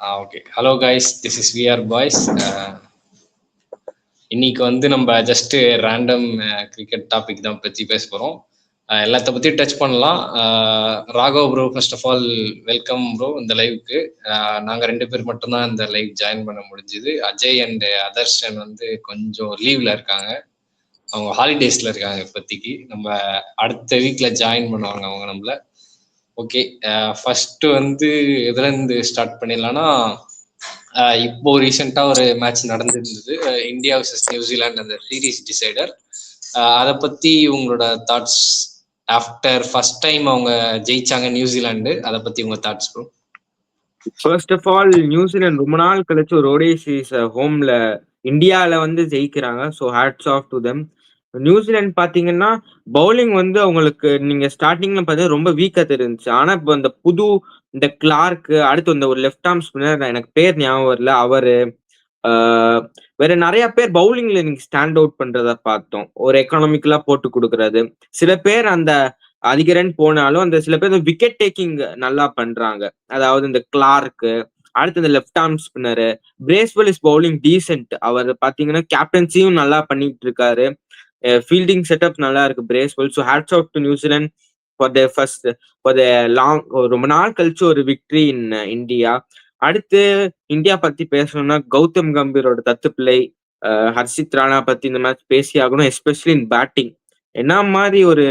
Okay. Hello guys, this is V R boys. இன்னைக்கு வந்து நம்ம ஜஸ்ட் ரேண்டம் கிரிக்கெட் டாபிக் தான் பற்றி பேச போகிறோம். எல்லாத்த பற்றியும் டச் பண்ணலாம். Raghav bro, first of all welcome bro இந்த லைவுக்கு. நாங்கள் 2 பேர் மட்டும்தான் இந்த லைவ் ஜாயின் பண்ண முடிஞ்சுது. அஜய் அண்ட் அதர்ஷன் வந்து கொஞ்சம் லீவில் இருக்காங்க, அவங்க ஹாலிடேஸில் இருக்காங்க இப்போதைக்கு. நம்ம அடுத்த வீக்கில் ஜாயின் பண்ணுவாங்க அவங்க நம்மள. ஓகே, ஃபர்ஸ்ட் வந்து எதுலேருந்து ஸ்டார்ட் பண்ணிடலாம்னா, இப்போ ரீசெண்டாக ஒரு மேட்ச் நடந்துருந்தது, இந்தியா வர்சஸ் நியூசிலாந்து, அந்த சீரீஸ் டிசைடர். அதை பற்றி உங்களோட தாட்ஸ் ஆஃப்டர் ஃபர்ஸ்ட் டைம் அவங்க ஜெயிச்சாங்க நியூசிலாந்து, அதை பற்றி உங்கள் thoughts bro? First of all, New Zealand ரொம்ப நாள் கழிச்சு ஒரு ஓடிஐ சீரீஸ் ஹோம்ல இந்தியாவில் வந்து ஜெயிக்கிறாங்க. So hats off to them. New Zealand பார்த்தீங்கன்னா பவுலிங் வந்து அவங்களுக்கு நீங்க ஸ்டார்டிங்ல பார்த்தா ரொம்ப வீக்கா தெரிஞ்சுச்சு. ஆனால் இப்போ இந்த கிளார்க்கு, அடுத்து இந்த ஒரு லெஃப்ட் ஆர்ம் ஸ்பின்னர், எனக்கு பேர் ஞாபகம் வரல, அவரு வேற நிறைய பேர் பவுலிங்ல நீங்க ஸ்டாண்ட் அவுட் பண்றத பார்த்தோம். ஒரு எக்கனாமிக்கலா போட்டு கொடுக்கறது. சில பேர் அந்த அதிக ரன் போனாலும் அந்த சில பேர் விக்கெட் டேக்கிங் நல்லா பண்றாங்க. அதாவது இந்த கிளார்க்கு, அடுத்து இந்த left arm spinner. Bracewell is bowling decent. அவர் பாத்தீங்கன்னா கேப்டன்சியும் நல்லா பண்ணிட்டு இருக்காரு. ஃபீல்டிங் செட்டப் நல்லா இருக்கு Bracewell. So hats off to New Zealand for the long, ரொம்ப நாள் கழிச்சு ஒரு விக்டரி இன் இந்தியா. அடுத்து இந்தியா பத்தி பேசணும்னா கௌதம் கம்பீரோட தத்துப்பிள்ளை, ஹர்ஷித் ராணா பத்தி இந்த மேட்ச் பேசி ஆகணும். Especially in batting. என்ன மாதிரி ஒரு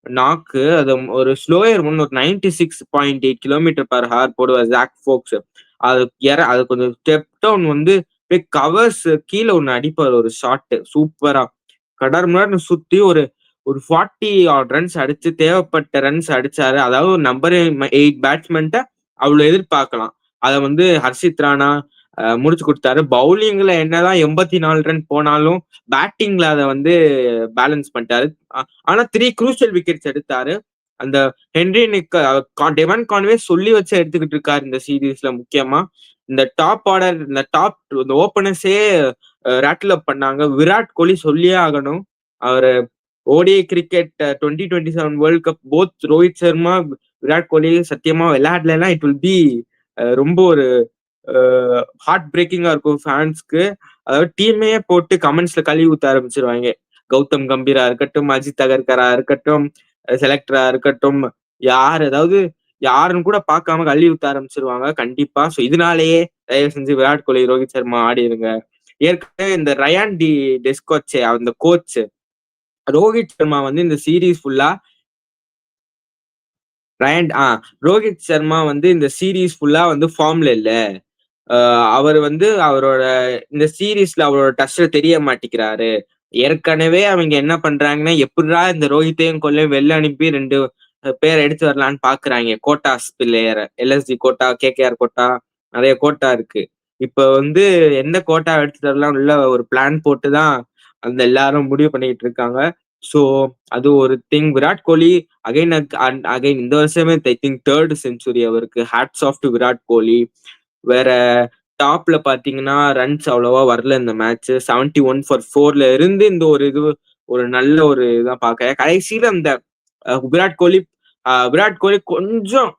நாக்கு, அது ஒரு ஸ்லோயர் ஒரு 96.8 km/h போடுவார் ஜாக் ஃபோக்ஸ். அது கொஞ்சம் ஸ்டெப் டவுன் வந்து கவர்ஸ் கீழே ஒண்ணு அடிப்பார், ஒரு ஷாட் சூப்பரா கடர் முன்னாடி சுத்தி ஒரு 40 ரன்ஸ் அடிச்சு, தேவைப்பட்ட ரன்ஸ் அடிச்சாரு. அதாவது ஒரு நம்பர் 8 பேட்ஸ்மேன்ட்ட அவ்வளவு எதிர்பார்க்கலாம். அதை வந்து ஹர்ஷித் ராணா முடிச்சு கொடுத்தாரு. பவுலிங்ல என்னதான் 84 ரன் போனாலும் பேட்டிங்ல அதை வந்து பேலன்ஸ் பண்ணிட்டாரு. ஆனா 3 குரூஷியல் விக்கெட்ஸ் எடுத்தாரு. அந்த ஹென்ரி டெவன் கான்வே சொல்லி வச்சு எடுத்துக்கிட்டு இருக்காரு இந்த சீரீஸ்ல. முக்கியமா இந்த டாப் ஆர்டர், இந்த ஓபனர்ஸே ரேட்டில் அப் பண்ணாங்க. விராட் கோலி சொல்லியே ஆகணும். அவர் ODI cricket 2027 world cup both Rohit Sharma, Virat Kohli சத்தியமா விளையாடலாம், இட் வில் பி ரொம்ப ஒரு ஹார்ட் பிரேக்கிங்கா இருக்கும் ஃபேன்ஸ்க்கு. அதாவது டீமே போட்டு கமெண்ட்ஸ்ல கழுவி ஊத்த ஆரம்பிச்சிருவாங்க. கௌதம் கம்பீரா இருக்கட்டும், அஜித் அகர்கரா இருக்கட்டும், செலக்டரா இருக்கட்டும், அதாவது யாருன்னு கூட பார்க்காம கழுவி ஊத்த ஆரம்பிச்சிருவாங்க கண்டிப்பா. ஸோ இதனாலேயே தயவு செஞ்சு விராட் கோலி, ரோஹித் சர்மா ஆடிருங்க. ஏற்கனவே இந்த ரயான் டி டெஸ்கோச்சே, அந்த கோச் ரோஹித் சர்மா வந்து இந்த சீரீஸ் ஃபுல்லா ரோஹித் சர்மா வந்து இந்த சீரீஸ் ஃபுல்லா வந்து ஃபார்ம்ல இல்ல. அவர் வந்து அவரோட இந்த சீரீஸ்ல அவரோட டச்ல தெரிய மாட்டேங்கிறாரு. ஏற்கனவே அவங்க என்ன பண்றாங்கன்னா, எப்படிடா இந்த ரோஹித்தையும் கொல்லையும் வெளில அனுப்பி 2 பேர் எடுத்து வரலான்னு பாக்குறாங்க. Quotas player, LST quota, KKR quota, நிறைய கோட்டா இருக்கு. இப்ப வந்து எந்த கோட்டா எடுத்துட்டு வரலாம் உள்ள ஒரு பிளான் போட்டுதான் அந்த எல்லாரும் முடிவு பண்ணிட்டு இருக்காங்க. ஸோ அது ஒரு திங். விராட் கோலி அகைன் இந்த வருஷமே ஐ திங்க் 3rd செஞ்சுரி அவருக்கு. Hats off to Virat Kohli. வேற டாப்ல பாத்தீங்கன்னா ரன்ஸ் அவ்வளவா வரல இந்த மேட்ச். 71 for 4ல இருந்து இந்த ஒரு நல்ல ஒரு இதான் பாக்க. கடைசியில அந்த விராட் கோலி கொஞ்சம்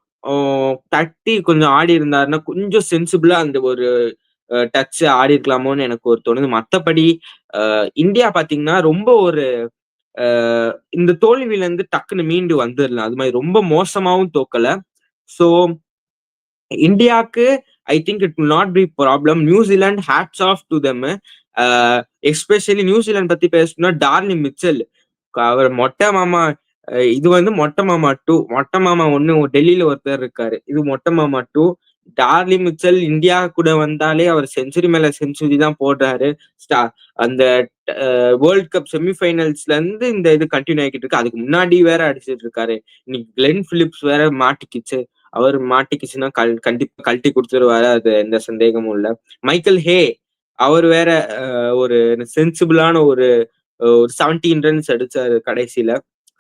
தட்டி கொஞ்சம் ஆடி இருந்தாருன்னா கொஞ்சம் சென்சிபிளா அந்த ஒரு டச் ஆடி இருக்கலாமோன்னு எனக்கு ஒரு தோணுது. மத்தபடி இந்தியா பாத்தீங்கன்னா ரொம்ப ஒரு இந்த தோல்வியில இருந்து டக்குன்னு மீண்டு வந்துடலாம். அது மாதிரி ரொம்ப மோசமாவும் தோக்கல. ஸோ இந்தியாவுக்கு I think it will not be problem. New Zealand hats off to them. Especially New Zealand பத்தி பேசணும்னா டார்லிங் மிச்சல், அவர் மொட்டை மாமா. இது வந்து மொட்டை மாமா 2. மொட்டை மாமா 1 டெல்லியில ஒருத்தர் இருக்காரு, இது மொட்டை மாமா 2. டார்லிங் மிச்சல் இந்தியா கூட வந்தாலே அவர் செஞ்சுரி மேல செஞ்சுரி தான் போடுறாரு. அந்த வேர்ல்ட் கப் செமிஃபைனல்ஸ்ல இருந்து இந்த இது கண்டினியூ ஆகிட்டு இருக்கு. அதுக்கு முன்னாடி வேற அடிச்சிட்டு இருக்காரு. இன்னைக்கு கிளென் பிலிப்ஸ் வேற மாட்டிக்கிச்சு. அவர் மாட்டிக்கிச்சுன்னா கண்டிப்பா கழட்டி கொடுத்துருவாரு, அது எந்த சந்தேகமும் இல்லை. மைக்கேல் ஹே அவர் வேற ஒரு சென்சிபிளான ஒரு 17 ரன்ஸ் அடிச்சாரு கடைசியில.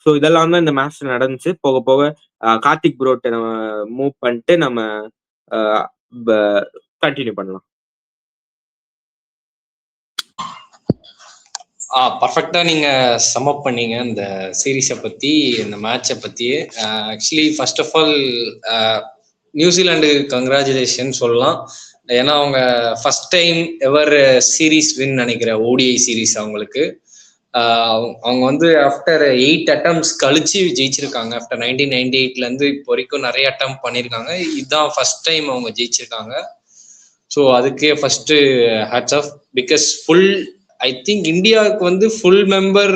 ஸோ இதெல்லாம் தான் இந்த மேட்ச் நடந்துச்சு. போக போக கார்த்திக் ப்ரோட்டை நம்ம மூவ் பண்ணிட்டு நம்ம கண்டினியூ பண்ணலாம். பர்ஃபெக்டா நீங்க சம் அப் பண்ணீங்க இந்த சீரீஸை பத்தி, இந்த மேட்சை பத்தியே. Actually first of all New Zealand congratulation சொல்லலாம். ஏன்னா அவங்க first time ever series win நினைக்கிறேன், ஓடிஐ சீரீஸ் அவங்களுக்கு. அவங்க வந்து ஆஃப்டர் 8 attempts கழிச்சு ஜெயிச்சிருக்காங்க. ஆஃப்டர் 1998 இருந்து இப்போ வரைக்கும் நிறைய அட்டம் பண்ணியிருக்காங்க. இதுதான் ஃபர்ஸ்ட் டைம் அவங்க ஜெயிச்சிருக்காங்க. ஸோ அதுக்கே first hats off. Because full I think இந்தியாவுக்கு வந்து ஃபுல் மெம்பர்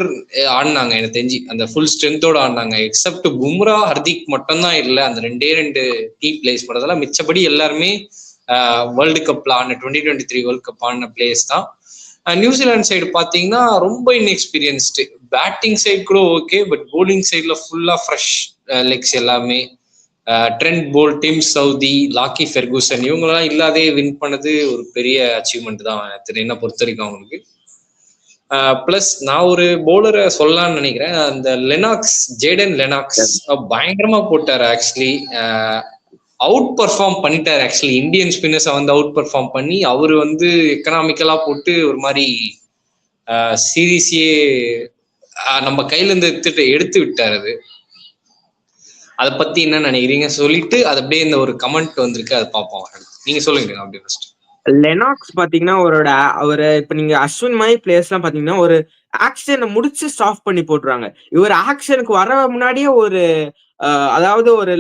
ஆடினாங்க எனக்கு தெரிஞ்சு, அந்த ஃபுல் ஸ்ட்ரென்த்தோட ஆடினாங்க. எக்ஸப்ட் பும்ரா, ஹர்திக் மட்டும்தான் இல்லை, அந்த ரெண்டு கீ பிளேஸ் பண்ணதெல்லாம். மிச்சபடி எல்லாருமே வேர்ல்டு கப்ல ஆன 2023 வேர்ல்டு கப் ஆன பிளேயர்ஸ் தான். நியூசிலாந்து சைடு பார்த்தீங்கன்னா ரொம்ப இன்எக்ஸ்பீரியன்ஸ்டு. பேட்டிங் சைடு கூட ஓகே, பட் போலிங் சைடில் ஃபுல்லாக ஃப்ரெஷ் லெக்ஸ் எல்லாமே. Trent Boult, dim Saudi, லாக்கி Ferguson இவங்கெல்லாம் இல்லாதே வின் பண்ணது ஒரு பெரிய அச்சீவ்மெண்ட் தான் என்ன பொறுத்த வரைக்கும் அவங்களுக்கு. பிளஸ் நான் ஒரு பவுலரை சொல்லலாம்னு நினைக்கிறேன், அந்த லெனாக்ஸ், ஜேடன் லெனாக்ஸ் பயங்கரமா போட்டார் ஆக்சுவலி. அவுட் பர்ஃபார்ம் பண்ணிட்டார் ஆக்சுவலி. இந்தியன் ஸ்பின்னர்ஸை வந்து அவுட் பர்ஃபார்ம் பண்ணி அவரு வந்து எக்கனாமிக்கலா போட்டு ஒரு மாதிரி சீரீஸையே நம்ம கையில இருந்து எடுத்து விட்டார். அதை பத்தி என்ன நினைக்கிறீங்க சொல்லிட்டு அது அப்படியே இந்த ஒரு கமெண்ட் வந்திருக்கு, அதை பார்ப்போம். நீங்க சொல்லுங்க அப்படியே ஃபர்ஸ்ட். லெனாக்ஸ் பாத்தீங்கன்னா அவரு இப்ப நீங்க அஸ்வின் மாதிரி பிளேயர்ஸ் எல்லாம் பாத்தீங்கன்னா ஒரு ஆக்ஷனை முடிச்சு ஸ்டாப் பண்ணி போட்டுருவாங்க. இவர் ஆக்ஷனுக்கு வர முன்னாடியே ஒரு அதாவது ஒரு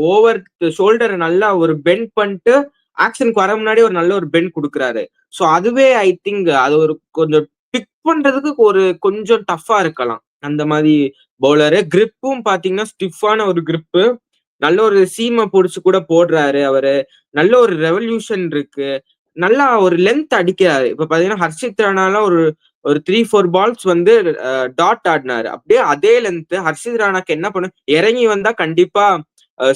ஓவர் ஷோல்டரை நல்லா ஒரு பெண்ட் பண்ணிட்டு ஆக்ஷனுக்கு வர முன்னாடி ஒரு நல்ல ஒரு பெண்ட் கொடுக்குறாரு. ஸோ அதுவே ஐ திங்க் அது ஒரு கொஞ்சம் பிக் பண்றதுக்கு ஒரு கொஞ்சம் டஃபா இருக்கலாம் அந்த மாதிரி பவுலரு. கிரிப்பும் பாத்தீங்கன்னா ஸ்டிஃபான ஒரு கிரிப்பு, நல்ல ஒரு சீமை பிடிச்சு கூட போடுறாரு அவரு. நல்ல ஒரு ரெவல்யூஷன் இருக்கு, நல்லா ஒரு லென்த் அடிக்கிறாரு. இப்ப பாத்தீங்கன்னா ஹர்ஷித் ராணாலாம் ஒரு 3-4 பால்ஸ் வந்து டாட் ஆடினாரு, அப்படியே அதே லென்த். ஹர்ஷித் ராணாக்கு என்ன பண்ணு, இறங்கி வந்தா கண்டிப்பா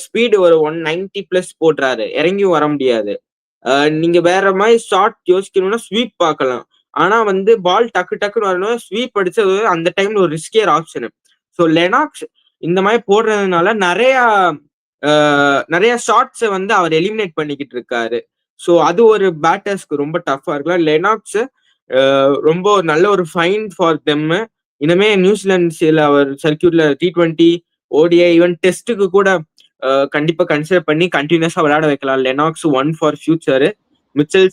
ஸ்பீடு ஒரு 190+ போடுறாரு, இறங்கியும் வர முடியாது. நீங்க வேற மாதிரி ஷார்ட் யோசிக்கணும்னா ஸ்வீப் பார்க்கலாம். ஆனா வந்து பால் டக்கு டக்குன்னு வரணும், ஸ்வீப் அடிச்சது அந்த டைம்ல ஒரு ரிஸ்கியர் ஆப்ஷனு. ஸோ லெனாக்ஸ் இந்த மாதிரி போடுறதுனால நிறைய ஷாட்ஸை வந்து அவர் எலிமினேட் பண்ணிக்கிட்டு இருக்காரு. ஸோ அது ஒரு பேட்டர்ஸ்க்கு ரொம்ப டஃபா இருக்கலாம். லெனாக்ஸ் ரொம்ப நல்ல ஒரு ஃபைன் ஃபார் தெம். இனிமே நியூசிலாந்து அவர் சர்க்கியூட்ல T20, ODI, ஈவன் டெஸ்ட்டுக்கு கூட கண்டிப்பா கன்சிடர் பண்ணி கண்டினியூஸா விளையாட வைக்கலாம். Lennox one for future. Mitchell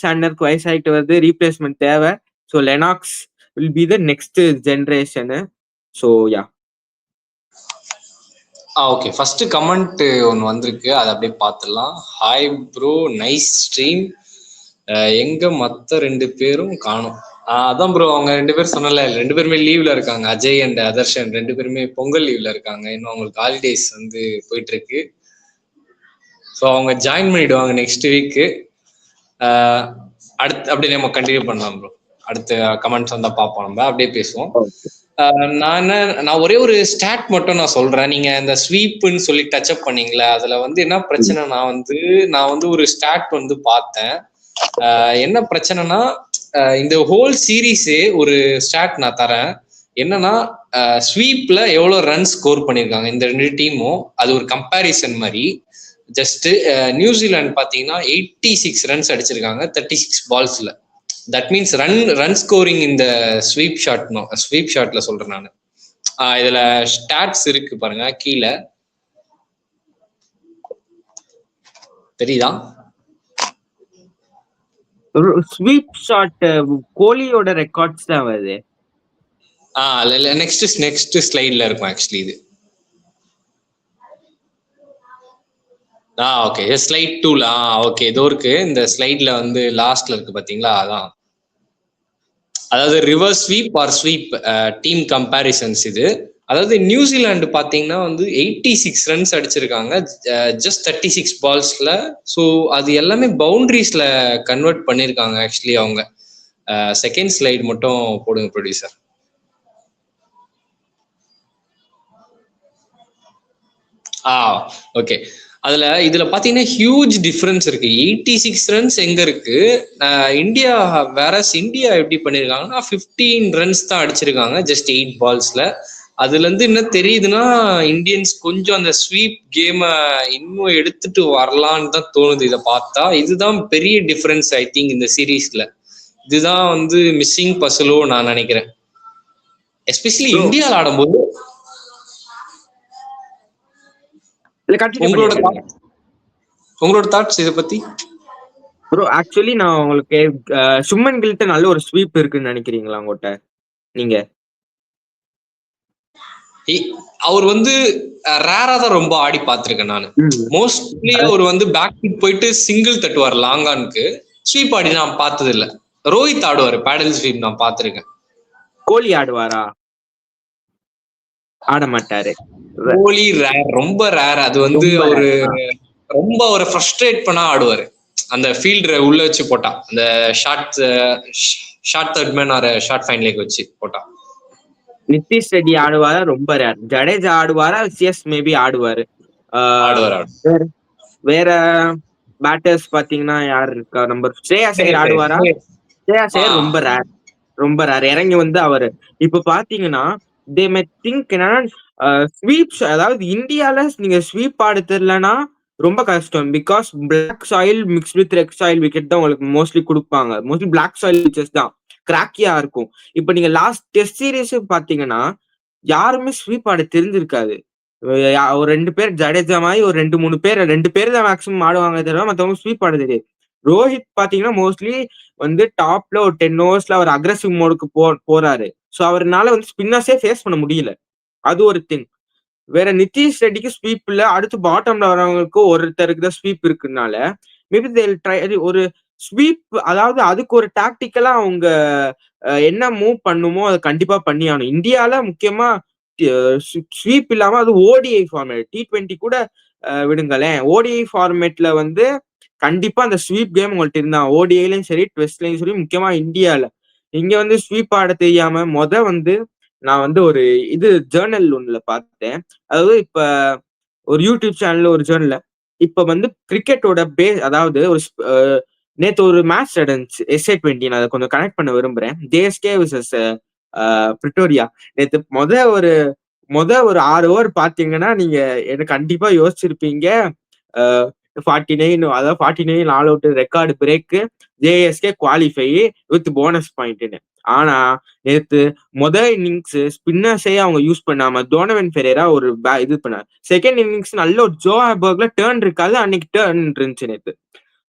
சாண்ட்னருக்கு வயசாகிட்டு வருது, ரீப்ளேஸ்மெண்ட் தேவை. So Lennox will be the next generation. So yeah. Okay, first comment ஒன்று வந்திருக்கு, அதை அப்படியே பார்த்துடலாம். Hi bro, nice stream. எங்க மற்ற 2 பேரும் காணும். அதான் ப்ரோ, அவங்க 2 பேரும் சொன்னல, 2 பேருமே லீவ்ல இருக்காங்க. அஜய் அண்ட் அதர்ஷன் 2 பேருமே பொங்கல் லீவ்ல இருக்காங்க. இன்னும் அவங்களுக்கு ஹாலிடேஸ் வந்து போயிட்டு இருக்கு. ஸோ அவங்க ஜாயின் பண்ணிடுவாங்க நெக்ஸ்ட் வீக்கு. அடுத்து அப்படியே நம்ம கண்டினியூ பண்ணலாம் ப்ரோ. அடுத்த கமெண்ட்ஸ் வந்தா பார்ப்போம், நம்ம அப்படியே பேசுவோம். நான் ஒரே ஒரு ஸ்டாட் மட்டும் நான் சொல்றேன். நீங்க இந்த ஸ்வீப்னு சொல்லி டச் அப் பண்ணீங்களா, அதுல வந்து என்ன பிரச்சனை, நான் வந்து ஒரு ஸ்டாட் வந்து பார்த்தேன். என்ன பிரச்சனைனா, இந்த ஹோல் சீரீஸே ஒரு ஸ்டாட் நான் தரேன். என்னன்னா, ஸ்வீப்ல எவ்வளவு ரன் ஸ்கோர் பண்ணிருக்காங்க இந்த 2 டீமும், அது ஒரு கம்பேரிசன் மாதிரி. ஜஸ்ட் நியூசிலாந்து பாத்தீங்கன்னா 86 ரன்ஸ் அடிச்சிருக்காங்க 36 பால்ஸ்ல. தட் மீன்ஸ் ரன் ஸ்கோரிங் இந்த ஸ்வீப் ஷாட்ல சொல்றேன் நான். இதுல ஸ்டாட்ஸ் இருக்கு பாருங்க கீழே, தெரியுதா? ஸ்வீப் ஷாட் கோலியோட ரெக்கார்ட்ஸ் தான் வருது. நெக்ஸ்ட் ஸ்லைட்ல இருக்கும் ஆக்சுவலி இது. ஓகே, ஸ்லைட் 2ல ஓகே இதோ இருக்கு. இந்த ஸ்லைட்ல வந்து லாஸ்ட்ல இருக்கு பாத்தீங்களா, அதான். அதாவது reverse sweep or sweep team comparisons இது. அதாவது நியூசிலாந்து பாத்தீங்கன்னா வந்து 86 ரன்ஸ் அடிச்சிருக்காங்க ஜஸ்ட் 36 பால்ஸ்ல. ஸோ அது எல்லாமே பவுண்டரிஸ்ல கன்வெர்ட் பண்ணிருக்காங்க ஆக்சுவலி அவங்க. செகண்ட் ஸ்லைட் மட்டும் போடுங்க ப்ரொடியூசர். ஓகே, இதுல பாத்தீங்கன்னா ஹியூஜ் டிஃபரன்ஸ் இருக்கு. 86 ரன்ஸ் எங்க இருக்கு இந்தியா, இந்தியா எப்படி பண்ணிருக்காங்கன்னா 15 ரன்ஸ் தான் அடிச்சிருக்காங்க ஜஸ்ட் 8 பால்ஸ்ல. அதுல இருந்து என்ன தெரியுதுன்னா, இந்தியன்ஸ் கொஞ்சம் அந்த ஸ்வீப் கேம இன்னும் எடுத்துட்டு வரலான்னு தான் தோணுது. இதை பார்த்தா இதுதான் பெரிய டிஃபரன்ஸ் ஐ திங்க் இந்த சீரீஸ்ல. இதுதான் வந்து மிஸ்ஸிங் பசலோ நான் நினைக்கிறேன், எஸ்பெஷலி இந்தியாவில் ஆடும்போது. உங்களோட உங்களோட தாட்ஸ் இதை பத்தி? ப்ரோ ஆக்சுவலி நான் உங்களுக்கு சுமன் கில்ட்ட நல்ல ஒரு ஸ்வீப் இருக்குன்னு நினைக்கிறீங்களா உங்கள்கிட்ட நீங்க? அவர் வந்து ரேரா தான் ரொம்ப ஆடி பார்த்திருக்கேன் நான். மோஸ்ட்லி அவர் வந்து பேக் போயிட்டு சிங்கிள் தட்டுவார் லாங்கானுக்கு. ஸ்வீப் ஆடி நான் பார்த்தது இல்ல. ரோஹித் ஆடுவாரு பேடல் ஸ்வீப், நான் பார்த்திருக்கேன். கோலி ஆடுவாரா? ஆட மாட்டாரு. கோலி ரேர், ரொம்ப ரேர். அது வந்து ஒரு ரொம்ப ஒரு ஃப்ரஸ்ட்ரேட் பண்ணா ஆடுவாரு. அந்த ஃபீல்டரை உள்ள வச்சு போட்டா, அந்த short third man or short fine leg வச்சு போட்டா. நிதிஷ் ரெட்டி ஆடுவாரா? ரொம்ப ரேர். ஜடேஜா ஆடுவாரா? சிஎஸ் மேபி ஆடுவாரு. வேற பேட்டர்ஸ் பாத்தீங்கன்னா யார் இருக்கா? நம்பர் ஸ்ரேயாஸ் ஐயர் ஆடுவாரா? ஸ்ரேயாஸ் ஐயர் ரொம்ப ரேர், ரொம்ப ரேர். இறங்கி வந்து அவரு இப்ப பாத்தீங்கன்னா தே மே திங்க் என்னன்னா ஸ்வீப்ஸ், அதாவது இந்தியால நீங்க ஸ்வீப் ஆட தெரியலன்னா ரொம்ப கஷ்டம். Because black soil mix with red soil wicket தான் உங்களுக்கு மோஸ்ட்லி கொடுப்பாங்க. மோஸ்ட்லி பிளாக் சாயில் பிச்சஸ் தான் கிராக்கியா இருக்கும். இப்ப நீங்க லாஸ்ட் டெஸ்ட் சீரீஸ் பாத்தீங்கன்னா யாருமே ஸ்வீப் ஆட தெரிஞ்சிருக்காது. ஒரு 2 பேர் ஜடேஜா மாதிரி ஒரு 2-3 பேர், 2 பேர் தான் மேக்ஸிமம் ஆடுவாங்க தவிர மத்தவங்க ஸ்வீப் ஆட தெரியாது. ரோஹித் பாத்தீங்கன்னா மோஸ்ட்லி வந்து டாப்ல ஒரு 10 ஓவர்ஸ்ல அவர் அக்ரெசிவ் மோடுக்கு போறாரு. சோ அவர்னால வந்து ஸ்பின்னர்ஸே ஃபேஸ் பண்ண முடியல. அது ஒரு திங். வேற நிதிஷ் ரெட்டிக்கு ஸ்வீப் இல்ல. அடுத்து பாட்டம்ல வரவங்களுக்கு ஒருத்தருக்கு தான் ஸ்வீப் இருக்குனால மேபி தேல் ட்ரை ஒரு ஸ்வீப். அதாவது அதுக்கு ஒரு டாக்டிக்கலா அவங்க என்ன மூவ் பண்ணுமோ அதை கண்டிப்பா பண்ணி ஆகணும். இந்தியால முக்கியமா ஸ்வீப் இல்லாம அது ஓடிஐ ஃபார்மேட், T20 கூட விடுங்களேன். ஓடிஐ ஃபார்மேட்ல வந்து கண்டிப்பா அந்த ஸ்வீப் கேம் உங்கள்ட்ட இருந்தா ஓடிஐலயும் சரி டெஸ்ட்லயும் சரி, முக்கியமா இந்தியால இங்க வந்து ஸ்வீப் ஆட தெரியாம வந்து நான் வந்து ஒரு இது ஜேர்னல் ஒண்ணுல பார்த்தேன். அதாவது இப்ப ஒரு யூடியூப் சேனல்ல ஒரு ஜேர்னல்ல இப்ப வந்து கிரிக்கெட்டோட பேஸ், அதாவது ஒரு நேத்து ஒரு மேட்ச் நடந்துச்சு SA20. நான் அதை கொஞ்சம் கனெக்ட் பண்ண விரும்புறேன். JSK vs Pretoria. நேத்து ஒரு 6 ஓவர் பாத்தீங்கன்னா நீங்க எனக்கு கண்டிப்பா யோசிச்சிருப்பீங்க. 49, அதாவது 49 all out record break, JSK qualify with bonus பாயிண்ட்னு. ஆனா நேத்து இன்னிங்ஸ் ஸ்பின்னர்ஸே அவங்க யூஸ் பண்ணாம டோனவன் ஃபெரேரா ஒரு இது பண்ணார். செகண்ட் இன்னிங்ஸ் நல்ல ஒரு ஜோஹாபர்க்ல டேர்ன் இருக்காது, அன்னைக்கு டேர்ன் இருந்துச்சு நேத்து.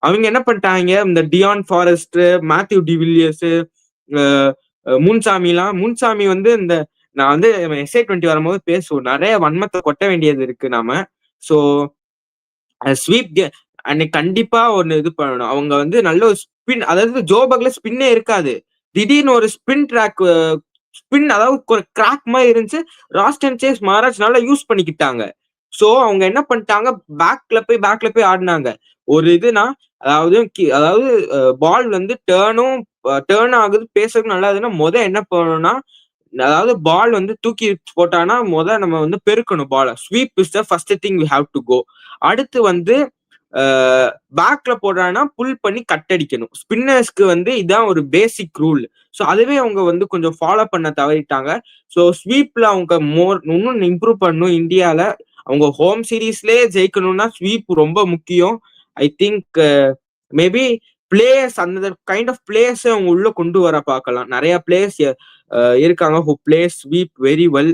அவங்க என்ன பண்ணிட்டாங்க, இந்த Dian Forrest, Matthew de Villiers, Munsamy வந்து இந்த நான் வந்து SA20 வரும்போது பேசுவோம், நிறைய வன்மத்தை கொட்ட வேண்டியது இருக்கு நாம. ஸோ ஸ்வீப் அன்னைக்கு கண்டிப்பா ஒன்னு இது பண்ணணும். அவங்க வந்து நல்ல ஒரு ஸ்பின், அதாவது ஜோபர்க்ல ஸ்பின்னே இருக்காது, திடீர்னு ஒரு ஸ்பின் அதாவது ஒரு கிராக் மாதிரி இருந்துச்சு. ராஸ்டன் சேஸ் மகாராஜ் நல்லா யூஸ் பண்ணிக்கிட்டாங்க. சோ அவங்க என்ன பண்ணிட்டாங்க, பேக்ல போய் ஆடினாங்க. ஒரு இதுனா அதாவது பால் வந்து டேர்ன் ஆகுது, பேசுறதுக்கு நல்லா இதுன்னா என்ன பண்ணணும்னா, அதாவது பால் வந்து தூக்கி போட்டானா நம்ம வந்து பெருக்கணும் பால. Sweep is the first thing we have to go. அடுத்து வந்து பேக்ல போடுறான்னா புல் பண்ணி கட் அடிக்கணும். ஸ்பின்னர்ஸ்க்கு வந்து இதான் ஒரு பேசிக் ரூல். ஸோ அதுவே அவங்க வந்து கொஞ்சம் ஃபாலோ பண்ண தவறிட்டாங்க. ஸோ ஸ்வீப்ல அவங்க இன்னும் இம்ப்ரூவ் பண்ணணும். இந்தியால அவங்க ஹோம் சீரீஸ்லயே ஜெயிக்கணும்னா ஸ்வீப் ரொம்ப முக்கியம். ஐ திங்க் மேபி பிளேயர்ஸ், அந்த கைண்ட் ஆஃப் பிளேயர்ஸ் அவங்க உள்ள கொண்டு வர பார்க்கலாம். நிறைய பிளேயர்ஸ் இருக்காங்க who play sweep very well.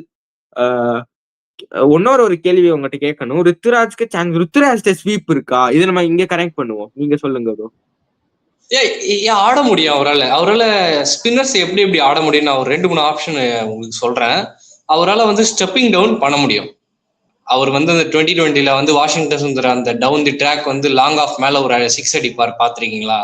ஒரு கேள்வி உங்ககிட்ட கேட்கணும். ருத்துராஜ்க்கு ஸ்வீப் இருக்கா? இது நம்ம இங்க கனெக்ட் பண்ணுவோம், நீங்க சொல்லுங்க ப்ரோ. ஆட முடியும் அவரால் ஸ்பின்னர்ஸ் எப்படி ஆட முடியும்? நான் ஒரு 2-3 ஆப்ஷன் உங்களுக்கு சொல்றேன். அவரால் வந்து ஸ்டெப்பிங் டவுன் பண்ண முடியும். அவர் வந்து அந்த 2020 வந்து வாஷிங்டன் சுந்தர் அந்த டவுன் தி ட்ராக் வந்து லாங் ஆஃப் மேல ஒரு 6 அடிப்பார், பாத்திருக்கீங்களா?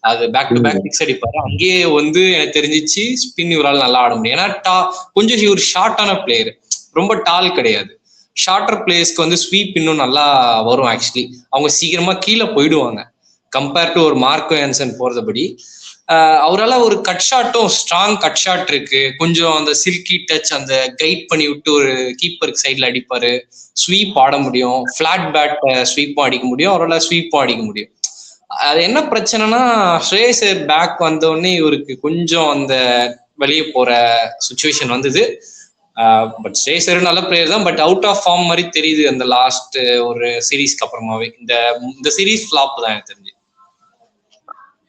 அது பேக் டு பேக் 6 அடிப்பாரு. அங்கேயே வந்து எனக்கு தெரிஞ்சிச்சு ஸ்பின் இவரால் நல்லா ஆட முடியும். ஏன்னா கொஞ்சம் ஒரு ஷார்ட்டான பிளேயர், ரொம்ப டால் கிடையாது. ஷார்ட்டர் பிளேயர்ஸ்க்கு வந்து ஸ்வீப் இன்னும் நல்லா வரும். ஆக்சுவலி அவங்க சீக்கிரமா கீழே போயிடுவாங்க கம்பேர் டு ஒரு மார்க்கோ ஹான்சன் போறதுபடி. அவரால் ஒரு கட் ஷாட்டும், ஸ்ட்ராங் கட் ஷாட் இருக்கு. கொஞ்சம் அந்த சில்கி டச், அந்த கைட் பண்ணி விட்டு ஒரு கீப்பருக்கு சைட்ல அடிப்பாரு. ஸ்வீப் ஆட முடியும், பிளாட் பேட் ஸ்வீப்பும் அடிக்க முடியும், அவரால் ஸ்வீப்பும் அடிக்க முடியும். அது என்ன பிரச்சனைனா, ஸ்ரேயஸ் ஐயர் பேக் வந்தோடனே இவருக்கு கொஞ்சம் அந்த வெளியே போற சுச்சுவேஷன் வந்தது. பட் ஸ்ரேயஸ் ஐயர் நல்ல பிளேயர் தான், பட் அவுட் ஆஃப் ஃபார்ம் மாதிரி தெரியுது அந்த லாஸ்ட் ஒரு சீரீஸ்க்கு அப்புறமாவே. இந்த சீரீஸ் ஃபிளாப் தான் எனக்கு தெரிஞ்சு.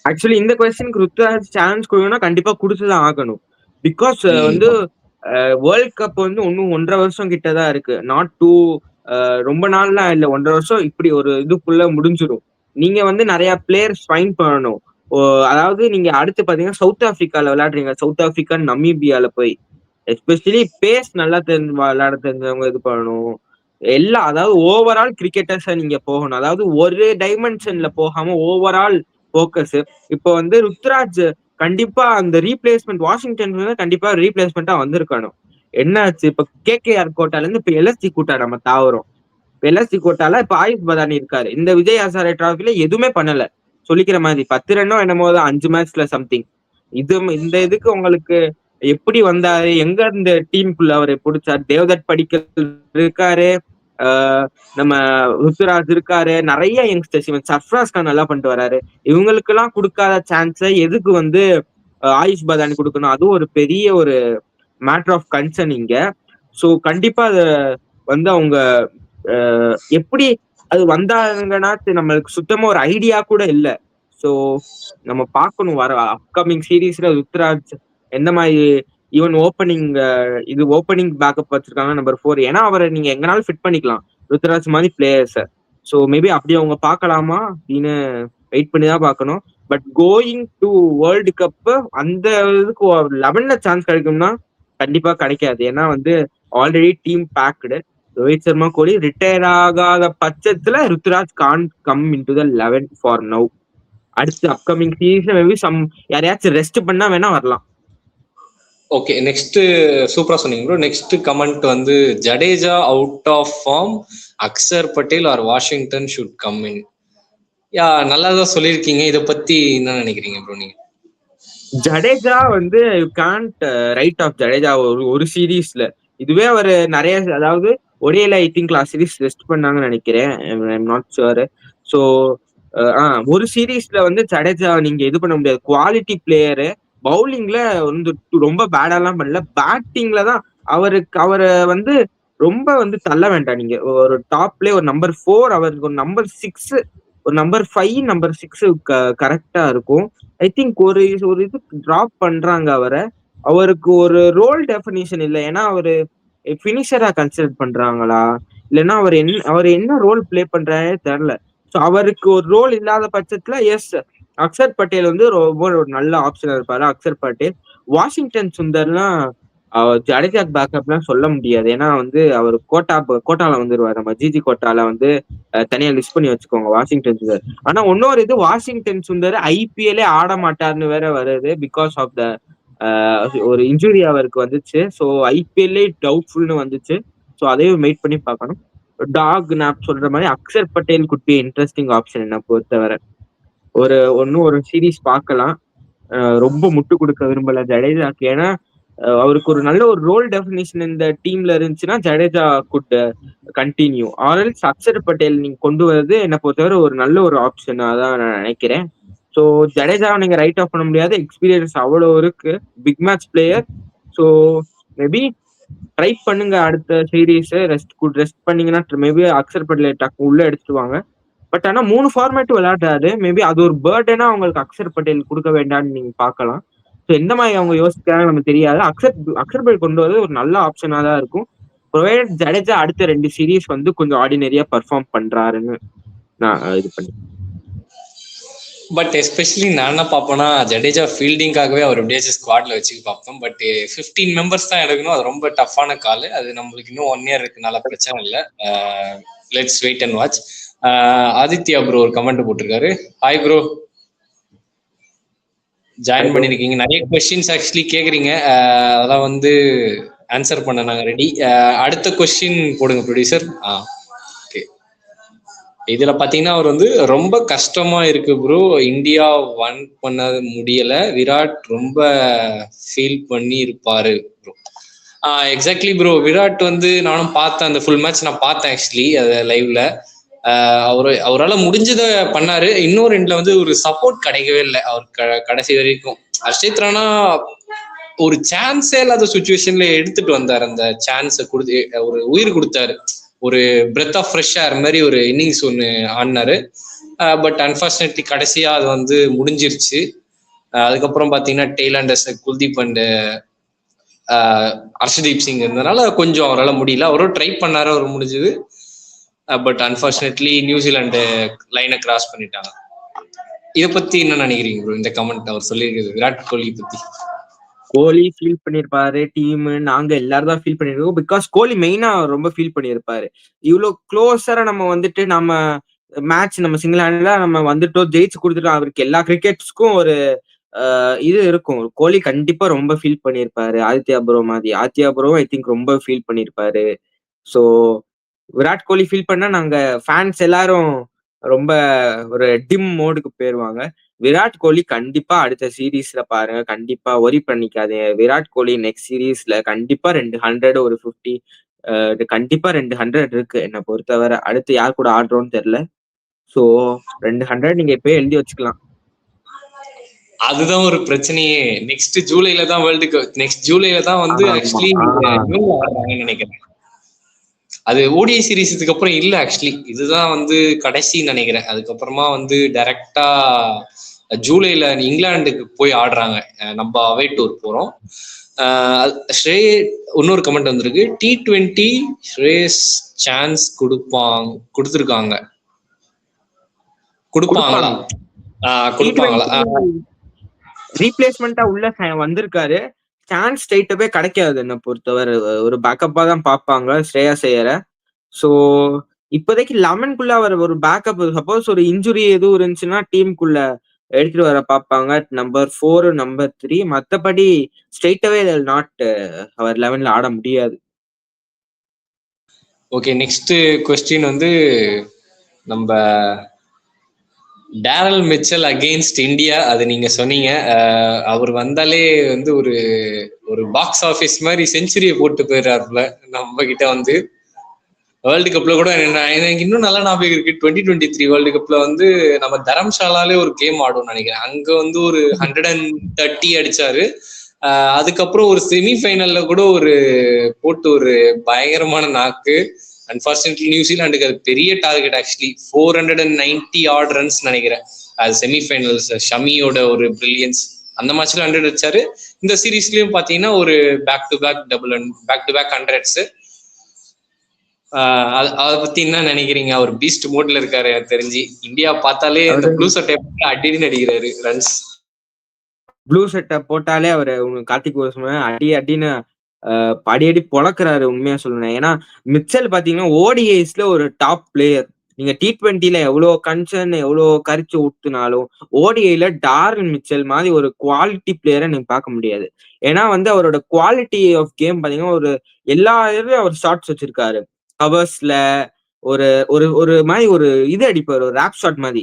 ஆக்சுவலி இந்த கொஸ்டினுக்கு ருத்துராஜ் சான்ஸ் கொடுக்கணும்னா கண்டிப்பா கொடுத்துதான் ஆகணும். பிகாஸ் வந்து வேர்ல்ட் கப் வந்து இன்னும் 1.5 வருஷம் கிட்டதான் இருக்கு. நாட் டூ ரொம்ப நாள்லாம் இல்ல 1.5 வருஷம் இப்படி ஒரு இதுக்குள்ள முடிஞ்சிடும். நீங்க வந்து நிறைய பிளேயர்ஸ் ஃபைன் பண்ணணும். ஓ, அதாவது நீங்க அடுத்து பாத்தீங்கன்னா சவுத் ஆப்பிரிக்கால விளையாடுறீங்க. சவுத் ஆப்பிரிக்கா, நமீபியால போய் எஸ்பெஷலி பேஸ் நல்லா தெரிஞ்சு விளையாட தெரிஞ்சவங்க இது பண்ணணும். அதாவது ஓவரால் கிரிக்கெட்டர்ஸா நீங்க போகணும். அதாவது ஒரு டைமென்ஷன்ல போகாம ஓவரால் போக்கஸ். இப்போ வந்து ருத்ராஜ் கண்டிப்பா அந்த ரீப்ளேஸ்மெண்ட் வாஷிங்டன் கண்டிப்பா ரீப்ளேஸ்மெண்டா வந்திருக்கணும். என்னாச்சு இப்ப கேகேஆர் கோட்டால இருந்து இப்ப எல்எஸ்சி கோட்டா நம்ம தாவறோம். எல்எஸ்சி கோட்டால இப்ப ஆயுஷ் பதானி இருக்காரு. இந்த விஜய் ஹசாரே டிராஃபில எதுவுமே பண்ணல. சொல்லிக்கிற மாதிரி 10 ரன்னோ என்னமோ தான் 5 மேட்ச்ல சம்திங். இந்த இதுக்கு உங்களுக்கு எப்படி வந்தாரு? எங்க இந்த டீமுக்குள்ள அவரை பிடிச்சாரு? தேவதத் படிக்கல் இருக்காரு. ஆஹ் நம்ம ருத்துராஜ் இருக்காரு. நிறைய யங்ஸ்டர்ஸ், இவன் சர்ஃப்ராஸ் கான் நல்லா பண்ணிட்டு வராரு. இவங்களுக்கு எல்லாம் கொடுக்காத சான்ஸை எதுக்கு வந்து ஆயுஷ் பதானி கொடுக்கணும்? அதுவும் ஒரு பெரிய ஒரு மேட்டர் ஆஃப் கன்சர்ன் இங்க. ஸோ கண்டிப்பா அத வந்து அவங்க எப்படி அது வந்தாங்கன்னா நம்மளுக்கு சுத்தமா ஒரு ஐடியா கூட இல்ல. ஸோ நம்ம பார்க்கணும் வர அப்கமிங் சீரீஸ்ல ருத்ராஜ் எந்த மாதிரி ஈவன் ஓப்பனிங் பேக்கப் வச்சிருக்காங்க நம்பர் 4. ஏன்னா அவரை நீங்க எங்கனாலும் ஃபிட் பண்ணிக்கலாம் ருத்ராஜ் மாதிரி பிளேயர்ஸை. ஸோ மேபி அப்படி அவங்க பார்க்கலாமா அப்படின்னு வெயிட் பண்ணி தான் பார்க்கணும். But going to world cup அந்த இதுக்கு 11ல சான்ஸ் கிடைக்கும்னா கண்டிப்பா கிடைக்காது. ஏன்னா வந்து already team packed. Rohit Sharma, Kohli retire ஆகாத பட்சத்துல Ruturaj can't come into the 11 for now. அடுத்து அப்கமிங் சீரீஸ்ல மேபி யாரையாச்சும் ரெஸ்ட் பண்ணா வேணா வரலாம். ஓகே, நெக்ஸ்ட் சூப்பரா சொன்னீங்க ப்ரோ. நெக்ஸ்ட் கமெண்ட் வந்து Jadeja out of form, Axar Patel or Washington should come in. Yeah, நல்லா தான் சொல்லியிருக்கீங்க. இதை பத்தி என்ன நினைக்கிறீங்க ப்ரோ நீங்க? ஜடேஜா வந்து you can't write off Jadeja ஒரு சீரீஸ்ல. இதுவே அவர் நிறைய, அதாவது ஒரேல I think last series rest பண்ணாங்கன்னு நினைக்கிறேன். I'm not sure. ஸோ ஒரு சீரீஸ்ல வந்து ஜடேஜா நீங்க இது பண்ண முடியாது. Quality player. பவுலிங்ல வந்து ரொம்ப பேடாலாம் பண்ணல. பேட்டிங்ல தான் அவரை வந்து ரொம்ப வந்து தள்ள வேண்டாம். நீங்க ஒரு டாப்ல ஒரு நம்பர் 4, அவருக்கு ஒரு நம்பர் 6, ஒரு நம்பர் 5, நம்பர் 6 கரெக்டா இருக்கும். ஐ திங்க் ஒரு இது டிராப் பண்றாங்க அவரை. அவருக்கு ஒரு ரோல் டெஃபினிஷன் இல்லை. ஏன்னா அவரு பினிஷரா கன்சிடர் பண்றாங்களா, இல்லைன்னா அவர் என்ன ரோல் பிளே பண்றாரே தெரியல. ஸோ அவருக்கு ஒரு ரோல் இல்லாத பட்சத்துல எஸ், அக்சர் பட்டேல் வந்து ரொம்ப ஒரு நல்ல ஆப்ஷனா இருப்பாரு. அக்சர் பட்டேல். வாஷிங்டன் சுந்தர்லாம் ஜடேஜா பேக்கப்லாம் சொல்ல முடியாது. ஏன்னா வந்து அவர் கோட்டால வந்துருவாரு. நம்ம ஜிஜி கோட்டால வந்து தனியா லிஸ்ட் பண்ணி வச்சுக்கோங்க வாஷிங்டன் சுந்தர். ஆனா இன்னொரு இது, வாஷிங்டன் சுந்தர் ஐபிஎல்லே ஆட மாட்டாருன்னு வேற வருது. பிகாஸ் ஆஃப் த ஒரு இன்ஜுரி அவருக்கு வந்துச்சு. ஸோ ஐபிஎல்லே டவுட்ஃபுல்னு வந்துச்சு. ஸோ அதையும் வெயிட் பண்ணி பார்க்கணும். டாக் நாப் சொல்ற மாதிரி Axar Patel could be interesting option என்ன பொறுத்தவரை. இன்னும் ஒரு சீரீஸ் பார்க்கலாம். ரொம்ப முட்டு கொடுக்க விரும்பல ஜடேஜாக்கு. ஏன்னா அவருக்கு ஒரு நல்ல ஒரு ரோல் டெஃபினிஷன் இந்த டீம்ல இருந்துச்சுன்னா Jadeja good continue. Already Axar Patel நீங்க கொண்டு வரது என்ன பொறுத்தவரை ஒரு நல்ல ஒரு ஆப்ஷனா தான் நான் நினைக்கிறேன். ஸோ ஜடேஜா நீங்க ரைட் ஆஃப் பண்ண முடியாது. எக்ஸ்பீரியன்ஸ் அவ்வளோ இருக்கு. Big match player. So maybe try பண்ணுங்க அடுத்த சீரீஸ். ரெஸ்ட் பண்ணீங்கன்னா மேபி அக்சர் பட்டேல் டக்கு உள்ள எடுத்துருவாங்க. பட் ஆனா 3 ஃபார்மேட் விளையாடுறாரு. மேபி அது ஒரு பேர்டனா அவங்களுக்கு அக்சர் பட்டேல் கொடுக்க வேண்டாம்னு நீங்க பார்க்கலாம். ஸோ எந்த மாதிரி அவங்க யோசிக்கிறாங்க நமக்கு தெரியாது. அக்சர் பட்டேல் கொண்டு வரது ஒரு நல்ல ஆப்ஷனா தான் இருக்கும். ப்ரொவைட் ஜடேஜா அடுத்த 2 சீரீஸ் வந்து கொஞ்சம் ஆர்டினரியா பெர்ஃபார்ம் பண்றாருன்னு நான் இது பண்ணி. பட் எஸ்பெஷலி நான் என்ன பார்ப்பேன்னா, ஜடேஜா ஃபீல்டிங்காகவே அவர் எப்படியாச்சும் ஸ்குவாட்ல வச்சு பார்ப்போம். பட் 15 மெம்பர்ஸ் தான் எடுக்கணும். அது ரொம்ப டஃப்பான கால். அது நம்மளுக்கு இன்னும் 1 இயர் இருக்குனால பிரச்சனை இல்லை. Let's wait and watch. Aditya bro ஒரு கமெண்ட் போட்டிருக்காரு. ஹாய் ப்ரோ, ஜாயின் பண்ணிருக்கீங்க. நிறைய கொஸ்டின்ஸ் ஆக்சுவலி கேக்குறீங்க. அதெல்லாம் வந்து ஆன்சர் பண்ண நாங்க ரெடி. அடுத்த கொஸ்டின் போடுங்க ப்ரொடியூசர். ஓகே, இதுல பாத்தீங்கன்னா அவர் வந்து ரொம்ப கஷ்டமா இருக்கு ப்ரோ, இந்தியா ஒன் பண்ண முடியல, விராட் ரொம்ப ஃபீல் பண்ணி இருப்பாரு ப்ரோ. எக்ஸாக்ட்லி ப்ரோ, விராட் வந்து நானும் பார்த்தேன், அந்த ஃபுல் மேட்ச் நான் பார்த்தேன் ஆக்சுவலி அதை லைவ்ல. அவரால் முடிஞ்சதை பண்ணாரு. இன்னொரு ரெண்டுல வந்து ஒரு சப்போர்ட் கிடைக்கவே இல்லை அவர் கடைசி வரைக்கும். ஹர்ஷித் ராணா ஒரு சான்ஸே இல்லாத சுச்சுவேஷன்ல எடுத்துட்டு வந்தார். அந்த சான்ஸை கொடுத்து ஒரு உயிர் கொடுத்தாரு. ஒரு பிரெத் ஆஃப் ஃப்ரெஷ் ஏர் மாதிரி ஒரு இன்னிங்ஸ் ஒன்று ஆடினாரு. பட் அன்பார்ச்சுனேட்லி கடைசியா அது வந்து முடிஞ்சிருச்சு. அதுக்கப்புறம் பார்த்தீங்கன்னா டெய்லாண்டர்ஸ், குல்தீப் அண்ட் ஹர்ஷதீப் சிங் இருந்ததுனால கொஞ்சம் அவரால் முடியல. அவரும் ட்ரை பண்ணாரு, அவர் முடிஞ்சது. பட் அன்பார்ச்சுனேட்லி நியூசிலாந்து லைனை கிராஸ் பண்ணிட்டாங்க. இதை பத்தி என்ன நினைக்கிறீங்க ப்ரோ? இந்த கமெண்ட் அவர் சொல்லியிருக்கிறது விராட் கோலி பத்தி. கோலி ஃபீல் பண்ணிருப்பாரு, டீம் நாங்க எல்லாரும் தான் ஃபீல் பண்ணிருக்கோம். பிகாஸ் கோலி மெயினா ரொம்ப ஃபீல் பண்ணிருப்பாரு. இவ்வளவு க்ளோஸரா நம்ம வந்துட்டு நம்ம மேட்ச் நம்ம சிங்கிள் ஹேண்ட்ல நம்ம வந்துட்டோம், ஜெயிச்சு கொடுத்துட்டோம். அவருக்கு எல்லா கிரிக்கெட்ஸ்க்கும் ஒரு இது இருக்கும். கோலி கண்டிப்பா ரொம்ப ஃபீல் பண்ணிருப்பாரு. ஆதித்யா ப்ரோ மாதிரி. ஆதித்யா ப்ரோ ஐ திங்க் ரொம்ப ஃபீல் பண்ணிருப்பாரு. ஸோ விராட் கோலி ஃபீல் பண்ணா நாங்க ஃபேன்ஸ் எல்லாரும் ரொம்ப ஒரு டிம் மோடுக்கு போயிருவாங்க. விராட் கோலி கண்டிப்பா அடுத்த சீரீஸ்ல பாருங்க. கண்டிப்பா ஒரி பண்ணிக்காதீங்க. விராட் கோலி நெக்ஸ்ட் சீரீஸ்ல கண்டிப்பா 200 ஒரு 50 கண்டிப்பா 200 இருக்கு என்ன பொறுத்தவரை. அடுத்து யார் கூட ஆடுறோம்னு தெரியல. ஸோ 200 நீங்க இப்பயே எழுதி வச்சுக்கலாம். அதுதான் ஒரு பிரச்சனையே. நெக்ஸ்ட் ஜூலைல தான் வேர்ல்டு கப். நெக்ஸ்ட் ஜூலைல தான் வந்து ஆக்சுவலி ஆடுறாங்கன்னு நினைக்கிறேன். அது ஓடிஐ சீரீஸுக்கு அப்புறம் இல்ல ஆக்சுவலி. இதுதான் வந்து கடைசின்னு நினைக்கிறேன். அதுக்கப்புறமா வந்து டைரக்டா ஜூலைல இங்கிலாந்துக்கு போய் ஆடுறாங்க. நம்ம அவே டூர் போறோம். ஸ்ரே இன்னொரு கமெண்ட் வந்திருக்கு. T20 ஸ்ரேஸ் சான்ஸ் கொடுத்துருக்காங்க. கொடுப்பாங்களா? கொடுப்பாங்களா? ரீப்ளேஸ்மெண்டா உள்ள வந்திருக்காரு. சான்ஸ் ஸ்ட்ரைட்டாவே கிடைக்காது என்ன பொறுத்தவரை. ஒரு பேக்கப்பா தான் பார்ப்பாங்க ஸ்ரேயாஸ் ஐயரை. ஸோ இப்போதைக்கு 11க்குள்ள அவர் ஒரு பேக்கப், சப்போஸ் ஒரு இன்ஜுரி எதுவும் இருந்துச்சுன்னா டீமுக்குள்ள எடுத்துட்டு வர பார்ப்பாங்க. நம்பர் 4 நம்பர் 3 மற்றபடி ஸ்ட்ரைட்டாவே நாட் அவர் 11ல ஆட முடியாது. ஓகே, நெக்ஸ்ட் கொஸ்டின் வந்து நம்ம டேரல் மிச்சல் அகெயின்ஸ்ட் இந்தியா. அது நீங்க சொன்னீங்க. அவர் வந்தாலே வந்து ஒரு பாக்ஸ் ஆஃபீஸ் மாதிரி செஞ்சுரியை போட்டு போயிடுறாருல நம்ம கிட்ட வந்து. வேர்ல்டு கப்ல கூட எனக்கு இன்னும் நல்லா ஞாபகம் இருக்கு. 2023 வேர்ல்டு கப்ல வந்து நம்ம தரம்சாலாலே ஒரு கேம் ஆடும்னு நினைக்கிறேன். அங்க வந்து ஒரு 130 அடிச்சாரு. அதுக்கப்புறம் ஒரு செமிஃபைனல்ல கூட போட்டு ஒரு பயங்கரமான நாக்கு. அன்பார்ச்சுனேட்லி நியூசிலாண்டுக்கு அது பெரிய டார்கெட் ஆக்சுவலி. 490 ஆட் ரன்ஸ் நினைக்கிறேன். அது செமிஃபைனல்ஸ் ஷமியோட ஒரு பிரில்லியன்ஸ். அந்த மேட்ச்ல 100 அடிச்சாரு. இந்த சீரீஸ்லயும் பாத்தீங்கன்னா ஒரு பேக் டு பேக் 100s. அத பத்தி என்ன நினைக்கிறீங்க? அவர் பீஸ்ட் மோட்ல இருக்காரு எனக்கு தெரிஞ்சு. இந்தியா பார்த்தாலே இந்த ப்ளூ சட்டை அடின்னு அடிக்கிறாரு ரன்ஸ். ப்ளூ சட்டை போட்டாலே அவரு கார்த்திக் அடின்னு அடி பொழக்கிறாரு உண்மையா சொல்லணும். ஏன்னா மிச்சல் பாத்தீங்கன்னா ஓடிஐஸ்ல ஒரு டாப் பிளேயர். நீங்க T20ல எவ்வளவு கன்சர்ன் எவ்வளவு கரிச்சு ஊத்துனாலும் ஓடிஐல டார்வின் மிச்சல் மாதிரி ஒரு குவாலிட்டி பிளேயரை நீங்க பார்க்க முடியாது. ஏன்னா வந்து அவரோட குவாலிட்டி ஆஃப் கேம் பாத்தீங்கன்னா ஒரு எல்லா இதுலயும் அவர் ஷாட்ஸ் வச்சிருக்காரு. கவர்ஸ்ல ஒரு ஒரு ஒரு மாதிரி ஒரு இது அடிப்பாரு, ஒரு ரேப் ஷாட் மாதிரி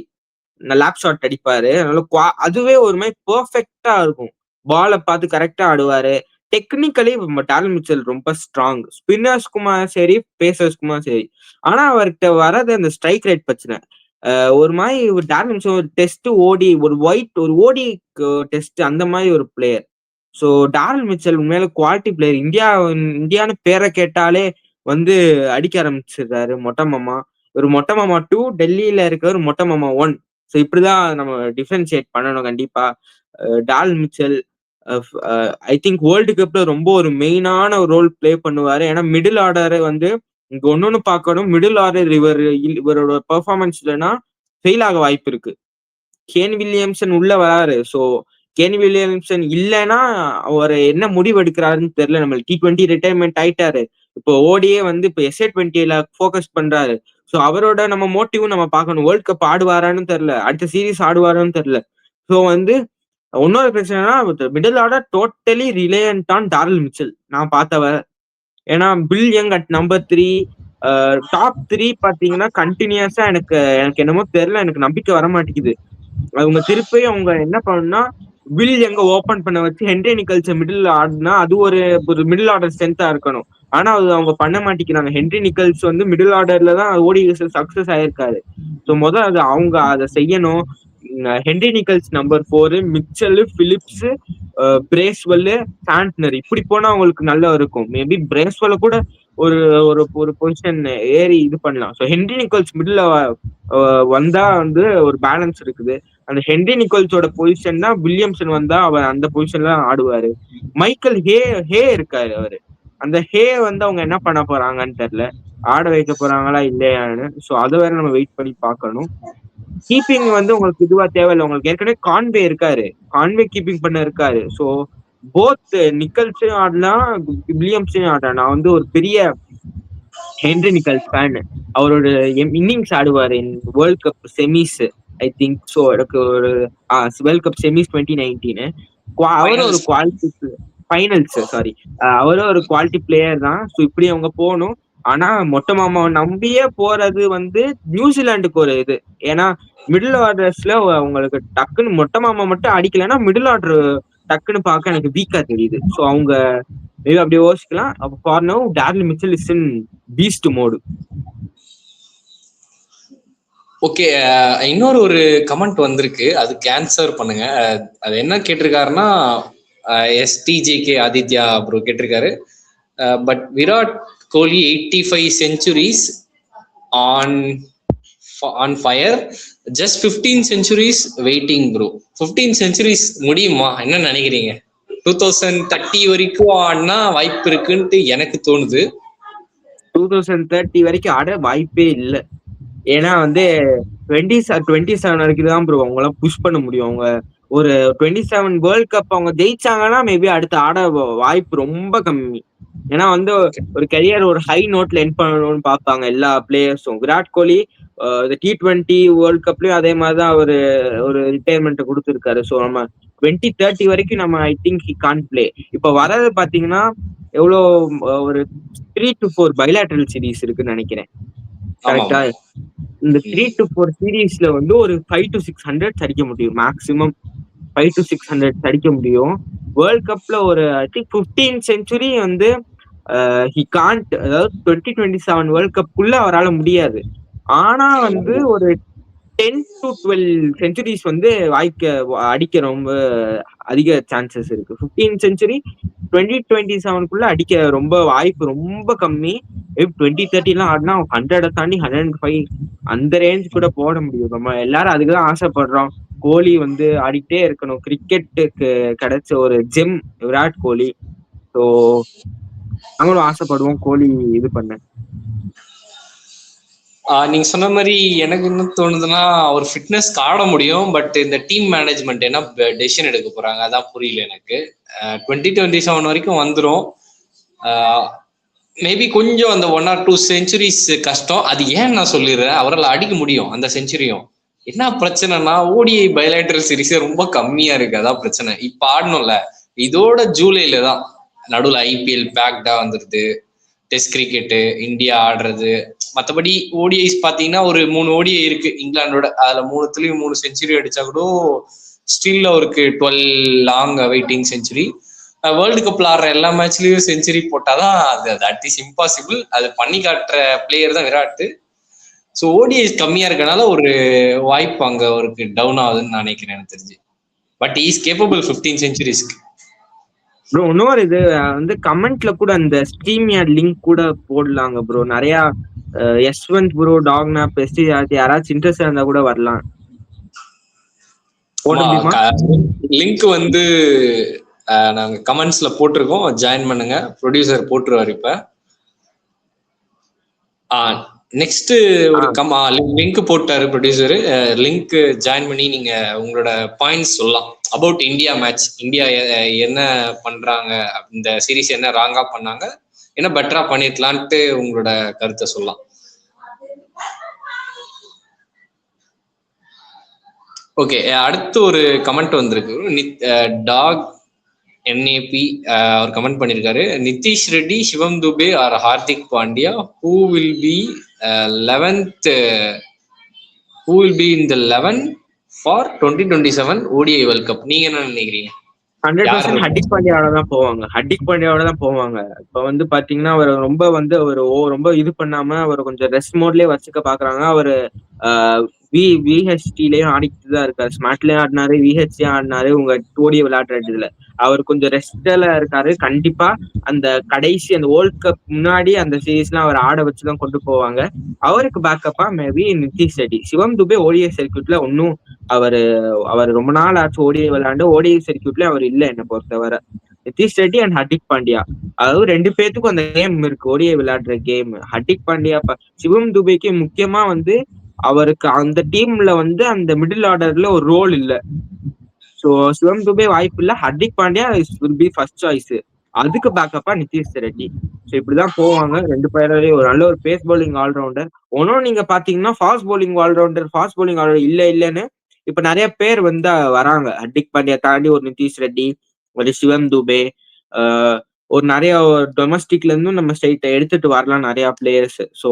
லேப் ஷாட் அடிப்பாரு. அதனால அதுவே ஒரு மாதிரி பெர்ஃபெக்டா இருக்கும். பாலை பார்த்து கரெக்டா ஆடுவாரு. டெக்னிக்கலி டேரல் மிச்சல் ரொம்ப ஸ்ட்ராங். ஸ்பின்னர்ஸ்க்குமா சரி, பேசர்ஸ்க்குமா சரி. ஆனா அவர்கிட்ட வர்றது அந்த ஸ்ட்ரைக் ரேட் பிரச்சனை. ஒரு மாதிரி ஒரு டேரல் மிச்சல் ஒரு டெஸ்ட் ஓடி ஒரு ஓடி டெஸ்ட் அந்த மாதிரி ஒரு பிளேயர். ஸோ டேரல் மிச்சல் உண்மையில குவாலிட்டி பிளேயர். இந்தியான்னு பேரை கேட்டாலே வந்து அடிக்க ஆரம்பிச்சிடுறாரு மொட்டை மாமா. ஒரு மொட்டை மாமா 2, டெல்லியில இருக்க ஒரு மொட்டை மாமா 1. ஸோ இப்படிதான் நம்ம டிஃபரன்ஷியேட் பண்ணணும் கண்டிப்பா. Daryl Mitchell I think world கப்ல ரொம்ப ஒரு மெயினான ஒரு ரோல் பிளே பண்ணுவாரு. ஏன்னா மிடில் ஆர்டரை வந்து இங்க ஒன்னொன்னு பார்க்கணும். மிடில் ஆர்டர் இவரோட பெர்ஃபார்மன்ஸ் இல்லைன்னா ஃபெயில் ஆக வாய்ப்பு இருக்கு. கேன் வில்லியம்சன் உள்ள வராரு. ஸோ கேன் வில்லியம்சன் இல்லைன்னா அவர் என்ன முடிவு எடுக்கிறாருன்னு தெரியல. நம்ம T20 ரிட்டையர்மெண்ட் ஆயிட்டாரு. இப்போ ஓடியே வந்து இப்போ SA20ல ஃபோக்கஸ் பண்றாரு. ஸோ அவரோட நம்ம மோட்டிவும் நம்ம பார்க்கணும். வேர்ல்ட் கப் ஆடுவாரான்னு தெரியல, அடுத்த சீரீஸ் ஆடுவாரான்னு தெரியல. ஸோ வந்து இன்னொரு பிரச்சனைனா middle order totally reliant on Daryl Mitchell நான் பார்த்தவர். ஏன்னா bill young at number 3 top 3 பாத்தீங்கன்னா கண்டினியூஸா எனக்கு என்னமோ தெரியல, எனக்கு நம்பிக்கை வர மாட்டேங்குது. அவங்க திருப்பி அவங்க என்ன பண்ணணும்னா வில் எங்க ஓபன் பண்ண வச்சு ஹென்ரி நிக்கல்ஸ் மிடில் ஆடுனா அது ஒரு மிடில் ஆர்டர் ஸ்ட்ரென்த்தா இருக்கணும். ஆனா அது அவங்க பண்ண மாட்டேங்கிறாங்க. ஹென்ரி நிக்கல்ஸ் வந்து மிடில் ஆர்டர்ல தான் ஓடிஎஸ்ல சக்சஸ் ஆயிருக்காரு. ஸோ முதல் அது அவங்க அதை செய்யணும். Henry Nicholls number 4, Mitchell, Phillips, Bracewell, Santner இப்படி போனா அவங்களுக்கு நல்லா இருக்கும். மேபி பிரேஸ்வெல்ல கூட ஒரு ஒரு பொசிஷன் ஏறி இது பண்ணலாம். ஸோ ஹென்ரி நிக்கல்ஸ் மிடில் வந்தா வந்து ஒரு பேலன்ஸ் இருக்குது. அந்த ஹென்ரி நிக்கல்ஸோட பொசிஷன் தான் வில்லியம்சன் வந்தா அவர் அந்த பொசிஷன்ல ஆடுவாரு. மைக்கேல் ஹே இருக்காரு அவரு. அந்த ஹே வந்து அவங்க என்ன பண்ண போறாங்கன்னு தெரியல. ஆட வைக்க போறாங்களா இல்லையான்னு. ஸோ அதை வேற நம்ம வெயிட் பண்ணி பார்க்கணும். கீப்பிங் வந்து உங்களுக்கு இதுவா தேவையில்ல. உங்களுக்கு ஏற்கனவே கான்வே இருக்காரு. கான்வே கீப்பிங் பண்ண இருக்காரு. ஸோ போத் நிக்கல்ஸையும் ஆடலாம், வில்லியம்ஸையும் ஆடலாம். நான் வந்து ஒரு பெரிய ஹென்ரி நிக்கல்ஸ் ஃபேன். அவரோட இன்னிங்ஸ் ஆடுவாரு in world cup semis I think so. எனக்கு ஒரு வேர்ல்ட் கப் செமிஸ் 2019 அவரும் ஒரு குவாலிட்டி ஃபைனல்ஸ் சாரி அவரும் ஒரு குவாலிட்டி பிளேயர் தான். ஸோ இப்படி அவங்க போகணும். ஆனா மொட்டை மாமாவை நம்பியே போறது வந்து நியூசிலாந்துக்கு ஒரு இது. ஏன்னா மிடில் ஆர்டர்ஸ்ல அவங்களுக்கு டக்குன்னு மொட்டை மாமா மட்டும் அடிக்கலைன்னா மிடில் ஆர்டர் டக்குன்னு பார்க்க எனக்கு வீக்கா தெரியுது. ஸோ அவங்க மேபி அப்படியே யோசிக்கலாம். அப்போ for now Daryl Mitchell is in beast mode. Okay, இன்னொரு ஒரு கமெண்ட் வந்திருக்கு, அதுக்கு ஆன்சர் பண்ணுங்க. அது என்ன கேட்டிருக்காருன்னா, எஸ்டிஜேகே ஆதித்யா ப்ரோ கேட்டிருக்காரு, but Virat Kohli 85 centuries on fire, just 15 centuries waiting bro. 15 centuries முடியுமா? என்ன நினைக்கிறீங்க? 2030 வரைக்கும் ஆடினா வாய்ப்பு இருக்குன்ட்டு எனக்கு தோணுது. 2030 வரைக்கும் ஆட வாய்ப்பே இல்லை. ஏன்னா வந்து 27 வரைக்கும் தான் ப்ரோ அவங்களாம் புஷ் பண்ண முடியும். அவங்க ஒரு 27 வேர்ல்ட் கப் அவங்க ஜெயிச்சாங்கன்னா மேபி அடுத்து ஆட வாய்ப்பு ரொம்ப கம்மி. ஏன்னா வந்து ஒரு கெரியர் ஒரு ஹை நோட்ல எண்ட் பண்ணணும்னு பார்ப்பாங்க எல்லா பிளேயர்ஸும். விராட் கோலி இந்த T20 வேர்ல்ட் கப்லயும் அதே மாதிரிதான் ஒரு ரிட்டையர்மெண்ட் கொடுத்துருக்காரு. ஸோ நம்ம 2030 வரைக்கும் நம்ம I think he can play. இப்ப வர்றது பாத்தீங்கன்னா எவ்வளோ ஒரு 3 to 4 பைலேட்டரல் சீரீஸ் இருக்குன்னு நினைக்கிறேன். கரெக்டா? இந்த 3 to 4 சீரீஸ்ல வந்து ஒரு 5 to 600 அடிக்க முடியும். மேக்சிமம் 5 to 600 அடிக்க முடியும். வேர்ல்ட் கப்ல ஒரு ஐ திங்க் 15 செஞ்சுரி வந்து ஹி கான்ட், அதாவது 2027 வேர்ல்ட் கப்புக்குள்ள அவரால் முடியாது. ஆனா வந்து ஒரு 10 to 12 செஞ்சுரிஸ் வந்து அடிக்க ரொம்ப அதிக சான்சஸ் இருக்கு. 15 செஞ்சுரி 2027க்குள்ள அடிக்க ரொம்ப வாய்ப்பு ரொம்ப கம்மி. 2030 ஆடினா 100 தாண்டி 105 அந்த ரேஞ்ச் கூட போட முடியும். நம்ம எல்லாரும் அதுக்குதான் ஆசைப்படுறோம். கோலி வந்து ஆடிட்டே இருக்கணும். கிரிக்கெட்டுக்கு கிடைச்ச ஒரு ஜெம் விராட் கோலி. ஸோ நாங்களும் ஆசைப்படுவோம் கோலி இது பண்ண. நீங்க சொன்ன மாதிரி எனக்கு என்ன தோணுதுன்னா, அவர் ஃபிட்னஸ்க்கு ஆட முடியும், பட் இந்த டீம் மேனேஜ்மெண்ட் என்ன டெசிஷன் எடுக்க போறாங்க அதான் புரியல எனக்கு. 2027 வரைக்கும் வந்துடும். மேபி கொஞ்சம் அந்த 1 or 2 செஞ்சுரிஸ் கஷ்டம். அது ஏன் நான் சொல்லிடுறேன், அவரால் அடிக்க முடியும் அந்த செஞ்சுரியும். என்ன பிரச்சனைனா ஓடிஐ பைலேட்டரல் சீரிஸே ரொம்ப கம்மியா இருக்கு, அதான் பிரச்சனை. இப்ப ஆடணும்ல, இதோட ஜூலைல தான் நடுவில் ஐபிஎல் பேக்டா வந்துருது, டெஸ்ட் கிரிக்கெட்டு இந்தியா ஆடுறது. மற்றபடி ஓடிஐஸ் பார்த்தீங்கன்னா ஒரு 3 ஓடிஐ இருக்கு இங்கிலாண்டோட, அதுல 3த்துலயும் 3 செஞ்சுரி அடிச்சா கூட ஸ்டில் அவருக்கு 12 லாங் வெயிட்டிங் செஞ்சுரி. வேர்ல்டு கப்ல ஆடுற எல்லா மேட்ச்லயும் செஞ்சுரி போட்டாதான் அது தட் இஸ் இம்பாசிபிள். அது பண்ணி காட்டுற பிளேயர் தான் விராட். ஸோ ஓடிஐஸ் கம்மியா இருக்கனால ஒரு வாய்ப்பு அங்க அவருக்கு டவுன் ஆகுதுன்னு நினைக்கிறேன் எனக்கு தெரிஞ்சு. But is capable 15 செஞ்சுரிஸ்க்கு. ப்ரோ இன்னொரு இது வந்து கமெண்ட்ல கூட அந்த ஸ்ட்ரீம் லிங்க் கூட போடலாங்க ப்ரோ. நிறைய யஸ்வந்த் ப்ரோ, டாக்னா, பெஸ்டி யாராச்சும் இன்ட்ரெஸ்ட் இருந்தா கூட வரலாம். லிங்க் வந்து நாங்க கமெண்ட்ஸ்ல போட்டிருக்கோம், ஜாயின் பண்ணுங்க. ப்ரொடியூசர் போட்டுருவாரு இப்ப. நெக்ஸ்ட் ஒரு லிங்க் போட்டாரு ப்ரொடியூசரு. லிங்க் ஜாயின் பண்ணி நீங்க உங்களோட பாயிண்ட்ஸ் சொல்லலாம் அபவுட் இந்தியா மேட்ச். இந்தியா என்ன பண்றாங்க, இந்த சீரீஸ் என்ன ராங்கா பண்ணாங்க, என்ன பெட்டரா பண்ணிருக்கலான்ட்டு உங்களோட கருத்தை சொல்லலாம். ஓகே, அடுத்து ஒரு கமெண்ட் வந்திருக்கு. டாக் என்ஏபி அவர் கமெண்ட் பண்ணியிருக்காரு, Nitish Reddy, Shivam Dube or Hardik Pandya, who will be 11th who will be in the 11 for 2027 ODI world cup? நீங்க என்ன நினைக்கிறீங்க? 100% ஹர்திக் பாண்டியாவோட தான் போவாங்க. ஹர்திக் பாண்டியாவோட தான் போவாங்க. இப்ப வந்து பாத்தீங்கன்னா அவர் ரொம்ப வந்து அவர் ரொம்ப இது பண்ணாம அவர் கொஞ்சம் ரெஸ்ட் மோட்லயே வச்சுக்க பாக்குறாங்க. அவரு விஹெச்டிலயும் ஆடிக்கிட்டு தான் இருக்காரு. ஸ்மார்ட்லயும் ஆடினாரு, விஹெச்டியும் ஆடினாரு. உங்க ஓடிய விளையாடுற இதுல அவர் கொஞ்சம் ரெஸ்ட்ல இருக்காரு. கண்டிப்பா அந்த கடைசி அந்த வேர்ல்ட் கப் முன்னாடி அந்த சீரீஸ்லாம் அவர் ஆட வச்சுதான் கொண்டு போவாங்க. அவருக்கு பேக்கப்பா மேபி நிதிஷ் ரெட்டி. சிவம் துபே ஓடிஐ சர்க்கியூட்ல ஒன்னும் அவர் ரொம்ப நாள் ஆச்சு ஓடிஐ விளையாண்டு. ஓடிஐ சர்க்கியூட்ல அவர் இல்லை என்னை பொறுத்தவரை. நிதிஷ் ரெட்டி அண்ட் ஹர்திக் பாண்டியா. அதாவது 2 பேத்துக்கும் அந்த கேம் இருக்கு, ஓடிஐ விளையாடுற கேம். ஹர்திக் பாண்டியா சிவம் துபேக்கு முக்கியமா வந்து அவருக்கு அந்த டீம்ல வந்து அந்த மிடில் ஆர்டர்ல ஒரு ரோல் இல்ல. சோ சிவம் துபே வாய்ப்பு இல்ல. Hardik Pandya will be first choice. அதுக்கு பேக்கப்பா நிதிஷ் ரெட்டி. சோ இப்படிதான் போவாங்க 2 பேரையும். ஒரு நல்ல ஒரு பேஸ் பவுலிங் ஆல்ரவுண்டர். ஒன்னும் நீங்க பாத்தீங்கன்னா ஃபாஸ்ட் பவுலிங் ஆல்ரவுண்டர் இல்லன்னு இப்ப நிறைய பேர் வந்து வராங்க. ஹர்திக் பாண்டியா தாண்டி ஒரு நிதிஷ் ரெட்டி, ஒரு சிவம் துபே, ஒரு நிறைய டொமஸ்டிக்ல இருந்தும் நம்ம ஸ்டேட் எடுத்துட்டு வரலாம் நிறைய players. So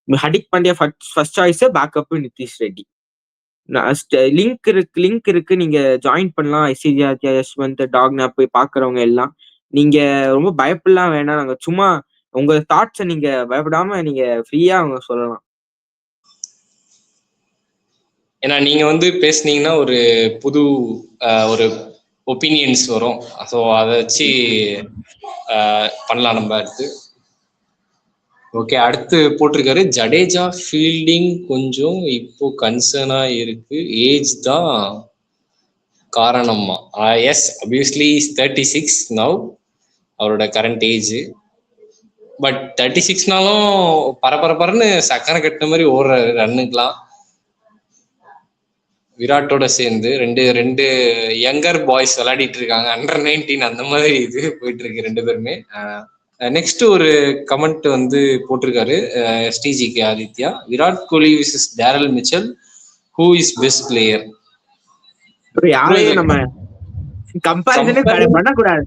Hardik Pandya first choice, backup Nitish Reddy. Link இருக்கு நீங்க ஜாயின் பண்ணலாம். ஐசிஜியா, யஷ்வந்த், டாக்னா போய் பாக்குறவங்க எல்லாம் நீங்க ரொம்ப பயப்படலாம் வேணாம். நாங்க சும்மா உங்க தாட்ஸை நீங்க பயப்படாம நீங்க ஃப்ரீயா அவங்க சொல்லலாம். ஏன்னா நீங்க வந்து பேசுனீங்கன்னா ஒரு புது ஒரு ஒப்பீனியன்ஸ் வரும். ஸோ அதை வச்சு பண்ணலாம் நம்ம அடுத்து. ஓகே, அடுத்து போட்டிருக்காரு ஜடேஜா ஃபீல்டிங் கொஞ்சம் இப்போ கன்சர்னா இருக்கு, ஏஜ் தான் காரணமா? எஸ், அபியஸ்லி 36 நவ், அவரோட கரண்ட் ஏஜ். பட் 36னாலும் பரபரன்னு சக்கரை கட்டின மாதிரி ஓடுற ரன்னுக்கெல்லாம் விராட்டோட சேர்ந்து ரெண்டு ரெண்டு யங்கர் பாய்ஸ் விளையாடிட்டு இருக்காங்க. அண்டர் 19 அந்த மாதிரி இது போயிட்டு இருக்கு 2 பேருமே. நெக்ஸ்ட் ஒரு கமெண்ட் வந்து போட்டிருக்காரு ஸ்ரீஜிகே Aditya, Virat Kohli versus Daryl Mitchell, who is best player? யாரையும் நம்ம கம்பேரிசனே பண்ணக்கூடாது.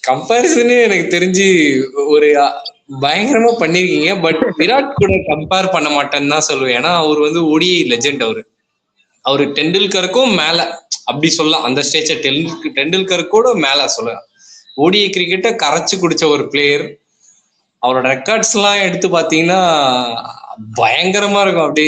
கம்பேரிசனே எனக்கு தெரிஞ்சு ஒரு பயங்கரமா பண்ணிருக்கீங்க. பட் விராட் கூட கம்பேர் பண்ண மாட்டேன்னு தான் சொல்லுவேன். ஏன்னா அவர் வந்து ஓடிஐ லெஜெண்ட். அவரு டெண்டுல்கருக்கும் மேல அப்படி சொல்லலாம். அந்த ஸ்டேஜ டெண்டுல்கருக்கூட மேல சொல்லலாம். ஓடிஐ கிரிக்கெட்டை கரைச்சு குடிச்ச ஒரு பிளேயர். அவரோட ரெக்கார்ட்ஸ் எல்லாம் எடுத்து பாத்தீங்கன்னா பயங்கரமா இருக்கும். அப்படி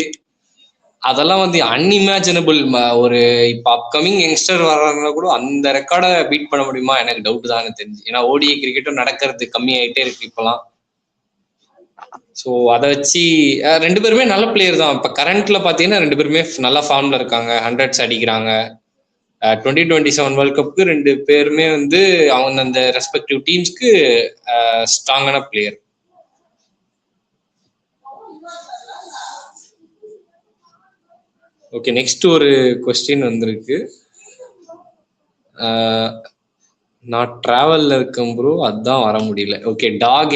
அதெல்லாம் வந்து அன்இமேஜினபிள். ஒரு இப்ப அப்கமிங் யங்ஸ்டர் வர்றவங்க கூட அந்த ரெக்கார்டை பீட் பண்ண முடியுமா? எனக்கு டவுட் தான் தெரிஞ்சு. ஏன்னா ஓடிஐ கிரிக்கெட்டும் நடக்கிறது கம்மி ஆயிட்டே இருக்கு இப்பெல்லாம். ஸோ அதை வச்சு 2 பேருமே நல்ல பிளேயர் தான். இப்போ கரண்ட்ல பார்த்தீங்கன்னா 2 பேருமே நல்ல ஃபார்ம்ல இருக்காங்க, ஹண்ட்ரட்ஸ் அடிக்கிறாங்க. 2027 வேர்ல்ட் கப்புக்கு 2 பேருமே வந்து அவங்க அந்த ரெஸ்பெக்டிவ் டீம்ஸ்க்கு ஸ்ட்ராங்கான பிளேயர். ஓகே, நெக்ஸ்ட் ஒரு கொஸ்டின் வந்திருக்கு. நான் டிராவல்ல இருக்கேன் ப்ரோ, அதான் வர முடியல. ஓகே, டாக்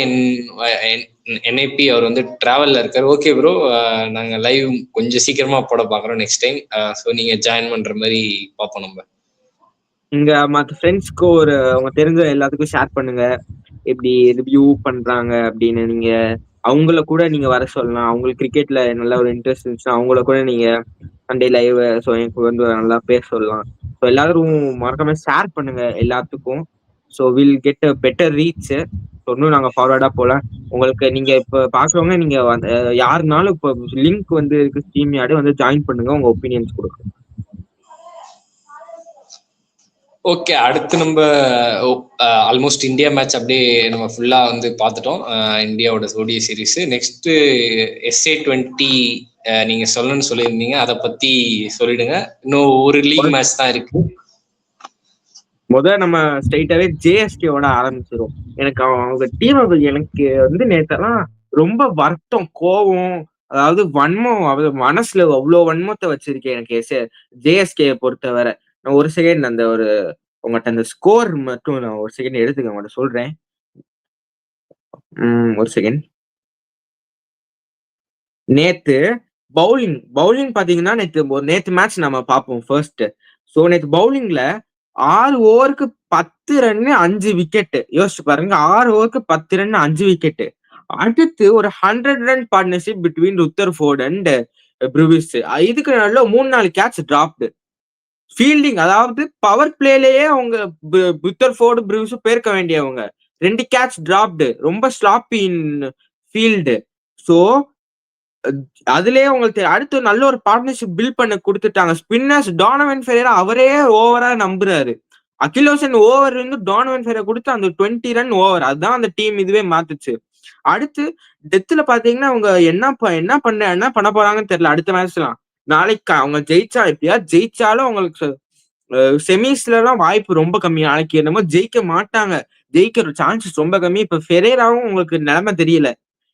என்ஐபி அவர் வந்து டிராவல்ல இருக்காரு. ஓகே ப்ரோ, நாங்க லைவ் கொஞ்சம் சீக்கிரமா போட பாக்குறோம் நெக்ஸ்ட் டைம். ஸோ நீங்க ஜாயின் பண்ற மாதிரி பார்ப்போம். நம்ம இங்க மற்ற ஃப்ரெண்ட்ஸ்க்கு ஒரு அவங்க தெரிஞ்ச எல்லாத்துக்கும் ஷேர் பண்ணுங்க, எப்படி ரிவ்யூ பண்றாங்க அப்படின்னு. நீங்க அவங்கள கூட நீங்க வர சொல்லலாம். அவங்களுக்கு கிரிக்கெட்ல நல்ல ஒரு இன்ட்ரெஸ்ட் இருந்துச்சுன்னா அவங்கள கூட நீங்க சண்டே லைவ் ஸோ எனக்கு வந்து நல்லா பேச சொல்லலாம். ஸோ எல்லாரும் மறக்காம ஷேர் பண்ணுங்க எல்லாத்துக்கும். So will get a better reach. இன்னும் நாங்க ஃபார்வர்டா போலாம். உங்களுக்கு நீங்க இப்ப பாக்குறவங்க நீங்க யாருனாலும் இப்போ லிங்க் வந்து இருக்கு, ஸ்ட்ரீம் யார்டு வந்து ஜாயின் பண்ணுங்க, உங்க ஒப்பீனியன்ஸ் கொடுங்க. ஓகே, அடுத்து நம்ம ஆல்மோஸ்ட் இந்தியா மேட்ச் அப்படியே நம்ம ஃபுல்லா வந்து பார்த்துட்டோம். இந்தியாவோட ஓடிஐ சீரீஸ். நெக்ஸ்ட் SA20 நீங்க சொல்லணும்னு சொல்லியிருந்தீங்க, அதை பத்தி சொல்லிடுங்க. இன்னும் ஒரு லீக் மேட்ச் தான் இருக்கு. நம்ம ஸ்ட்ரைட்டாவே ஜேஎஸ்கேவோட ஆரம்பிச்சிடும். எனக்கு அவங்க டீம் எனக்கு வந்து நேத்தெல்லாம் ரொம்ப வருத்தம், கோவம், அதாவது வன்மம், மனசுல அவ்வளவு வன்மத்தை வச்சிருக்கேன் எனக்கு ஜேஎஸ்கே பொறுத்தவரை. நான் ஒரு செகண்ட் அந்த உங்கள்கிட்ட அந்த ஸ்கோர் மட்டும் நான் ஒரு செகண்ட் எடுத்துக்க உங்கள்கிட்ட சொல்றேன். ஒரு செகண்ட். நேத்து பவுலிங் பாத்தீங்கன்னா நேத்து மேட்ச் நம்ம பார்ப்போம் ஃபர்ஸ்ட். சோ நேத்து பவுலிங்ல 6 ஓவருக்கு 10 ரன் 5 விக்கெட். யோசிச்சு பாருங்க, 6 ஓவருக்கு 10 ரன் 5 விக்கெட். அடுத்து ஒரு 100 run partnership between ருத்தர்ஃபோர்ட் and Brevis. இதுக்கு நல்ல 3-4 கேட்ச் டிராப்டு. ஃபீல்டிங், அதாவது பவர் பிளேலயே அவங்க ருத்தர்ஃபோர்டு ப்ரூவிஸும் பேர்க்க வேண்டியவங்க. 2 கேட்ச் டிராப்டு, ரொம்ப ஸ்லாப்பி இன் ஃபீல்டு. ஸோ அதுலயே உங்களுக்கு அடுத்து நல்ல ஒரு பார்ட்னர்ஷிப் பில்ட் பண்ண கொடுத்துட்டாங்க. ஸ்பின்னர்ஸ் டானவன் ஃபெரேரா அவரே ஓவரா நம்புறாரு. அகிலோசன் ஓவர் வந்து டானவன் ஃபெரேரா கொடுத்து அந்த 20 ரன் ஓவர், அதுதான் அந்த டீம் இதுவே மாத்துச்சு. அடுத்து டெத்துல பாத்தீங்கன்னா அவங்க என்ன பண்ண போறாங்கன்னு தெரியல. அடுத்த மேட்ச்லாம் நாளைக்கு அவங்க ஜெயிச்சா எப்படியா ஜெயிச்சாலும் அவங்களுக்கு செமிஸ்லாம் வாய்ப்பு ரொம்ப கம்மி. நாளைக்கு என்னமோ ஜெயிக்க மாட்டாங்க. ஜெயிக்கிற சான்சஸ் ரொம்ப கம்மி. இப்ப ஃபெரேராவும் உங்களுக்கு நிலைமை தெரியல.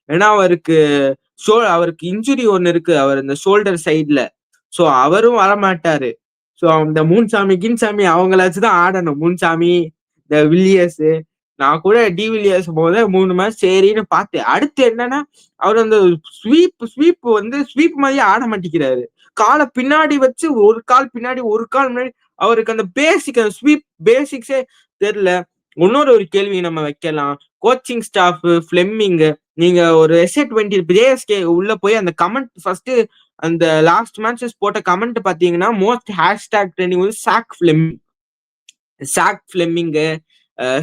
ஏன்னா அவருக்கு இன்ஜுரி ஒண்ணு இருக்கு. அவர் இந்த ஷோல்டர் சைடுல. சோ அவரும் வரமாட்டாரு. சோ அந்த மூன்சாமி, கின்சாமி அவங்களாச்சும் தான் ஆடணும். மூன்சாமி, இந்த வில்லியர்ஸ். நான் கூட வில்லியர்ஸ் போது 3 மேட்ச் சரின்னு பார்த்தேன். அடுத்து என்னன்னா, அவர் அந்த ஸ்வீப் மாதிரியே ஆட மாட்டேங்கிறாரு. காலை பின்னாடி வச்சு ஒரு கால் பின்னாடி, ஒரு கால் முன்னாடி. அவருக்கு அந்த பேசிக்ஸே தெரியல. இன்னொரு ஒரு கேள்வி நம்ம வைக்கலாம். கோச்சிங் ஸ்டாஃப் ஃபிளெமிங், நீங்க ஒரு SA20 ஜேஎஸ்கே உள்ள போய் அந்த கமெண்ட் ஃபர்ஸ்ட் அந்த லாஸ்ட் மேட்சஸ் போட்ட கமெண்ட் பாத்தீங்கன்னா, மோஸ்ட் ஹேஷ்டாக் ட்ரெண்டிங் வந்து sack Fleming,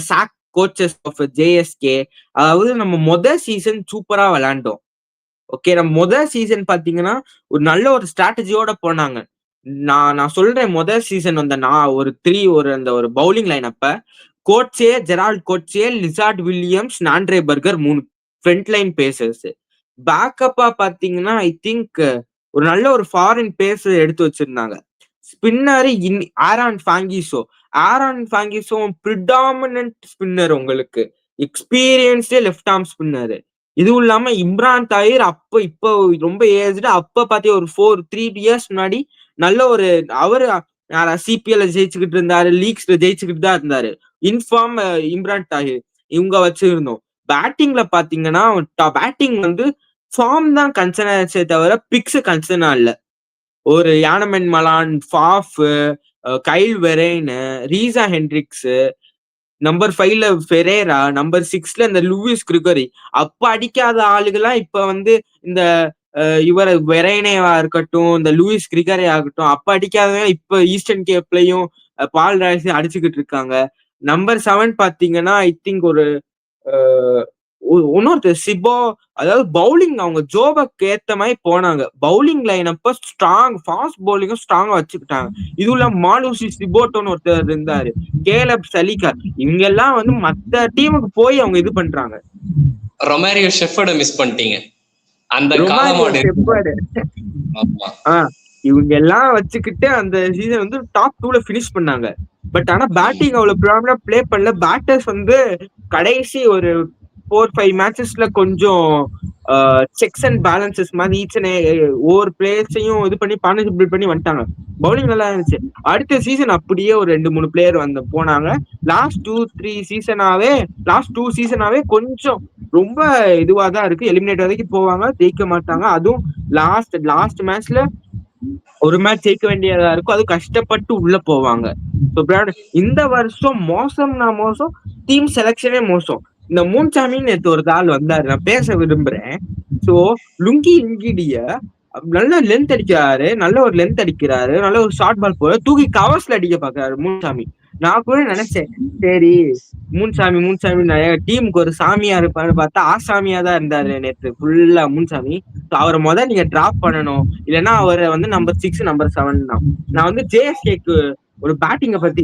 sack coaches of JSK. அதாவது நம்ம சீசன் சூப்பரா விளையாண்டோம். ஓகே, நம்ம சீசன் பாத்தீங்கன்னா ஒரு நல்ல ஒரு ஸ்ட்ராட்டஜியோட போனாங்க. நான் சொல்றேன், சீசன் வந்த நான் ஒரு பவுலிங் லைன் அப்ப Gerald Coetzee, Lizaad Williams, Nandre Burger 3 front line pacers. பேக்கப்பா பாத்தீங்கன்னா ஐ திங்க் ஒரு நல்ல ஒரு ஃபாரின் பேஸ் எடுத்து வச்சிருந்தாங்க. ஸ்பின்னர் ஆரான் ஃபாங்கிசோ பிரிடாமினன்ட் ஸ்பின்னர், உங்களுக்கு எக்ஸ்பீரியன்ஸ்டே லெஃப்ட் ஆர்ம் ஸ்பின்னர். இதுவும் இல்லாம இம்ரான் தாயிர் இப்போ ரொம்ப ஏஜ்டு. அப்ப பாத்தீங்க ஒரு 3 இயர்ஸ் முன்னாடி நல்ல ஒரு அவரு சிபிஎல் ஜெயிச்சுக்கிட்டு இருந்தாரு, லீக்ஸ்ல ஜெயிச்சுக்கிட்டு தான் இருந்தாரு. இன்ஃபார்ம் இம்ரான் தாஹிர் இவங்க வச்சிருந்தோம். பேட்டிங்ல பாத்தீங்கன்னா பேட்டிங் வந்து ஃபார்ம் தான் கன்சர்ன் ஆச்சே தவிர பிக்ஸ் கன்சர்னா இல்ல. ஒரு Janneman Malan, Faf, Kyle Verreynne, Reeza Hendricks, number 5ல ஃபெரேரா, நம்பர் 6ல இந்த லூயிஸ் கிரிகரி. அப்ப அடிக்காத ஆளுகெல்லாம் இப்ப வந்து இந்த இவர் வெரைனேவா இருக்கட்டும், இந்த லூயிஸ் கிரிகரே ஆகட்டும், அப்ப அடிக்காதவங்க இப்ப ஈஸ்டர்ன் கேப்லயும் பால் ராய்ஸ் அடிச்சுக்கிட்டு இருக்காங்க. நம்பர் 7 பாத்தீங்கன்னா ஐ திங்க் ஒரு இன்னொருத்தர் சிபோ. அதாவது பவுலிங் அவங்க ஜோபக்கு ஏத்த மாதிரி போனாங்க. பவுலிங் லைன் அப்ப ஸ்ட்ராங், ஃபாஸ்ட் பவுலிங்கும் ஸ்ட்ராங்கா வச்சுக்கிட்டாங்க. இதுல மாலூசி சிபோட்டோன்னு ஒருத்தர் இருந்தாரு, கேலப் சலிகா. இவங்க எல்லாம் வந்து மத்த டீமுக்கு போய் அவங்க இது பண்றாங்க. ரொமாரியோ ஷெஃபர்ட மிஸ் பண்ணிட்டீங்க. அந்த இவங்க எல்லாம் வச்சுக்கிட்டு அந்த சீசன் வந்து டாப் 2ல பினிஷ் பண்ணாங்க. பட் ஆனா பேட்டிங் அவ்வளவு ப்ராப்ளமா பிளே பண்ணல. பேட்டர்ஸ் வந்து கடைசி ஒரு 4-5 மேட்சஸ்ல கொஞ்சம் செக்ஸ் அண்ட் பேலன்சஸ் மாதிரி ஒவ்வொரு பிளேயர்ஸையும் இது பண்ணி பார்ட்னர்ஷிப் பண்ணி வந்துட்டாங்க. பவுலிங் நல்லா இருந்துச்சு. அடுத்த சீசன் அப்படியே ஒரு 2-3 பிளேயர் போனாங்க. லாஸ்ட் 2 சீசனாவே கொஞ்சம் ரொம்ப இதுவா தான் இருக்கு. எலிமினேட் வரைக்கும் போவாங்க, ஜெயிக்க மாட்டாங்க. அதுவும் லாஸ்ட் மேட்ச்ல ஒரு மேட்ச் ஜெயிக்க வேண்டியதா இருக்கும், அது கஷ்டப்பட்டு உள்ள போவாங்க. இந்த வருஷம் மோசம்னா மோசம், டீம் செலக்ஷனே மோசம். இந்த மூன்சாமின்னு நேற்று ஒரு ஆள் வந்தாரு, நான் பேச விரும்புறேன். சோ லுங்கி இங்கிடிய நல்ல லென்த் அடிக்கிறாரு, நல்ல ஒரு லென்த் அடிக்கிறாரு, நல்ல ஒரு ஷார்ட் பால் போல தூக்கி கவர்ஸ்ல அடிக்க பாக்குறாரு மூன்சாமி. நான் கூட நினைச்சேன், சரி மூன்சாமி டீமுக்கு ஒரு சாமியா இருப்பான்னு பார்த்தா ஆசாமியா தான் இருந்தாரு நேற்று ஃபுல்லா மூன்சாமி. அவரை நீங்க டிராப் பண்ணணும், இல்லைன்னா அவரை வந்து நம்பர் 6 நம்பர் 7 தான். நான் வந்து ஜேஎஸ்கேக்கு ஒரு பேட்டிங்கை பத்தி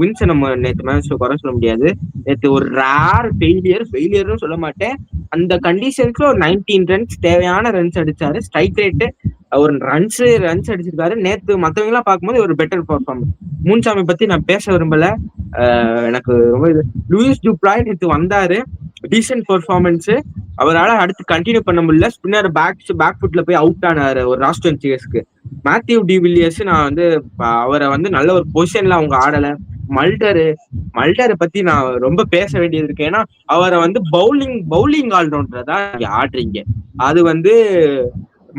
வின்ஸ் நம்ம நேற்று மேட்ச் குறை சொல்ல முடியாது. நேற்று ஒரு ரேர் ஃபெயிலியர்னு சொல்ல மாட்டேன். அந்த கண்டிஷன்ஸ்ல ஒரு 19 ரன்ஸ் தேவையான ரன்ஸ் அடிச்சாரு. ஸ்ட்ரைக் ரேட்டு ஒரு ரன்ஸ் அடிச்சிருக்காரு. நேற்று மத்தவங்க எல்லாம் பார்க்கும்போது ஒரு பெட்டர் பர்ஃபார்மன்ஸ். மூன்சாமி பத்தி நான் பேச விரும்பல. எனக்கு ரொம்ப இது. லூயிஸ் டூப்ளாய் நேற்று வந்தாரு, டீசென்ட் பெர்ஃபார்மன்ஸ். அவரால் அடுத்து கண்டினியூ பண்ண முடியல. ஸ்பின்னர் பேக் ஃபுட்ல போய் அவுட் ஆனாரு ஒரு ராஸ்டன் சிஎஸ்க்கு. மேத்யூ வில்லியர்ஸ் நான் வந்து அவரை வந்து நல்ல ஒரு பொசிஷன்ல அவங்க ஆடல. மல்டரை பத்தி நான் ரொம்ப பேச வேண்டியது இருக்கு. ஏன்னா அவரை வந்து பவுலிங் ஆல்ரவுண்டர் தான் ஆடுறீங்க. அது வந்து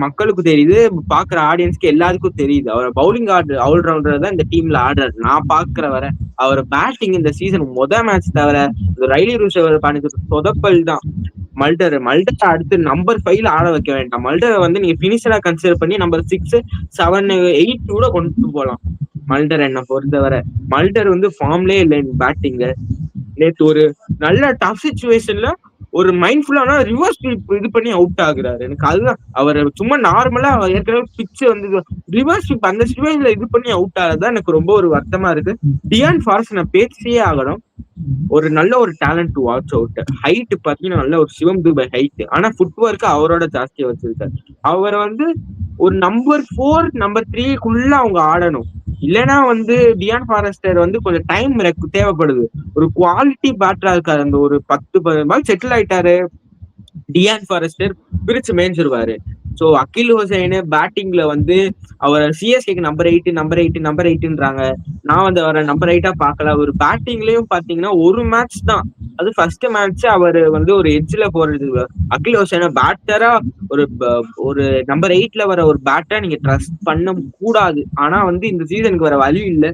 மக்களுக்கு தெரியுது, பாக்குற ஆடியன்ஸ்க்கு எல்லாருக்கும் தெரியுது. அவர் பவுலிங் ஆல்ரவுண்டர் தான் இந்த டீம்ல ஆடுறாரு. நான் பாக்குற வர அவர் பேட்டிங் இந்த சீசன் மேட்ச் தவிர ரைலி ரூஷவர் பண்ணிட்டு சொதப்பல் தான். மல்டர் அடுத்து நம்பர் 5ல ஆட வைக்க வேண்டாம். மல்டரை வந்து நீங்க பினிஷரா கன்சிடர் பண்ணி நம்பர் 6, 7, 8 கூட கொண்டு போகலாம். மல்டர் என்ன பொறுத்தவரை மல்டர் வந்து ஃபார்ம்லயே இல்லை பேட்டிங்ல. நேற்று ஒரு நல்ல டஃப் சிச்சுவேஷன்ல ஒரு மைண்ட்ஃபுல்லான ரிவர்ஸ் இது பண்ணி அவுட் ஆகுறாரு. எனக்கு அதுதான், அவர் சும்மா நார்மலா ஏற்கனவே பிச்சு வந்து ரிவர்ஸ் அந்த சிச்சுவேஷன்ல இது பண்ணி அவுட் ஆகுறதுதான் எனக்கு ரொம்ப ஒரு வருத்தமா இருக்கு. டியான் ஃபாரஸ்ட் நான் பேசியே ஆகணும். ஒரு நல்ல ஒரு talent to watch out. Height பாத்தீங்கன்னா நல்ல ஒரு சிவம் துபை ஹைட். ஆனா ஃபுட் ஒர்க் அவரோட ஜாஸ்தியா வச்சிருக்காரு. அவரை வந்து ஒரு நம்பர் 4 நம்பர் 3க்குள்ள அவங்க ஆடணும். இல்லைன்னா வந்து டியான் ஃபாரஸ்டர் வந்து கொஞ்சம் டைம் தேவைப்படுது. ஒரு குவாலிட்டி பேட்டரா இருக்காரு. அந்த ஒரு 10 பால் செட்டில் ஆயிட்டாரு. டியான் ஃபாரஸ்டர் பிரிச்சு மேய்ஞ்சிருவாரு. சோ அகில் ஹுசைன் பேட்டிங்ல வந்து அவர் சிஎஸ்கேக்கு நம்பர் 8 நான் வந்து அவரை நம்பர் 8 பார்க்கல. அவர் பேட்டிங்லயும் பாத்தீங்கன்னா ஒரு மேட்ச் தான். அது ஃபர்ஸ்ட் மேட்ச் அவர் வந்து ஒரு எட்ஜ்ல போறது. அகில் ஹுசைன பேட்டரா ஒரு ஒரு நம்பர் 8 வர ஒரு பேட்டரா நீங்க ட்ரஸ்ட் பண்ண கூடாது. ஆனா வந்து இந்த சீசனுக்கு வர வழி இல்ல,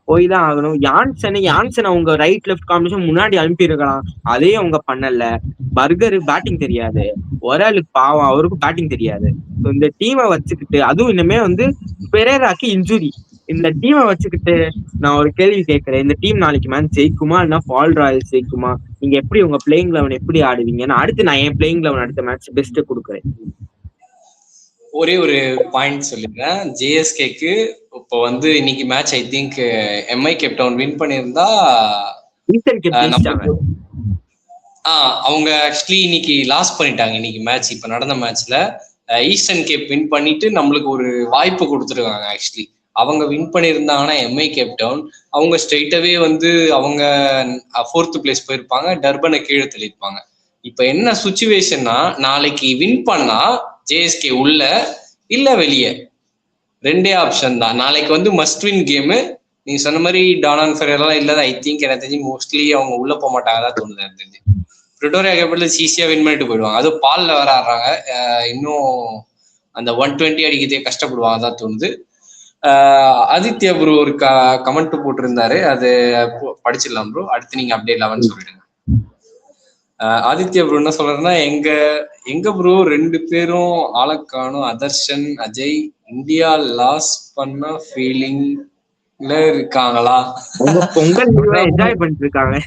போய் தான் ஆகணும். யான்சன் அவங்க ரைட் லெஃப்ட் காம்பினேஷன் முன்னாடி அனுப்பியிருக்கலாம், அதையும் அவங்க பண்ணல. பர்கர் பேட்டிங் தெரியாது, ஒரு ஆளுக்கு பாவம் அவருக்கும் பேட்டிங் தெரியாது. இந்த டீமை வச்சுக்கிட்டு அதுவும் இன்னுமே வந்து பெரேராக்கு இன்ஜுரி. இந்த டீமை வச்சுக்கிட்டு நான் ஒரு கேள்வி கேட்கிறேன். இந்த டீம் நாளைக்கு மேட்ச் ஜெயிக்குமா இல்ல ஃபால் ராயல்ஸ் ஜெயிக்குமா? நீங்க எப்படி உங்க பிளேயிங் லெவன் எப்படி ஆடுவீங்க? அடுத்து நான் என் பிளேயிங் லெவன் அடுத்த மேட்ச் பெஸ்ட் கொடுக்குறேன். ஒரே ஒரு பாயிண்ட் சொல்லிடுறேன். ஜேஎஸ்கேக்கு இப்போ வந்து இன்னைக்கு match I think Mi Cape Town win பண்ணியிருந்தா அவங்க ஆக்சுவலி இன்னைக்கு லாஸ் பண்ணிட்டாங்க. இன்னைக்கு மேட்ச் இப்போ நடந்த மேட்ச்ல ஈஸ்டர்ன் கேப் வின் பண்ணிட்டு நம்மளுக்கு ஒரு வாய்ப்பு கொடுத்துருக்காங்க. ஆக்சுவலி அவங்க வின் பண்ணியிருந்தாங்கன்னா எம்ஐ கேப்டவுன் அவங்க ஸ்ட்ரெயிட்டாவே வந்து அவங்க 4th பிளேஸ் போயிருப்பாங்க, டர்பனை கீழே தள்ளியிருப்பாங்க. இப்ப என்ன சுச்சுவேஷன்னா நாளைக்கு வின் பண்ணா ஜேஎஸ்கே உள்ள இல்ல வெளியே, ரெண்டே ஆப்ஷன் தான். நாளைக்கு வந்து மஸ்ட் வின் கேமு. நீங்க சொன்ன மாதிரி டானான் ஃபெரேரா இல்ல, ஐ திங்க் எனக்கு தெரிஞ்சு மோஸ்ட்லி அவங்க உள்ள போக மாட்டாங்க தான் தோணுது. எனக்கு தெரிஞ்சு பிரிட்டோரியா கேபிட்டல்ஸ் ஈஸியா வின் பண்ணிட்டு போயிடுவாங்க. அதுவும் பால்ல வர ஆடுறாங்க, இன்னும் அந்த 120 அடிக்கிறதே கஷ்டப்படுவாங்க தான் தோணுது. ஆதித்யா ப்ரோ ஒரு கமெண்ட் போட்டிருந்தாரு, அது படிச்சிடலாம் ப்ரோ. அடுத்து நீங்க அப்படியே 11 சொல்லிடுங்க. ஆதித்யா ப்ரோ என்ன சொல்றாருன்னா, எங்க ப்ரோ 2 பேரும் ஆளக்கானும், அதர்ஷன் அஜய் இந்தியா லாஸ் பண்ண ஃபீலிங்ல இருக்காங்களா? பொங்கல் என்ஜாய் பண்ணிட்டு இருக்காங்க.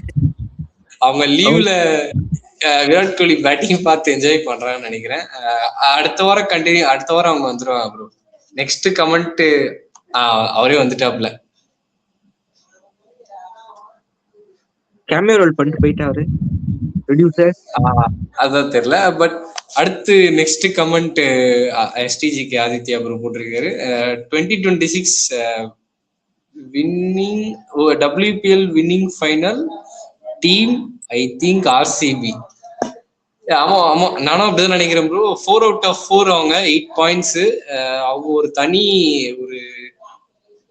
அவங்க லீவ்ல விராட் கோலி பேட்டிங் பார்த்து என்ஜாய் பண்றாங்கன்னு நினைக்கிறேன். அடுத்த வாரம் அவங்க வந்துருவாங்க ப்ரோ. நெக்ஸ்ட் கமெண்ட் அவரே வந்துட்டாப்ல, கேமியோ ரோல் பண்ணிட்டு போயிட்டாரு. அதான் தெரியல. பட் அடுத்து நெக்ஸ்ட் கமெண்ட் எஸ்டிஜிக்கு ஆதித்யா ப்ரோ போட்டிருக்காரு. 2026 winning WPL winning final team I think RCB. ஆமா ஆமா, நானும் அப்படிதான் நினைக்கிறேன் ப்ரோ. 4 out of 4 அவங்க 8 points. அவங்க ஒரு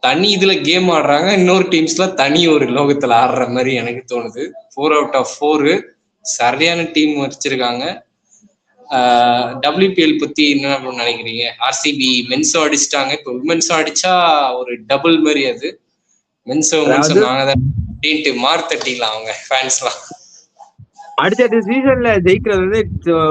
தனி இதுல கேம் ஆடுறாங்க, இன்னொரு டீம்ஸ்ல தனி ஒரு லோகத்துல ஆடுற மாதிரி எனக்கு தோணுது. 4 out of 4 சரியான டீம் வச்சிருக்காங்க. WPL பத்தி என்ன நினைக்கிறீங்க? ஆர்சிபி மென்ஸோ அடிச்சிட்டாங்க, இப்போ விமென்ஸோ அடிச்சா ஒரு டபுள் மாதிரி. அது மென்ஸோ நாங்க தான் மார்க் தட்டிக்கலாம் அவங்க ஃபேன்ஸ்லாம். அடுத்த சீசன்ல ஜெயிக்கிறது வந்து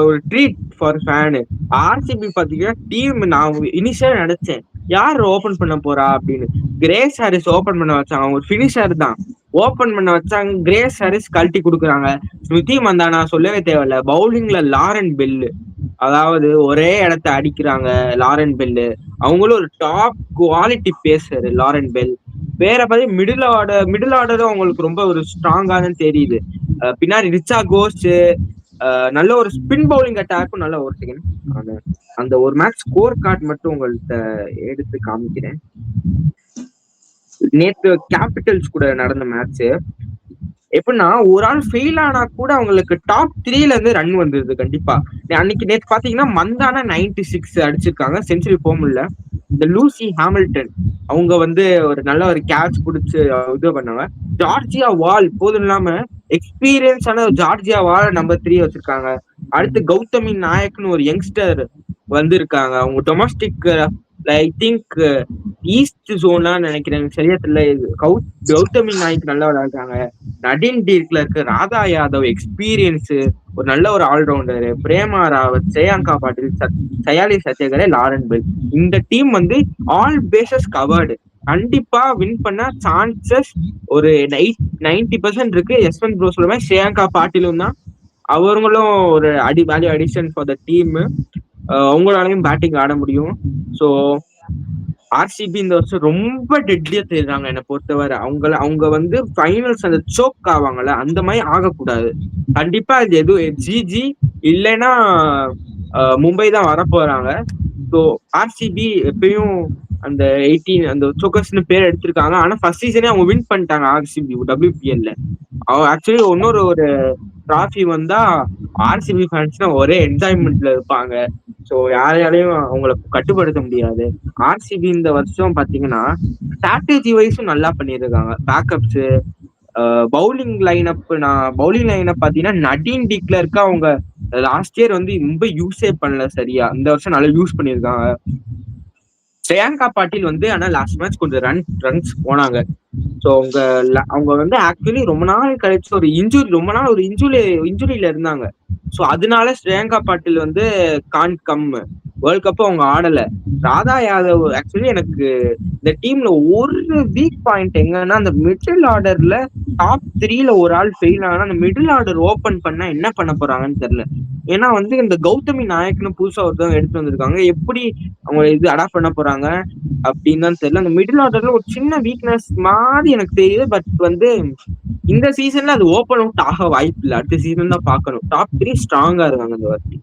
ஒரு ட்ரீட் ஃபார் ஃபேனு. ஆர்சிபி பாத்தீங்கன்னா டீம் நான் இனிஷியலா நினைச்சேன் யார் ஓபன் பண்ண போறா அப்படின்னு. கிரேஸ் ஹாரிஸ் ஓபன் பண்ண வச்சாங்க, அவங்க ஒரு ஃபினிஷர் தான் ஓபன் பண்ண வச்சாங்க. கிரேஸ் ஹாரிஸ் கழட்டி கொடுக்குறாங்க. ஸ்மிருதி மந்தானா சொல்லவே தேவையில்ல. பவுலிங்ல லாரன் பெல்லு, அதாவது ஒரே இடத்த அடிக்கிறாங்க. லாரன் பெல்லு அவங்களும் ஒரு டாப் குவாலிட்டி பேசரு. லாரன் பெல் வேற பத்தி மிடில் ஆர்டரும் அவங்களுக்கு ரொம்ப ஒரு ஸ்ட்ராங்கானு தெரியுது. பின்னாடி ரிச்சா கோஸ்ட் நல்ல ஒரு ஸ்பின் பவுலிங் அட்டாக்கும் நல்ல ஒரு செகண்ட் அந்த ஒரு மேட்ச் ஸ்கோர் கார்டு மட்டும் உங்கள்கிட்ட எடுத்து காமிக்கிறேன். நேற்று கேபிட்டல்ஸ் கூட நடந்த மேட்ச் எப்படின்னா ஒரு ஆள் ஃபெயில் ஆனா கூட அவங்களுக்கு டாப் 3ல இருந்து ரன் வந்துருது கண்டிப்பா. அன்னைக்கு நேற்று பாத்தீங்கன்னா மந்தானா 96 அடிச்சிருக்காங்க, செஞ்சுரி போக முடியல. இந்த லூசி ஹாமில்டன் அவங்க வந்து ஒரு நல்ல ஒரு கேட்ச் பிடிச்சு இது பண்ணாங்க. ஜார்ஜியா வால் போதும் இல்லாம எக்ஸ்பீரியன்ஸான ஜார்ஜியா வால் நம்பர் 3 வச்சிருக்காங்க. அடுத்து கௌதமி நாயக்னு ஒரு யங்ஸ்டர் வந்திருக்காங்க. அவங்க டொமஸ்டிக் ஐ திங்க் ஈஸ்ட் ஜோனா நினைக்கிறேன், சரியா தெரியல. கௌதமி நாயக் நல்லா விளையாடுறாங்க. நடின் டீர்க்லருக்கு ராதா யாதவ் எக்ஸ்பீரியன்ஸ், ஒரு நல்ல ஒரு ஆல்ரவுண்டர். பிரேமா ராவத், ஸ்ரேயாங்கா பாட்டில், சயாலி சத்யகரே, லாரன் பெல். இந்த டீம் வந்து ஆல் பேசஸ் கவர்டு. கண்டிப்பா வின் பண்ண சான்சஸ் ஒரு 90% இருக்கு. யஸ்வந்த் ப்ரோ சொல்லுவேன், ஸ்ரேயாங்கா பாட்டிலும் தான். அவங்களும் ஒரு value addition for the team. அவங்களாலையும் பேட்டிங் ஆட முடியும். ஸோ ஆர்சிபி இந்த வருஷம் ரொம்ப டெட்லியா தெரியுறாங்க என்னை பொறுத்தவரை. அவங்க வந்து ஃபைனல்ஸ் அந்த சோக் ஆவாங்கல்ல, அந்த மாதிரி ஆகக்கூடாது. கண்டிப்பா இது எதுவும் ஜிஜி இல்லைன்னா மும்பை தான் வரப்போறாங்க. ஸோ ஆர்சிபி எப்பயும் அந்த 18 அந்த சோக்கர்ஸ்னு பேர் எடுத்திருக்காங்க. ஆனா ஃபர்ஸ்ட் சீசனே அவங்க வின் பண்ணிட்டாங்க ஆர்சிபி WPL. ஆக்சுவலி இன்னொரு ஒரு டிராஃபி வந்தா ஆர்சிபி ஃபேன்ஸ்னா ஒரே என்ஜாய்மெண்ட்ல இருப்பாங்க. ஸோ யாராலையும் அவங்கள கட்டுப்படுத்த முடியாது. ஆர்சிபி இந்த வருஷம் பாத்தீங்கன்னா ஸ்ட்ராட்டஜி வைஸும் நல்லா பண்ணியிருக்காங்க. பேக்கப்ஸ், பவுலிங் லைனப் பாத்தீங்கன்னா நடீன் டிக்லருக்கு அவங்க லாஸ்ட் இயர் வந்து ரொம்ப யூஸே பண்ணல சரியா. இந்த வருஷம் நல்லா யூஸ் பண்ணியிருக்காங்க. ஸ்ரேயாங்கா பாட்டீல் வந்து ஆனா லாஸ்ட் மேட்ச் கொஞ்சம் ரன்ஸ் போனாங்க. ஸோ அவங்க வந்து ஆக்சுவலி ரொம்ப நாள் கழிச்சு ரொம்ப நாள் ஒரு இன்ஜுரியில இருந்தாங்க. ஸோ அதனால ஸ்ரேயாங்கா பாட்டீல் வந்து கான்ட் கம் வேர்ல்ட் கப் அவங்க ஆடல. ராதா யாதவ் ஆக்சுவலி எனக்கு இந்த டீம்ல ஒரு வீக் பாயிண்ட் எங்கன்னா அந்த மிடில் ஆர்டர்ல டாப் 3ல ஒரு ஆள் ஃபெயில் ஆனா அந்த மிடில் ஆர்டர் ஓபன் பண்ணா என்ன பண்ண போறாங்கன்னு தெரியல. ஏன்னா வந்து இந்த கௌதமி நாயக்னு புதுசா ஒருத்தவங்க எடுத்து வந்திருக்காங்க. எப்படி அவங்க இது அடாப்ட் பண்ண போறாங்க அப்படின்னு தான் தெரியல. அந்த மிடில் ஆர்டர்ல ஒரு சின்ன வீக்னஸ் மாதிரி எனக்கு தெரியுது. பட் வந்து இந்த சீசன்ல அது ஓபன் அவுட் ஆக வாய்ப்பு இல்லை. அடுத்த சீசன் தான் பார்க்கணும். டாப் 3 ஸ்ட்ராங்கா இருக்காங்க இந்த வாட்டி.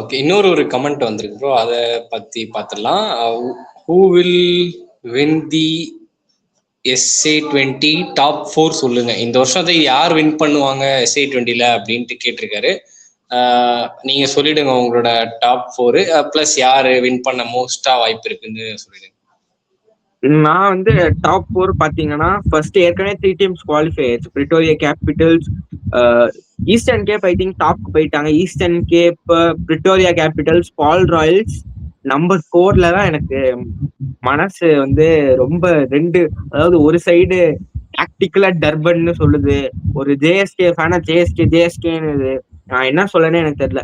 ஓகே, இன்னொரு ஒரு கமெண்ட் வந்திருக்கு ப்ரோ, அதை பத்தி பார்த்துடலாம். Who will win the SA20 top 4 சொல்லுங்க. இந்த வருஷத்தை யார் வின் பண்ணுவாங்க SA20ல அப்படின்ட்டு கேட்டிருக்காரு. நீங்க சொல்லிடுங்க உங்களோட டாப் 4 பிளஸ் யாரு வின் பண்ண மோஸ்டா வாய்ப்பு இருக்குன்னு சொல்லிடுங்க. நான் வந்து டாப் 4 பாத்தீங்கன்னா ஃபர்ஸ்ட் ஏற்கனவே 3 டீம்ஸ் குவாலிஃபை ஆயிடுச்சு. Pretoria Capitals, Eastern Cape I think டாப்க்கு போயிட்டாங்க. Eastern Cape, Pretoria Capitals, Paarl Royals. Number 4ல தான் எனக்கு மனசு வந்து ரொம்ப அதாவது ஒரு சைடு டாக்டிக்கலா டர்பன்னு சொல்லுது, ஒரு ஜேஎஸ்கே ஃபேனா ஜேஎஸ்கேன்னு நான் என்ன சொல்லனே எனக்கு தெரியல.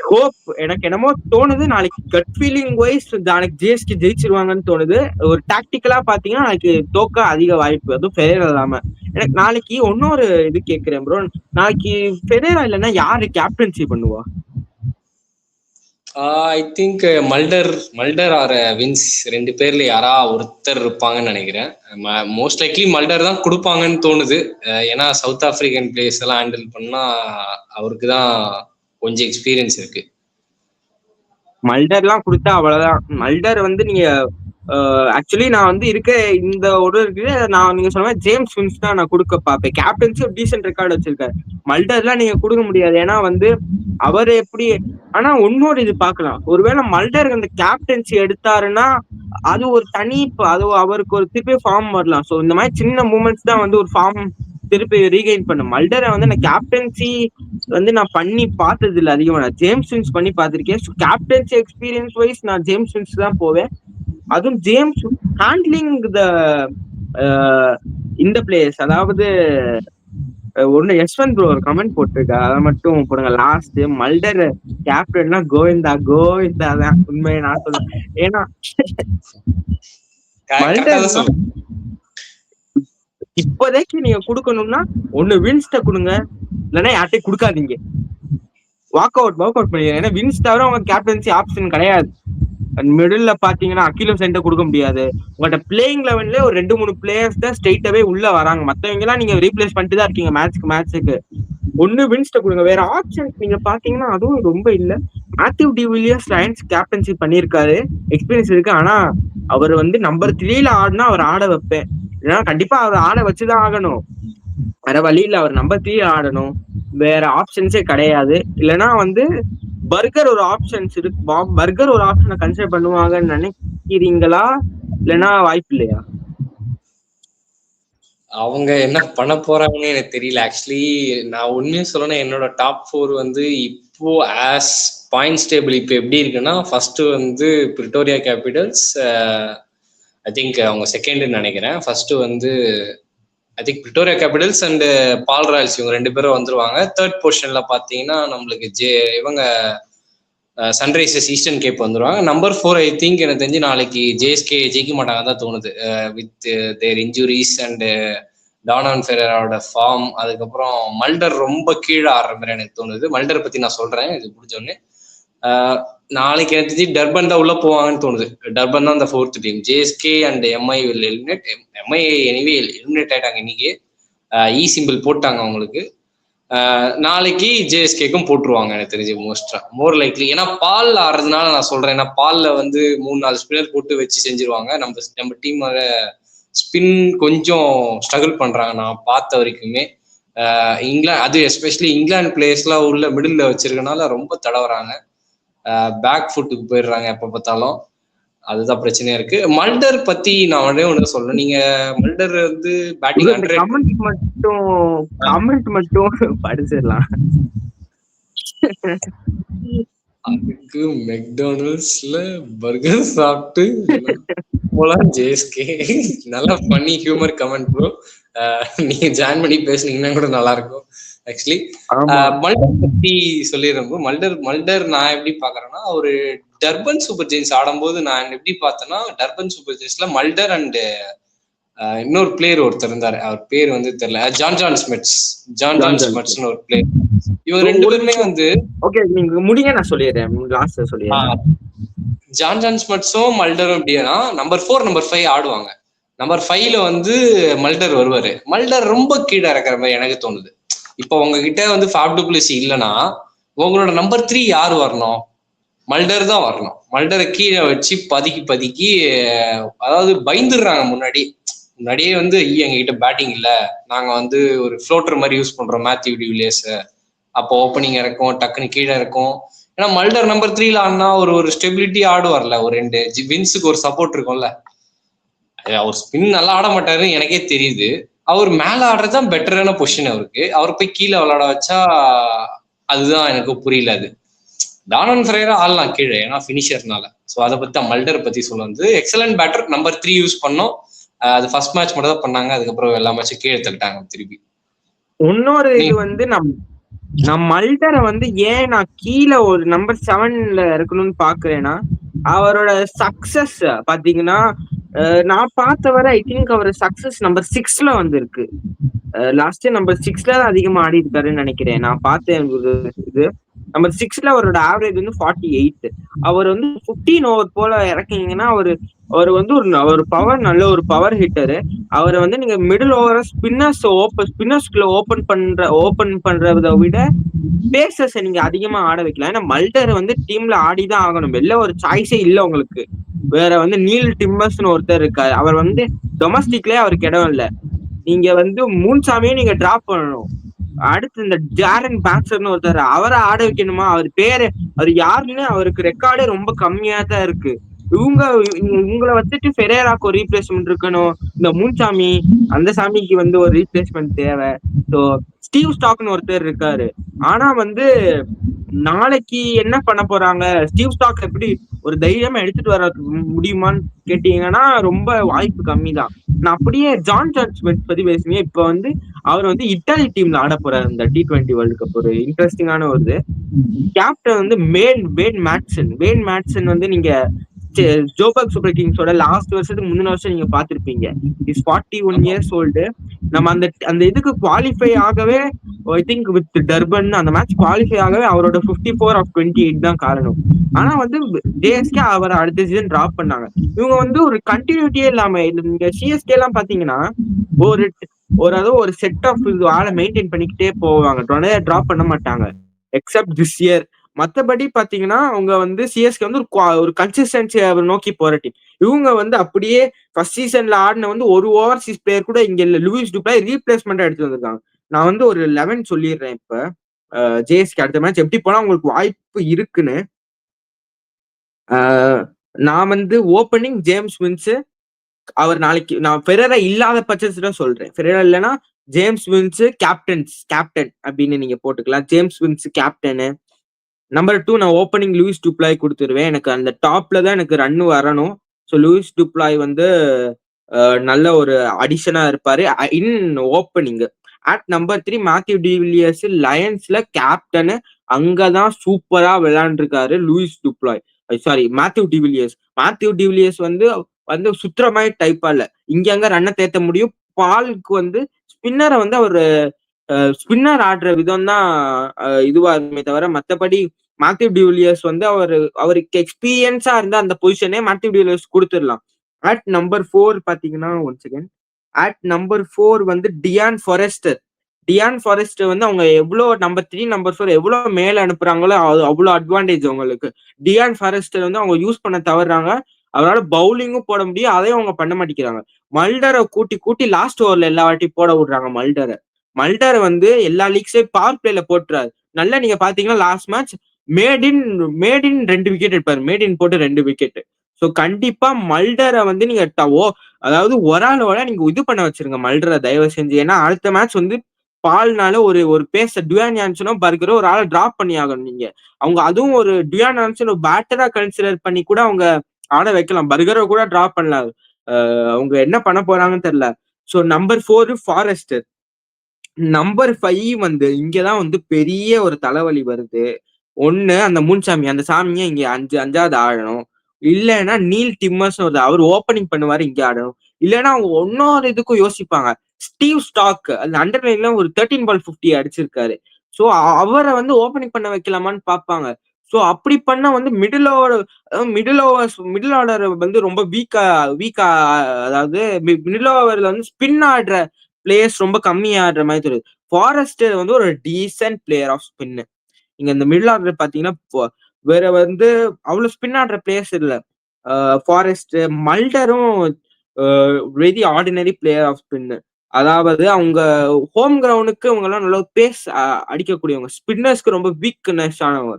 ஹோப் எனக்கு என்னமோ தோணுது நாளைக்கு கட் ஃபீலிங் வைஸ் நாளைக்கு ஜேஎஸ்கே ஜெயிச்சிருவாங்கன்னு தோணுது. ஒரு டாக்டிக்கலா பாத்தீங்கன்னா நாளைக்கு தோக்க அதிக வாய்ப்பு, அதுவும் ஃபெரேரா இல்லாம. எனக்கு நாளைக்கு இன்னொரு இது கேட்கிறேன் ப்ரோ, நாளைக்கு ஃபெரேரா இல்லைன்னா யாரு கேப்டன்சி பண்ணுவா? ஐ திங்க் மல்டர் ஆர் வின்ஸ், 2 பேர்ல யாரா ஒருத்தர் இருப்பாங்கன்னு நினைக்கிறேன். மோஸ்ட் லைக்லி மல்டர் தான் கொடுப்பாங்கன்னு தோணுது. ஏன்னா சவுத் ஆப்பிரிக்கன் பிளேயர்ஸ் எல்லாம் ஹேண்டில் பண்ணா அவருக்கு தான் கொஞ்சம் எக்ஸ்பீரியன்ஸ் இருக்கு. மல்டர்லாம் கொடுத்தா அவ்வளவுதான். மல்டர் வந்து நீங்க ஆக்சுவலி நான் வந்து இந்த ஒரு இருக்கு, நான் நீங்க சொன்ன மாதிரி ஜேம்ஸ் வின்ஸ் தான் நான் கொடுக்க பார்ப்பேன். கேப்டன்சி டீசென்ட் ரெக்கார்டு வச்சிருக்காரு. மல்டர்லாம் நீங்க கொடுக்க முடியாது. ஏன்னா வந்து அவர் எப்படி, ஆனா இன்னொரு இது பார்க்கலாம். ஒருவேளை மல்டர் அந்த கேப்டன்சி எடுத்தாருன்னா அது ஒரு தனி, அது அவருக்கு ஒரு திருப்பி ஃபார்ம் வரலாம். ஸோ இந்த மாதிரி சின்ன மூமெண்ட்ஸ் தான் வந்து ஒரு ஃபார்ம் திருப்பி ரீகெயின் பண்ணும். மல்டரை வந்து நான் கேப்டன்சி வந்து நான் பண்ணி பார்த்தது இல்லை அதிகமா. நான் ஜேம்ஸ் வின்ஸ் பண்ணி பார்த்திருக்கேன். கேப்டன்சி எக்ஸ்பீரியன்ஸ் வைஸ் நான் ஜேம்ஸ் வின்ஸ் தான் போவேன். அதுவும் ஜேம்ஸ் ஹேண்ட்லிங் இந்த பிளேயர்ஸ், அதாவது ஒண்ணு யஷ்வந்த் ப்ரோ ஒரு கமெண்ட் போட்டிருக்கா, அதை மட்டும் போடுங்க. லாஸ்ட் மல்டர் கேப்டன்னா கோவிந்தா தான் உண்மையை நான் சொல்லுவேன். ஏன்னா மல்டர் இப்போதைக்கு நீங்க கொடுக்கணும்னா ஒண்ணு வின்ஸ்ட கொடுங்க, இல்லைன்னா யார்ட்டையும் கொடுக்காதீங்க. வாக் அவுட் பண்ணிடுங்க. ஏன்னா வின்ஸ் தவிர அவங்க கேப்டன்சி ஆப்ஷன் கிடையாது. மிடில் பாத்தீங்கன்னா அகிலோ சென்டர் கொடுக்க முடியாது. உங்கள்கிட்ட பிளேயிங் லெவன்ல ஒரு 2-3 பிளேயர்ஸ் தான் ஸ்ட்ரெயிட்டாவே உள்ள வராங்க. மத்தவங்க எல்லாம் நீங்க ரீப்ளேஸ் பண்ணிட்டு தான் இருக்கீங்க மேட்சுக்கு. ஒண்ணு வின்ஸ்ட கொடுங்க. வேற ஆப்ஷன்ஸ் நீங்க பாத்தீங்கன்னா அதுவும் ரொம்ப இல்ல. மேத்யூ டிவிலியர்ஸ் லயன்ஸ் கேப்டன்சி பண்ணியிருக்காரு, எக்ஸ்பீரியன்ஸ் இருக்கு. ஆனா அவர் வந்து நம்பர் 3ல ஆடினா அவர் ஆட வைப்பேன். ஏன்னா கண்டிப்பா அவர் ஆட வச்சுதான் ஆகணும், வேற வழியில அவர் நம்பர் 3 ஆடணும். வேற ஆப்ஷன்ஸே கிடையாது. இல்லைன்னா வந்து பர்கர் ஒரு ஆப்ஷன்ஸ் இருக்கு. பர்கர் ஒரு ஆப்ஷனை கன்சிடர் பண்ணுவாங்கன்னு நினைக்கிறீங்களா, இல்லைன்னா வாய்ப்பு இல்லையா? அவங்க என்ன பண்ண போறாங்கன்னு எனக்கு தெரியல. ஆக்சுவலி நான் உண்மையும் சொல்லணும், என்னோட டாப் 4 வந்து இப்போ ஆஸ் பாயிண்ட்ஸ் டேபிள் இப்போ எப்படி இருக்குன்னா, ஃபர்ஸ்ட் வந்து பிரிட்டோரியா கேபிட்டல்ஸ், ஐ திங்க் அவங்க செகண்ட்னு நினைக்கிறேன். ஃபர்ஸ்ட் வந்து I think Pretoria Capitals and Paarl Royals, இவங்க 2 பேரும் வந்துருவாங்க. தேர்ட் பொசிஷன்ல பாத்தீங்கன்னா நம்மளுக்கு இவங்க சன்ரைசர்ஸ் ஈஸ்டர்ன் கேப் வந்துருவாங்க. நம்பர் 4 ஐ திங்க் எனக்கு தெரிஞ்சு நாளைக்கு ஜேஎஸ்கே ஜெயிக்க மாட்டாங்க தான் தோணுது, with their injuries and Donovan ஃபெரேராவோட ஃபார்ம். அதுக்கப்புறம் மல்டர் ரொம்ப கீழே ஆடுற மாதிரி எனக்கு தோணுது. மல்டர் பத்தி நான் சொல்றேன் இது முடிஞ்சோடனே. நாளைக்கு எனக்கு தெரிஞ்சு டர்பன் தான் உள்ள போவாங்கன்னு தோணுது. டர்பன் தான் அந்த 4th team. JSK and Mi will eliminate. Mi anyway eliminate ஆயிட்டாங்க இன்னைக்கு, இ சிம்பிள் போட்டாங்க அவங்களுக்கு. நாளைக்கு ஜேஎஸ்கேக்கும் போட்டுருவாங்க எனக்கு தெரிஞ்சு மோர் லைக்லி. ஏன்னா பால் ஆடுறதுனால நான் சொல்றேன், ஏன்னா பால்ல வந்து 3-4 ஸ்பின்னர் போட்டு வச்சு செஞ்சிருவாங்க. நம்ம டீம் ஸ்பின் கொஞ்சம் ஸ்ட்ரகிள் பண்றாங்க நான் பார்த்த வரைக்குமே. இங்கிலாந்து அது எஸ்பெஷலி இங்கிலாந்து பிளேயர்ஸ்லாம் உள்ள மிடில் வச்சிருக்கனால ரொம்ப தடவுறாங்க, பேக் ஃபுட்டுக்கு போயிடுறாங்க எப்ப பார்த்தாலும். அதுதான் பிரச்சனையா இருக்கு. மல்டர் பத்தி நான் ஒண்ணு சொல்றேன். நீங்க மல்டர் வந்து பேட்டிங் கமெண்ட் மட்டும் படிச்சிடலாம். அதுக்கு மெக்டானல்ட்ஸ்ல பர்கர் சாப்பிட்டு போலாம் ஜேஎஸ்கே. நல்லா பண்ணி ஹியூமர் கமெண்ட் ப்ரோ. நீங்க ஜாயின் பண்ணி பேசுனீங்கன்னா கூட நல்லா இருக்கும். ஆக்சுவலி மல்டர் பத்தி சொல்லிடுறேன் ப்ரோ. மல்டர் நான் எப்படி பாக்குறேன்னா, ஒரு டர்பன் சூப்பர் ஜெயின்ஸ் ஆடும்போது நான் எப்படி பார்த்தேன்னா, டர்பன் சூப்பர் ஜெயின்ஸ்ல மல்டர் அண்ட் இன்னொரு பிளேயர் ஒருத்தர் இருந்தாரு, அவர் பேர் வந்து தெரியல, ஜான் ஸ்மித்ஸ்னு ஒரு பிளேயர். இவங்க 2 பேருமே வந்து ஓகே நீங்க முடிங்க, நான் சொல்லிடுறேன் லாஸ்ட் சொல்லிடுறேன். ஜான் ஸ்மித்ஸும் மல்டரும் எப்படின்னா நம்பர் 4 நம்பர் 5 ஆடுவாங்க. நம்பர் 5ல வந்து மல்டர் வருவாரு. மல்டர் ரொம்ப கீழே இறக்குற மாதிரி எனக்கு தோணுது. இப்போ உங்ககிட்ட வந்து ஃபாப் டு பிளஸ் இல்லைன்னா உங்களோட நம்பர் 3 யார் வரணும்? மல்டர் தான் வரணும். மல்டரை கீழே வச்சு பதுக்கி அதாவது பயந்துடுறாங்க. முன்னாடியே வந்து எங்ககிட்ட பேட்டிங் இல்ல, நாங்க வந்து ஒரு ஃப்ளோட்டர் மாதிரி யூஸ் பண்றோம் மேத்யூ டிவிலியர்ஸ், அப்போ ஓப்பனிங் இருக்கும், டக்குன்னு கீழே இருக்கும். ஏன்னா மல்டர் நம்பர் 3ல ஆடினா ஒரு ஸ்டெபிலிட்டி ஆடுவார்ல, ஒரு 2 வின்ஸுக்கு ஒரு சப்போர்ட் இருக்கும்ல. அவர் ஸ்பின் நல்லா ஆட மாட்டாருன்னு எனக்கே தெரியுது. அவர் மேல ஆடுறதுதான் பெட்டரான பொசிஷன் அவருக்கு. அவர் போய் கீழே விளையாட வச்சா அதுதான் எனக்கு புரியல. அது டானன் ஃபெரேரா ஆடலாம் கீழே, ஏன்னா ஃபினிஷர்னால. ஸோ அதை பத்தி மல்டர் பத்தி சொல்ல வந்து எக்ஸலன்ட் பேட்டர், நம்பர் 3 யூஸ் பண்ணோம். அது ஃபர்ஸ்ட் மேட்ச் மட்டும் தான் பண்ணாங்க, அதுக்கப்புறம் எல்லா மேட்சும் கீழே தள்ளிட்டாங்க திருப்பி. இன்னொரு இது வந்து நான் மல்டரை வந்து ஏன் நான் கீழே ஒரு நம்பர் 7ல இருக்கணும்னு பாக்குறேன்னா, அவரோட சக்சஸ் பாத்தீங்கன்னா நான் பார்த்தவரை ஐ திங்க் அவர் சக்சஸ் நம்பர் 6ல வந்து இருக்கு. லாஸ்ட் நம்பர் 6ல தான் அதிகமா ஆடி இருக்காருன்னு நினைக்கிறேன். நான் பார்த்தேன் இது நம்பர் 6ல அவரோட ஆவரேஜ் வந்து 48. அவர் வந்து 15 ஓவர் போல இறக்கிங்கன்னா அவர் வந்து ஒரு பவர், நல்ல ஒரு பவர் ஹிட்டரு. அவரை வந்து நீங்க மிடில் ஓவர ஸ்பின்னர்ஸ்குள்ள ஓபன் பண்றதை விட பேசர்ஸை நீங்க அதிகமா ஆட வைக்கலாம். ஏன்னா மல்டர் வந்து டீம்ல ஆடிதான் ஆகணும், வெளில ஒரு சாய்ஸே இல்ல உங்களுக்கு. வேற வந்து நீல் டிம்பர்ஸ்னு ஒருத்தர் இருக்காரு, அவர் வந்து டொமஸ்டிக்லயே அவருக்கு இடம் இல்ல. நீங்க வந்து மூன்சாமியும் நீங்க டிராப் பண்ணணும். அடுத்து இந்த ஜாரன் பேக்ஸ்டர்னு ஒருத்தர், அவரை ஆட வைக்கணுமா? அவர் யாருன்னு அவருக்கு ரெக்கார்டே ரொம்ப கம்மியா தான் இருக்கு. இவங்களை வச்சுட்டு ஃபெரேராக்கு ஒரு ரீப்ளேஸ்மெண்ட் இருக்கணும். இந்த மூன்சாமி, அந்த சாமிக்கு வந்து ஒரு ரீப்ளேஸ்மெண்ட் தேவை. ஸோ ஸ்டீவ் ஸ்டாக்னு ஒருத்தர் இருக்காரு. ஆனா வந்து நாளைக்கு என்ன பண்ண போறாங்க? ஸ்டீவ் ஸ்டாக் எப்படி ஒரு தைரியமா எடுத்துட்டு வர முடியுமான்னு கேட்டீங்கன்னா ரொம்ப வாய்ப்பு கம்மி தான். நான் அப்படியே ஜான் ஸ்மித் பத்தி பேசுனேன். இப்ப வந்து அவர் வந்து இத்தாலி டீம்ல ஆட போறாரு இந்த T20 வேர்ல்டு கப். ஒரு இன்ட்ரெஸ்டிங்கான ஒரு கேப்டன் வந்து வேன் மேட்சன் வந்து நீங்க ஜோபர்க் சூப்பர் கிங்ஸோட லாஸ்ட் வருஷத்துக்கு முந்தின வருஷம் நீங்க பாத்திருப்பீங்க. Is 41 years old. நம்ம அந்த இதுக்கு குவாலிஃபை ஆகவே ஐ திங்க் வித் டர்பன் அந்த மேட்ச் குவாலிஃபை ஆகவே அவரோட 54 of 28 தான் காரணம். ஆனா வந்து ஜேஎஸ்கே அவரை அடுத்த சீசன் டிராப் பண்ணாங்க. இவங்க வந்து ஒரு கண்டினியூட்டியே இல்லாம, நீங்க சிஎஸ்கே எல்லாம் பாத்தீங்கன்னா ஒரு செட் ஆஃப் ஆளை மெயின்டைன் பண்ணிக்கிட்டே போவாங்க, டிராப் பண்ண மாட்டாங்க எக்ஸப்ட் திஸ் இயர். மத்தபடி பாத்தீங்கன்னா அவங்க வந்து சிஎஸ்கே வந்து ஒரு கன்சிஸ்டன்சியை நோக்கி போற டீம். இவங்க வந்து அப்படியே ஃபர்ஸ்ட் சீசன்ல ஆடின வந்து ஒரு ஓவர்சீஸ் பிளேயர் கூட இங்க இல்ல, லூயிஸ் டுப்ளாய் ரீப்ளேஸ்மெண்டா எடுத்து வந்திருக்காங்க. நான் வந்து ஒரு 11 சொல்லிடுறேன். இப்ப ஜேஎஸ்கே அடுத்த மேட்ச் எப்படி போனா உங்களுக்கு வாய்ப்பு இருக்குன்னு. நான் வந்து ஓப்பனிங் ஜேம்ஸ் வின்ஸ், அவர் நாளைக்கு நான் ஃபெரேரா இல்லாத பட்சத்துல சொல்றேன். ஃபெரேரா இல்லைன்னா ஜேம்ஸ் வின்ஸ் கேப்டன் அப்படின்னு நீங்க போட்டுக்கலாம். James wins captain. நம்பர் 2 நான் ஓப்பனிங் லூயிஸ் டுப்ளாய் கொடுத்துருவேன். எனக்கு அந்த டாப்ல தான் எனக்கு ரன் வரணும். ஸோ லூயிஸ் டுப்ளாய் வந்து நல்ல ஒரு அடிஷனா இருப்பாரு in opening. At number 3 Matthew de Villiers, லயன்ஸ்ல கேப்டனு. அங்கதான் சூப்பரா விளையாண்டுருக்காரு லூயிஸ் டுப்ளாய், மேத்யூ டிவிலியர்ஸ் வந்து சுத்துற மாதிரி டைப்பா இல்ல, இங்க அங்க ரன்னை தேத்த முடியும். பாலுக்கு வந்து ஸ்பின்னரை வந்து அவர் ஸ்பின்னர் ஆடுற விதம் தான் இதுவா இருக்குமே தவிர, மற்றபடி மேத்யூ டிவிலியர்ஸ் வந்து அவருக்கு எக்ஸ்பீரியன்ஸா இருந்தா அந்த பொசிஷனே மேத்யூ டிவிலியர்ஸ் கொடுத்துடலாம். அட் நம்பர் 4 பாத்தீங்கன்னா ஒன் செகண்ட், அட் நம்பர் 4 வந்து டியான் ஃபாரெஸ்டர். டியான் ஃபாரஸ்ட் வந்து அவங்க எவ்வளவு நம்பர் 3 நம்பர் 4 எவ்வளவு மேல அனுப்புறாங்களோ அது அவ்வளவு அட்வான்டேஜ் அவங்களுக்கு. டியான் ஃபாரஸ்ட் வந்து அவங்க யூஸ் பண்ண தவறுறாங்க. அவரால் பவுலிங்கும் போட முடியும், அதையும் அவங்க பண்ண மாட்டேங்கிறாங்க. மல்டரை கூட்டி கூட்டி லாஸ்ட் ஓவர்ல எல்லா வாட்டி போட விடுறாங்க மல்டரை வந்து எல்லா லீக்ஸையும் பவர் பிளேல போட்டுறாரு. நல்லா நீங்க பாத்தீங்கன்னா லாஸ்ட் மேட்ச் மேடின் 2 விக்கெட் எடுப்பாரு. மேடின் போட்டு 2 விக்கெட். சோ கண்டிப்பா மல்டரை வந்து நீங்க அதாவது ஒரு ஆளோட நீங்க இது பண்ண வச்சிருங்க மல்டரை தயவு செஞ்சு. ஏன்னா அடுத்த மேட்ச் வந்து பால்னால ஒரு பேச டுயான் யான்சனோ பர்கரோ ஒரு ஆளை டிராப் பண்ணி ஆகணும் நீங்க. அவங்க அதுவும் ஒரு டுயான் யான்சன் ஒரு பேட்டரா கன்சிடர் பண்ணி கூட அவங்க ஆட வைக்கலாம். பர்கரை கூட டிராப் பண்ணலாம். அவங்க என்ன பண்ண போறாங்கன்னு தெரியல. So number 4 forest. நம்பர் 5 வந்து இங்கதான் வந்து பெரிய ஒரு தலைவலி வருது. ஒண்ணு அந்த முன்சாமி, அந்த சாமியை இங்க 5வது ஆடணும். இல்லைன்னா நீல் டிம்மர்ஸ் அவர் ஓப்பனிங் பண்ணுவாரு, இங்க ஆடணும். இல்லைன்னா அவங்க ஒன்னொரு இதுக்கும் யோசிப்பாங்க. ஸ்டீவ் ஸ்டாக் அந்த அண்டர்லைன்ல ஒரு 13 பால் 50 அடிச்சிருக்காரு. சோ அவரை வந்து ஓப்பனிங் பண்ண வைக்கலாமான்னு பாப்பாங்க. சோ அப்படி பண்ணா வந்து மிடில் ஆர்டர் வந்து ரொம்ப வீக்கா அதாவது மிடில் ஓவர்ல வந்து ஸ்பின் ஆடுற பிளேயர்ஸ் ரொம்ப கம்மி ஆடுற மாதிரி தெரியுது. ஃபாரஸ்ட் வந்து ஒரு டீசென்ட் பிளேயர் ஆஃப் ஸ்பின். இங்க இந்த மிடில் ஆர்டர் பாத்தீங்கன்னா வேற வந்து அவ்வளவு ஸ்பின் ஆடுற பிளேயர்ஸ் இல்ல. ஃபாரஸ்ட் மல்டரும் very ordinary player of spin. அதாவது அவங்க ஹோம் கிரவுண்டுக்கு அவங்க எல்லாம் நல்லா பேஸ் அடிக்கக்கூடியவங்க, ஸ்பின்னர்ஸ்க்கு ரொம்ப வீக்னஸ் ஆனவங்க.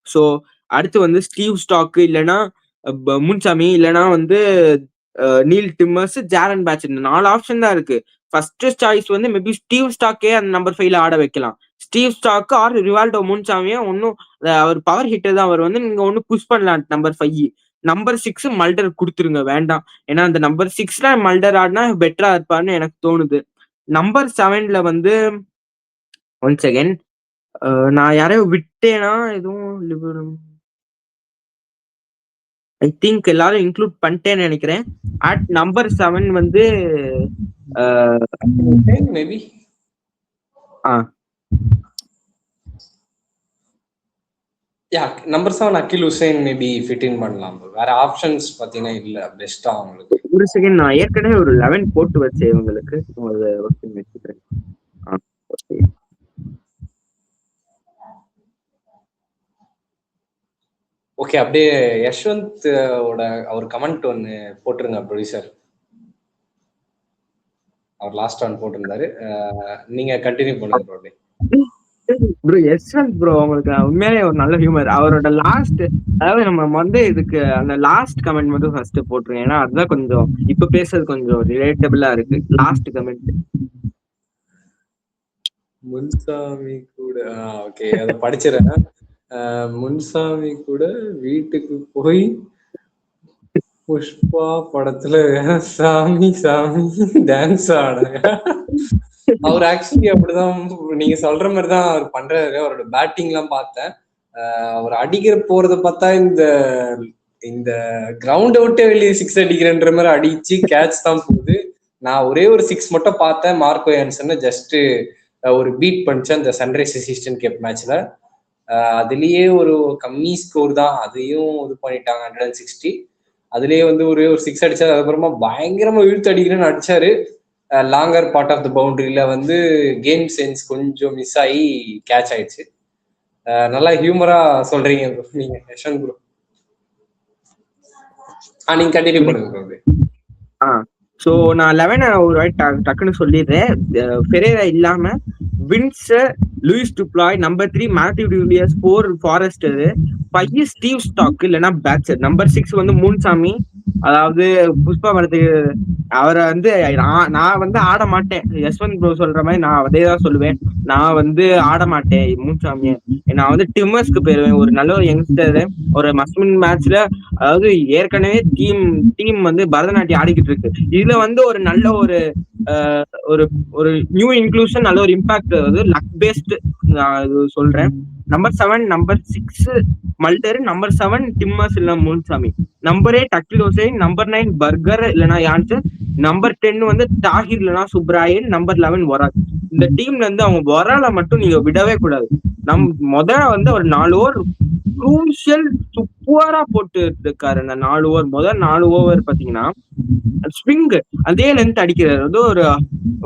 சோ அடுத்து வந்து ஸ்டீவ் ஸ்டாக், இல்லைன்னா முன்சாமி, இல்லைன்னா வந்து நீல் டிம்மர்ஸ், ஜாரன் பேட்ச், 4 ஆப்ஷன் தான் இருக்கு. ஃபர்ஸ்ட் சாய்ஸ் வந்து மேபி ஸ்டீவ் ஸ்டாக்கே அந்த நம்பர் 5ல ஆட வைக்கலாம். ஸ்டீவ் ஸ்டாக் ஆர் ரிவால்டோ முன்சாமியா ஒன்னும் அவர் பவர் ஹிட்டர் தான். அவர் வந்து நீங்க ஒண்ணு புஷ் பண்ணலாம் நம்பர் 5. நம்பர் 6 மல்டர் கொடுத்துருங்க வேண்டாம். ஏன்னா அந்த நம்பர் 6ல மல்டர் ஆடினா பெட்டரா இருப்பான்னு எனக்கு தோணுது. நம்பர் 7ல வந்து ஒன்ஸ் அகேன் நான் யாரையும் விட்டேனா எதுவும் ஐ திங்க் எல்லாரும் இன்க்ளூட் பண்ணிட்டேன்னு நினைக்கிறேன். அட் நம்பர் 7 வந்து maybe number 7 Akeal Hosein maybe fit in பண்ணலாம். வேற ஆப்ஷன்ஸ் பாத்தீங்கன்னா இல்ல பெஸ்டா அவங்களுக்கு. ஒரு செகண்ட், நான் ஏற்கனவே ஒரு 11 போட்டு வச்சேன் இவங்களுக்கு. ஓகே, அப்படியே யஷ்வந்த் அவர் கமெண்ட் ஒன்னு போட்டுருங்க ப்ரொடியூசர். அவர் லாஸ்ட் ஒன் போட்டிருந்தாரு, நீங்க கண்டினியூ பண்ணுங்க ப்ரோ. ப்ரோ யஷ்வந்த் ப்ரோ உங்களுக்கு உண்மையிலே ஒரு நல்ல ஹியூமர். அவரோட லாஸ்ட், அதாவது நம்ம வந்து இதுக்கு அந்த லாஸ்ட் கமெண்ட் மட்டும் ஃபர்ஸ்ட் போட்டுருங்க. ஏன்னா அதுதான் கொஞ்சம் இப்ப பேசுறது கொஞ்சம் ரிலேட்டபிளா இருக்கு. லாஸ்ட் கமெண்ட் முன்சாமி கூட ஓகே, அதை படிச்சிடறேன். முன்சாமி கூட வீட்டுக்கு போய் புஷ்பா படத்துல சாமி சாமி டான்ஸ் ஆடுங்க. அவர் ஆக்சுவலி அப்படிதான் நீங்க சொல்ற மாதிரிதான் அவர் பண்றாரு. அவரோட பேட்டிங் எல்லாம் பார்த்தேன். அவர் அடிக்கிற போறத பார்த்தா இந்த இந்த கிரவுண்ட் விட்டே வெளியே 6 அடிக்கிறன்ற மாதிரி அடிச்சு கேட்ச் தான் போகுது. நான் ஒரே ஒரு 6 மட்டும் பார்த்தேன். மார்க்கோ யான்சன் ஜஸ்ட் ஒரு பீட் பண்ணிச்சு அந்த சன்ரைசர்ஸ் ஈஸ்டர்ன் கேப் மேட்ச்ல. அதுலயே ஒரு கம்மி ஸ்கோர் தான், அதையும் இது பண்ணிட்டாங்க 160. அதுலயே வந்து ஒரே ஒரு 6 அடிச்சாரு. அதுக்கப்புறமா பயங்கரமா இழுத்து அடிக்கிறேன்னு அடிச்சாரு. லாங்கர் பார்ட் ஆஃப் த பவுண்டரியில வந்து கேம் சென்ஸ் கொஞ்சம் மிஸ் ஆகி கேட்ச் ஆயிடுச்சு. நல்லா ஹியூமரா சொல்றீங்க நீங்க யஷ்வந்த் ப்ரோ. நீங்க கண்டினியூ பண்ணுங்க. சோ நான் 11 ஒரு வாட்டி டக்குன்னு சொல்லிடுறேன். பெரேரா இல்லாம Vince, Lewis du Plooy, number 3 Matthew டியூலியஸ், 4 ஃபாரஸ்டர், 5 ஸ்டீவ் ஸ்டாக் இல்லைன்னா பேட்சர், நம்பர் 6 வந்து முன்சாமி. அதாவது புஷ்பா படத்துக்கு அவரை வந்து நான் வந்து ஆட மாட்டேன். யஷ்வந்த் ப்ரோ சொல்ற மாதிரி நான் அதேதான் சொல்லுவேன். நான் வந்து ஆட மாட்டேன் முன்சாமியை. நான் வந்து டிம்மர்ஸ்க்கு போயிருவேன். ஒரு நல்ல ஒரு யங்ஸ்டர் ஒரு மஸ்மின் மேட்ச்ல, அதாவது ஏற்கனவே டீம் வந்து பரதநாட்டியம் ஆடிக்கிட்டு இருக்கு. இதுல வந்து ஒரு நல்ல ஒரு ஒரு நியூ இன்க்ளூஷன், நல்ல ஒரு இம்பாக்ட், அதாவது லக் பேஸ்ட் நான் இது சொல்றேன். நம்பர் 7 நம்பர் 6 மல்டர், நம்பர் 7 டிம்மர்ஸ் இல்ல முன்சாமி, நம்பர் 8 அகில் ஹுசைன், நம்பர் 9 பர்கர் இல்லைன்னா யான்சன், நம்பர் 10 வந்து தாகிர் இல்லைன்னா சுப்ராயன், நம்பர் 11 வொரால். இந்த டீம்ல இருந்து அவங்க வொரால மட்டும் நீங்க விடவே கூடாது. முதல்ல வந்து ஒரு 4 ஓவர் க்ரூஷியல் சூப்பரா போட்டு இருக்காரு. அந்த 4 ஓவர் முதல் 4 ஓவர் பாத்தீங்கன்னா ஸ்விங் அதே லென்த் அடிக்கிறாரு. வந்து ஒரு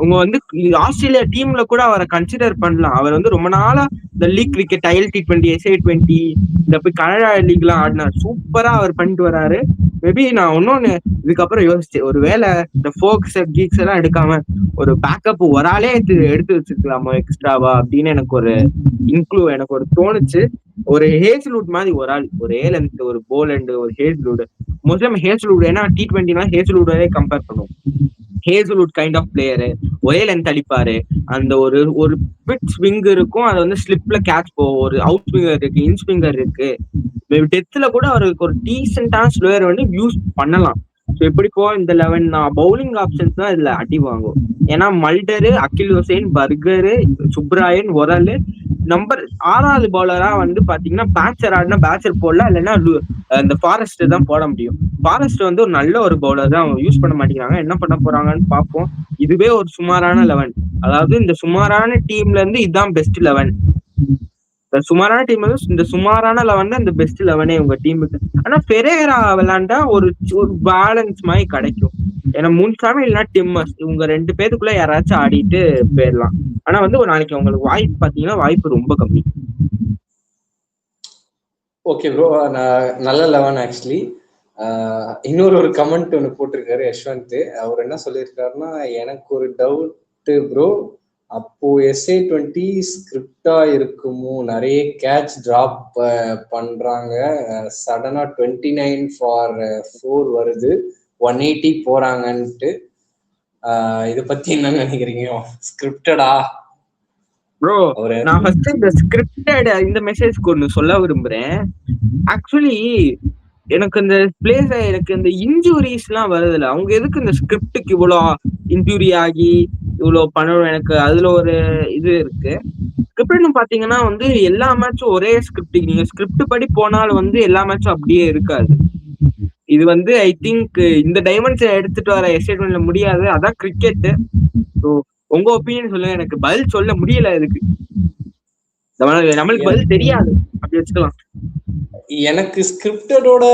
உங்க வந்து ஆஸ்திரேலியா டீம்ல கூட அவரை கன்சிடர் பண்ணலாம். அவர் வந்து ரொம்ப நாளா இந்த league cricket IL T20 SA20 இந்த போய் கனடா லீக் எல்லாம் ஆடினார். சூப்பரா அவர் பண்ணிட்டு வராரு. மேபி நான் இன்னொன்னு இதுக்கப்புறம் யோசிச்சேன், ஒருவேளை இந்த ஃபோக்ஸ் கீக்ஸ் எல்லாம் எடுக்காம ஒரு பேக்கப் ஒரு ஆளே எடுத்து வச்சிருக்கலாமோ எக்ஸ்ட்ராவா அப்படின்னு எனக்கு ஒரு தோணுச்சு. ஒரு ஹேஸ்லுட் மாதிரி ஒரு ஆள், ஒரு ஏலன்த், ஒரு போலண்ட், ஒரு ஹேஸ்லுட். மோஸ்ட்லி ஹேஸ்லுட் ஏன்னா T20னா ஹேஸ்லுடே கம்பேர் பண்ணுவோம். ஹேஸ்லுட் கைண்ட் ஆஃப் பிளேயரு, ஒரே லென்த் அடிப்பாரு. அந்த ஒரு ஒரு பிட் ஸ்விங் இருக்கும், அது வந்து ஸ்லிப்ல கேட்ச் போகும். ஒரு அவுட் ஸ்விங்கர் இருக்கு, இன் ஸ்விங்கர் இருக்கு. டெத்ல கூட அவருக்கு ஒரு டீசென்டான ஸ்லோயர் வந்து யூஸ் பண்ணலாம். ஸோ எப்படி போ இந்த 11 பவுலிங் ஆப்ஷன்ஸ் தான் இதுல அடி வாங்கும். ஏன்னா மல்டரு, அகில் ஹுசைன், பர்கரு, சுப்ராயன், ஒரல் நம்பர் 6வது பவுலரா வந்து பாத்தீங்கன்னா பேட்சர் போடலாம், இல்லைன்னா இந்த ஃபாரஸ்ட் தான் போட முடியும். ஃபாரஸ்ட் வந்து ஒரு நல்ல ஒரு பவுலர் தான், அவங்க யூஸ் பண்ண மாட்டேங்கிறாங்க. என்ன பண்ண போறாங்கன்னு பார்ப்போம். இதுவே ஒரு சுமாரான 11, அதாவது இந்த சுமாரான டீம்ல இருந்து இதுதான் பெஸ்ட் 11. சுமாரான டீம் வந்து இந்த சுமாரான 11 தான் இந்த பெஸ்ட் 11 உங்க டீமுக்கு. ஆனா பெரேரா விளையாண்டா ஒரு பேலன்ஸ் மாதிரி கிடைக்கும். ஏன்னா முன்சாமி இல்லைன்னா டிம்மர்ஸ், இவங்க 2 பேருக்குள்ள யாராச்சும் ஆடிட்டு போயிடலாம். ஆனா வந்து ஒரு நாளைக்கு உங்களுக்கு வாய்ப்பு பாத்தீங்கன்னா வாய்ப்பு ரொம்ப கம்மி. ஓகே ப்ரோ, நல்ல 11 ஆக்சுவலி. இன்னொரு கமெண்ட் ஒன்று போட்டிருக்காரு யஷ்வந்த். அவர் என்ன சொல்லியிருக்காருன்னா, எனக்கு ஒரு டவுட் ப்ரோ, அப்போ SA20 ஸ்கிரிப்டா இருக்குமோ, நிறைய கேட்ச் டிராப் பண்றாங்க, சடனா 29 for 4 வருது, 180 போறாங்கன்ட்டு. இத பத்தி என்ன நினைக்கிறீங்க? ஸ்கிரிப்டடா ப்ரோ? நான் ஃபர்ஸ்ட் இந்த ஸ்கிரிப்டட் இந்த மெசேஜ்க்கு ஒன்னு சொல்ல விரும்புறேன். ஆக்சுவலி எனக்கு இந்த பிளேஸ், எனக்கு இந்த இன்ஜுரிஸ் எல்லாம் வருதுல்ல, அவங்க எதுக்கு இந்த ஸ்கிரிப்டுக்கு இவ்வளோ இன்ஜுரி ஆகி இவ்வளவு பண்ணணும்? எனக்கு அதுல ஒரு இது இருக்கு. ஸ்கிரிப்ட்னு பாத்தீங்கன்னா வந்து எல்லா மேட்சும் ஒரே ஸ்கிரிப்ட், நீங்க ஸ்கிரிப்ட் படி போனாலும் வந்து எல்லா மேட்சும் அப்படியே இருக்காது. இது வந்து ஐ திங்க் இந்த டைமென்ஷன் எடுத்துட்டு வர SA20 முடியாது. அதான் கிரிக்கெட். உங்க ஒப்பீனியன் சொல்லுங்க. எனக்கு பதில் சொல்ல முடியல இதுக்கு. நம்மளுக்கு பதில் தெரியாது, அப்படி வச்சுக்கலாம். எனக்கு ஸ்கிரிப்டடோட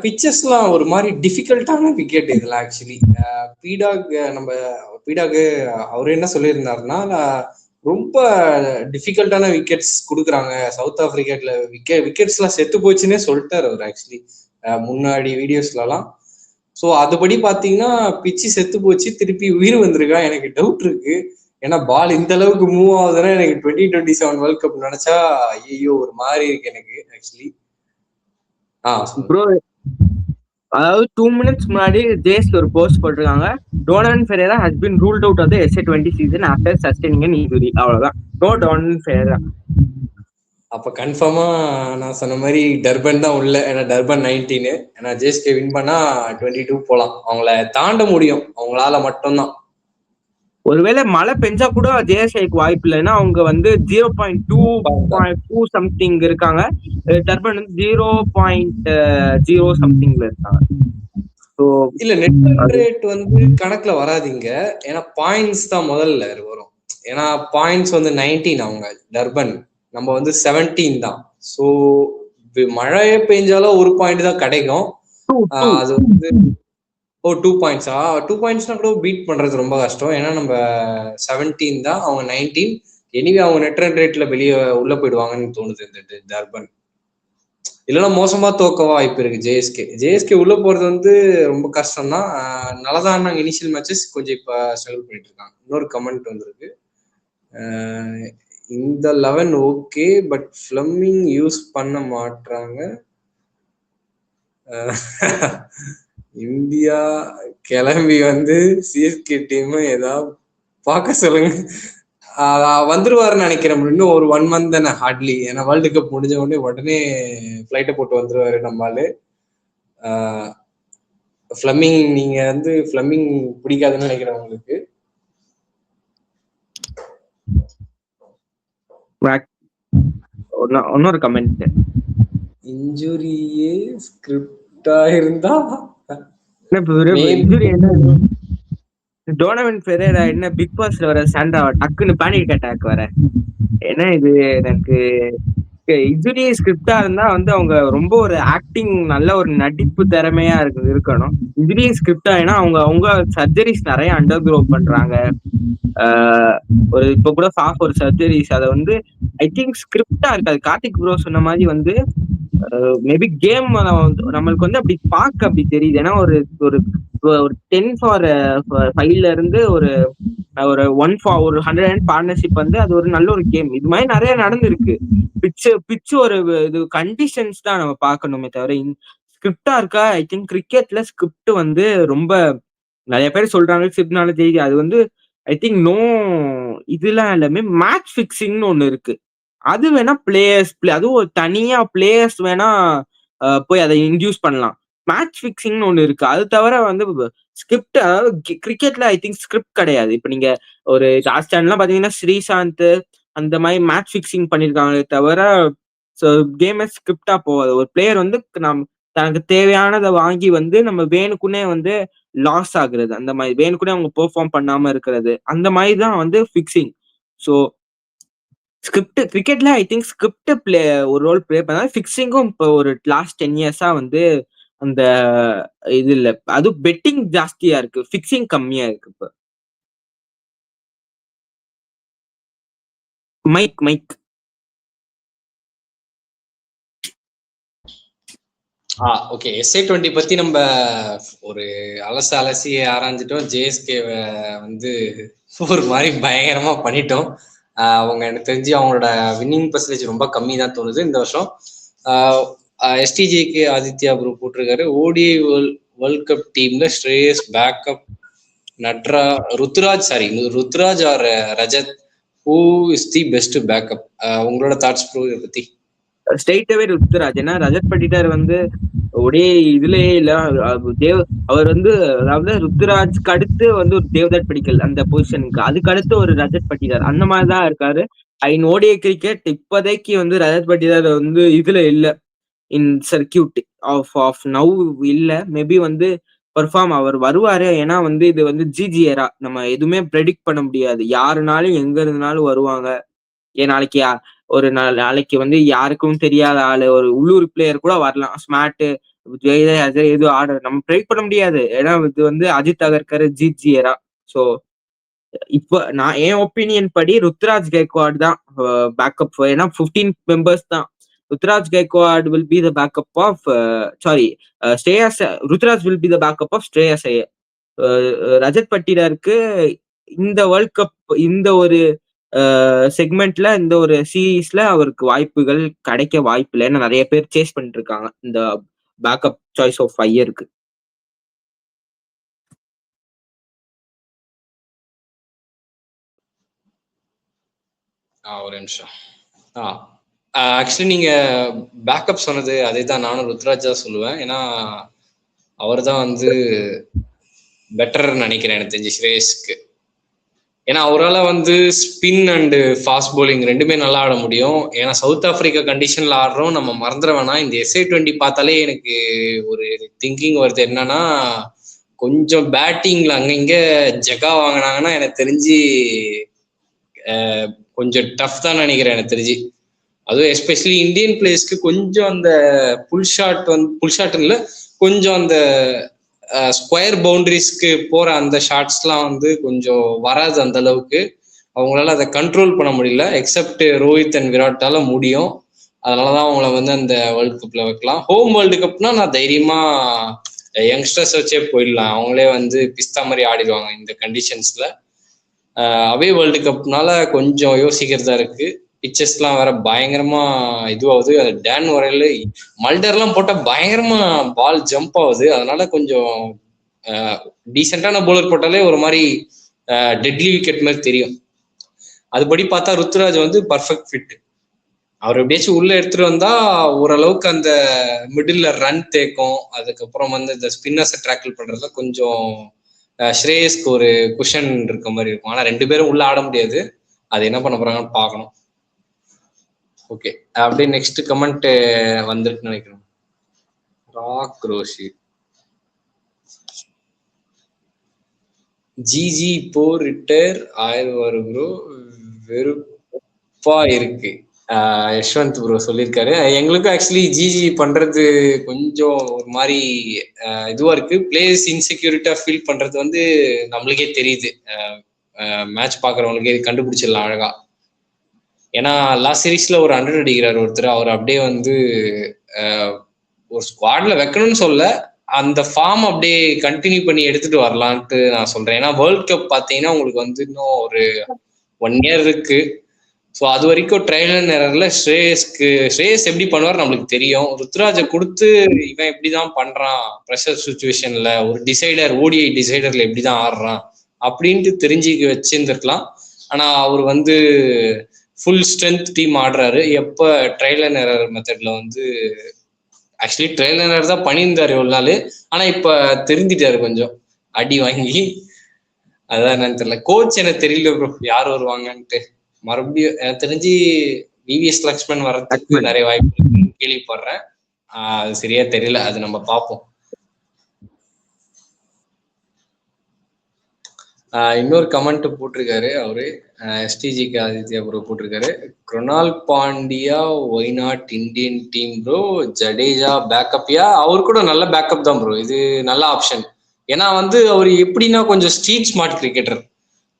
பிச்சஸ்லாம் ஒரு மாதிரி டிஃபிகல்ட்டான விக்கெட் இதெல்லாம் ஆக்சுவலி. பீடாக் அவரு என்ன சொல்லியிருந்தாருன்னா, ரொம்ப டிஃபிகல்ட்டான விக்கெட்ஸ் கொடுக்குறாங்க சவுத் ஆப்பிரிக்கால, விக்கெட்ஸ்லாம் செத்து போச்சுன்னே சொல்லிட்டாரு அவர் ஆக்சுவலி முன்னாடி வீடியோஸ்லாம். ஸோ அதுபடி பார்த்தீங்கன்னா பிச்சு செத்து போச்சு, திருப்பி உயிர் வந்திருக்கா. எனக்கு டவுட் இருக்கு, ஏன்னா பால் இந்த அளவுக்கு மூவ் ஆகுதுன்னா எனக்கு 2027 வேர்ல்ட் கப் நினைச்சா ஐயோ ஒரு மாதிரி இருக்கு எனக்கு ஆக்சுவலி. ப்ரோ, அதாவது 2 minutes முன்னாடி ஜேஸ் ஒரு போஸ்ட் போட்டிருக்காங்க, Donovan Ferreira has been ruled out of the SA20 season after sustaining an injury. அவ்வளவுதான். No Donovan Ferreira. அப்ப கன்ஃபார்மா நான் சொன்ன மாதிரி டர்பன் தான் உள்ள. ஏன்னா டர்பன் 19, ஏன்னா ஜேஎஸ்கே வின் பண்ணா 22 போலாம். அவங்கள தாண்ட முடியும் அவங்களால மட்டும்தான். ஒருவேளை மழை பெஞ்சா கூட ஜேஎஸ்ஐக்கு வாய்ப்பு இல்லைன்னா அவங்க வந்து 0.2 சம்திங் இருக்காங்க. டர்பன் வந்து 0.0 சம்திங்ல இருக்காங்க. இல்ல நெட் ரேட் வந்து கணக்குல வராதிங்க, ஏன்னா பாயிண்ட்ஸ் தான் முதல்ல வரும். ஏன்னா பாயிண்ட்ஸ் வந்து 19 அவங்க டர்பன், நம்ம வந்து 17 தான். ஸோ மழையே பெஞ்சாலும் ஒரு பாயிண்ட் தான் கிடைக்கும். அது வந்து 2 பாயிண்ட்ஸா? 2 பாயிண்ட்ஸ்னா கூட பீட் பண்றது ரொம்ப கஷ்டம். ஏன்னா நம்ம 17 தான், அவங்க 19. எனிவே அவங்க நெட் ரன் ரேட்ல வெளியே உள்ள போயிடுவாங்கன்னு தோணுது இந்த டர்பன். இல்லைன்னா மோசமா தோக்க வாய்ப்பு இருக்கு ஜேஎஸ்கே உள்ள போறது வந்து ரொம்ப கஷ்டம் தான். நல்லதான் நாங்க இனிஷியல் மேட்சஸ் கொஞ்சம் இப்ப ஸ்ட்ரகிள் பண்ணிட்டு இருக்காங்க. இன்னொரு கமெண்ட் வந்திருக்கு, இந்த 11 ஓகே பட் ஃபிளமிங் யூஸ் பண்ண மாட்டாங்க, இந்தியா கிளம்பி வந்து சிஎஸ்கே டீம் ஏதாவது பார்க்க சொல்லுங்க. வந்துருவாருன்னு நினைக்கிறேன். இன்னும் ஒரு 1 month தானே ஹார்ட்லி. ஏன்னா வேர்ல்டு கப் முடிஞ்ச உடனே ஃபிளைட்டை போட்டு வந்துருவாரு நம்மளால. ஃபிளமிங், நீங்க வந்து ஃபிளமிங் பிடிக்காதுன்னு நினைக்கிறேன் உங்களுக்கு. இன்னொரு கமெண்ட், இன்ஜுரியே ஸ்கிரிப்டா இருந்தா டோனவன் ஃபெரேரா என்ன பிக் பாஸ்ல வர சாண்டா டக்குன்னு பேனிக் அட்டாக் வர என்ன இது எனக்கு இன்ஜுரி ஸ்கிரிப்டா இருந்தா வந்து அவங்க ரொம்ப ஒரு ஆக்டிங் நல்ல ஒரு நடிப்பு திறமையா இருக்கணும். இன்ஜுரி ஸ்கிரிப்டா ஏன்னா அவங்க அவங்க சர்ஜரிஸ் நிறைய அண்டர் க்ரோ பண்றாங்க. ஒரு இப்ப கூட ஒரு சர்ஜரிஸ் அதை வந்து ஐ திங்க் ஸ்கிரிப்டா இருக்காது. கார்த்திக் ப்ரோ சொன்ன மாதிரி வந்து மேபி கேம் நம்மளுக்கு வந்து அப்படி பார்க்க அப்படி தெரியுது. ஏன்னா ஒரு ஒரு ஒரு 10 ஃபார் 5ல இருந்து ஒரு ஒரு 1 ஃபார் ஒரு 100 பார்ட்னர்ஷிப் வந்து அது ஒரு நல்ல ஒரு கேம். இது மாதிரி நிறைய நடந்திருக்கு. பிச்சு ஒரு இது கண்டிஷன்ஸ் தான் நம்ம பார்க்கணுமே தவிர ஸ்கிரிப்டா இருக்கா. ஐ திங்க் கிரிக்கெட்ல ஸ்கிரிப்ட் வந்து ரொம்ப நிறைய பேர் சொல்றாங்க ஸ்கிரிப்ட்னால ஜெயிக்க. அது வந்து ஐ திங்க் நோ இதெல்லாம் எல்லாமே மேட்ச் ஃபிக்சிங்னு ஒண்ணு இருக்கு. அது வேணா பிளேயர்ஸ் அதுவும் ஒரு தனியா பிளேயர்ஸ் வேணா போய் அதை இன்டியூஸ் பண்ணலாம். மேட்ச் ஃபிக்சிங்னு ஒண்ணு இருக்கு. அது தவிர வந்து ஸ்கிரிப்ட் அதாவது கிரிக்கெட்ல ஐ திங்க் ஸ்கிரிப்ட் கிடையாது. இப்ப நீங்க ஒரு ராஜஸ்தான்லாம் பாத்தீங்கன்னா ஸ்ரீசாந்த் அந்த மாதிரி மேட்ச் ஃபிக்சிங் பண்ணிருக்காங்களே தவிர கேமே ஸ்கிரிப்டா போகாது. ஒரு பிளேயர் வந்து தனக்கு தேவையானதை வாங்கி வந்து நம்ம வேணுக்குன்னே வந்து லாஸ் ஆகுறது, அந்த மாதிரி வேணுக்குன்னே அவங்க பெர்ஃபார்ம் பண்ணாம இருக்கிறது, அந்த மாதிரி தான் வந்து ஃபிக்சிங். ஸோ ஸ்கிரிப்ட் கிரிக்கெட்ல ஐ திங்க் ஸ்கிரிப்ட் ஒரு ரோல் பிளே பண்ணாலும் ஃபிக்சிங்கும் இப்போ ஒரு லாஸ்ட் 10 இயர்ஸா வந்து அந்த இது இல்ல. அதுவும் பெட்டிங் ஜாஸ்தியா இருக்கு, ஃபிக்சிங் கம்மியா இருக்கு இப்ப. Mic mic okay. SA20 பத்தி நம்ம ஒரு அலசி ஆராய்ஞ்சிட்டோம். ஜேஎஸ்கே வந்து ஒரு மாதிரி பயங்கரமா பண்ணிட்டோம். அவங்க எனக்கு தெரிஞ்சு அவங்களோட வின்னிங் பர்சன்டேஜ் ரொம்ப கம்மி தான் தோணுது இந்த வருஷம். எஸ்டிஜேக்கு ஆதித்யா ப்ரோ போட்டிருக்காரு, ஓடிஐ வேர்ல்ட் கப் டீம்ல Shreyas backup Ruturaj or Rajat, who is the best backup? உங்களோட தாட்ஸ் ப்ரோ இதை பத்தி? ஸ்ட்ரெயிட்டாவே ருத்ராஜ். ஏன்னா ரஜத் பட்டிதார் வந்து ஒரே இதுலயே இல்ல. அவர் வந்து அதாவது ருத்ராஜ்க்கு அடுத்து வந்து ஒரு தேவ்தத் படிக்கல் அந்த பொசிஷனுக்கு, அதுக்கு அடுத்து ஒரு ரஜத் பட்டிதார் அந்த மாதிரிதான் இருக்காரு. ஓடிஐ கிரிக்கெட் இப்போதைக்கு வந்து ரஜத் பட்டிதார் வந்து இதுல இல்ல, இன் சர்க்கியூட் ஆஃப் நவ் இல்ல. மேபி வந்து பெர்ஃபார்ம் அவர் வருவாரு. ஏன்னா வந்து இது வந்து ஜிஜி ஏரா, நம்ம எதுவுமே ப்ரெடிக்ட் பண்ண முடியாது. யாருனாலும் எங்க இருந்தாலும் வருவாங்க. ஏன் நாளைக்கு வந்து யாருக்கும் தெரியாத ஆளு ஒரு உள்ளூர் பிளேயர் கூட வரலாம். ஸ்மார்ட் எதுவும் ஆர்டர் நம்ம ப்ரெடிக்ட் பண்ண முடியாது. ஏன்னா இது வந்து Ajit Agarkar GG era. So இப்ப நான் என் ஒப்பீனியன் படி ருத்ராஜ் கைக்வாட் தான் பேக்கப். ஏன்னா 15 மெம்பர்ஸ் தான். Ruturaj Gaikwad will be the backup of sorry Shreyas Ruturaj will be the backup of Shreyas Iyer. Rajat பட்டிதாருக்கு இந்த வேர்ல்ட் கப் இந்த ஒரு செக்மெண்ட்ல இந்த ஒரு சீரீஸ்ல அவருக்கு வாய்ப்புகள் கிடைக்க வாய்ப்பு இல்லை. ஏன்னா நிறைய பேர் சேஸ் பண்ணிட்டு இருக்காங்க இந்த பேக்கப் சாய்ஸ் ஆஃப் ஐயருக்கு. ஒரு நிமிஷம். ஆக்சுவலி நீங்க பேக்கப் சொன்னது அதே தான், நானும் ருத்ராஜா சொல்லுவேன். ஏன்னா அவர் தான் வந்து பெட்டர் நினைக்கிறேன் எனக்கு தெரிஞ்சு ஸ்ரேயஸ்க்கு. ஏன்னா அவரால் வந்து ஸ்பின் அண்டு ஃபாஸ்ட் போலிங் ரெண்டுமே நல்லா ஆட முடியும். ஏன்னா சவுத் ஆப்பிரிக்கா கண்டிஷன்ல ஆடுறோம், நம்ம மறந்துட வேணாம். இந்த SA20 பார்த்தாலே எனக்கு ஒரு திங்கிங் வருது. என்னன்னா கொஞ்சம் பேட்டிங்ல அங்கங்க ஜெகா வாங்கினாங்கன்னா எனக்கு தெரிஞ்சு கொஞ்சம் டஃப் தான் நினைக்கிறேன் எனக்கு தெரிஞ்சு. அதுவும் எஸ்பெஷலி இந்தியன் பிளேயர்ஸ்க்கு கொஞ்சம் அந்த புல் ஷாட் இல்லை, கொஞ்சம் அந்த ஸ்கொயர் பவுண்டரிஸ்க்கு போற அந்த ஷாட்ஸ்லாம் வந்து கொஞ்சம் வராது அந்த அளவுக்கு. அவங்களால அதை கண்ட்ரோல் பண்ண முடியல. எக்ஸப்ட் ரோஹித் அண்ட் விராட்டால முடியும். அதனாலதான் அவங்கள வந்து அந்த வேர்ல்டு கப்ல வைக்கலாம். ஹோம் வேர்ல்டு கப்னா நான் தைரியமா யங்ஸ்டர்ஸ் வச்சே போயிடலாம். அவங்களே வந்து பிஸ்தா மாதிரி ஆடிடுவாங்க இந்த கண்டிஷன்ஸ்ல. அவே வேர்ல்டு கப்னால கொஞ்சம் யோசிக்கிறதா இருக்கு. பிச்சஸ்லாம் வேற பயங்கரமா இதுவாகுது. அது டேன் வரையில மல்டர்லாம் போட்டா பயங்கரமா பால் ஜம்ப் ஆகுது. அதனால கொஞ்சம் டீசெண்டான பவுலர் போட்டாலே ஒரு மாதிரி டெட்லி விக்கெட் மாதிரி தெரியும். அதுபடி பார்த்தா ருத்ராஜ் வந்து பர்ஃபெக்ட் ஃபிட். அவர் எப்படியாச்சும் உள்ள எடுத்துட்டு வந்தா ஓரளவுக்கு அந்த மிடில் ரன் தேக்கும். அதுக்கப்புறம் வந்து இந்த ஸ்பின்னர்ஸை ட்ராக்கிள் பண்றதுல கொஞ்சம் ஸ்ரேயஸ்க்கு ஒரு குஷன் இருக்க மாதிரி இருக்கும். ஆனா ரெண்டு பேரும் உள்ள ஆட முடியாது. அது என்ன பண்ண போறாங்கன்னு பார்க்கணும். ஓகே, அப்படியே நெக்ஸ்ட் கமெண்ட் வந்துட்டு நினைக்கிறேன். ராக் ரோஷி ஜிஜி இப்போ ரிட்டையர் ஆயிடுவாரு ப்ரோ, வெறுப்பா இருக்கு. யஷ்வந்த் ப்ரோ சொல்லியிருக்காரு. எங்களுக்கும் ஆக்சுவலி ஜிஜி பண்றது கொஞ்சம் ஒரு மாதிரி இதுவா இருக்கு. பிளேயர்ஸ் இன்செக்யூரிட்டா ஃபீல் பண்றது வந்து நம்மளுக்கே தெரியுது. மேட்ச் பாக்குறவங்களுக்கே கண்டுபிடிச்சிடலாம் அழகா. ஏன்னா லாஸ்ட் சீரீஸ்ல ஒரு 100 அடிக்கிறார் ஒருத்தர். அவர் அப்படியே வந்து ஒரு ஸ்குவாட்ல வைக்கணும்னு சொல்ல, அந்த ஃபார்ம் அப்படியே கண்டினியூ பண்ணி எடுத்துட்டு வரலான்ட்டு நான் சொல்றேன். ஏன்னா வேர்ல்ட் கப் பாத்தீங்கன்னா உங்களுக்கு வந்து இன்னும் ஒரு 1 இயர் இருக்கு. ஸோ அது வரைக்கும் ட்ரையல் அண்ட் எரர்ல ஸ்ரேயஸ் எப்படி பண்ணுவார் நம்மளுக்கு தெரியும். ருத்ராஜை கொடுத்து இவன் எப்படிதான் பண்றான் ப்ரெஷர் சுச்சுவேஷன்ல, ஒரு டிசைடர் ஓடிஐ டிசைடர்ல எப்படிதான் ஆடுறான் அப்படின்ட்டு தெரிஞ்சுக்க வச்சிருந்துருக்கலாம். ஆனா அவர் வந்து ஃபுல் ஸ்ட்ரென்த் டீம் ஆடுறாரு. எப்ப ட்ரையல் அண்ட் எரர் மெத்தட்ல வந்து ஆக்சுவலி ட்ரையல் அண்ட் எரர் தான் பண்ணியிருந்தாரு ஒரு நாள். ஆனா இப்ப தெரிஞ்சிட்டாரு கொஞ்சம் அடி வாங்கி. அதான் என்னன்னு தெரியல. கோச் எனக்கு தெரியல ப்ரோ யார் வருவாங்கன்ட்டு. மறுபடியும் எனக்கு தெரிஞ்சு விவிஎஸ் லக்ஷ்மன் வர்றதுக்கு நிறைய வாய்ப்பு கேள்விப்படுறேன். அது சரியா தெரியல, அது நம்ம பார்ப்போம். இன்னொரு கமெண்ட் போட்டிருக்காரு அவரு, எஸ்டிஜிக்கு ஆதித்யா ப்ரோ போட்டிருக்காரு, Krunal Pandya why not Indian team bro, Jadeja பேக்கப்யா. அவர் கூட நல்ல பேக்கப் தான் ப்ரோ, இது நல்ல ஆப்ஷன். ஏன்னா வந்து அவர் எப்படின்னா கொஞ்சம் ஸ்ட்ரீட் ஸ்மார்ட் கிரிக்கெட்டர்.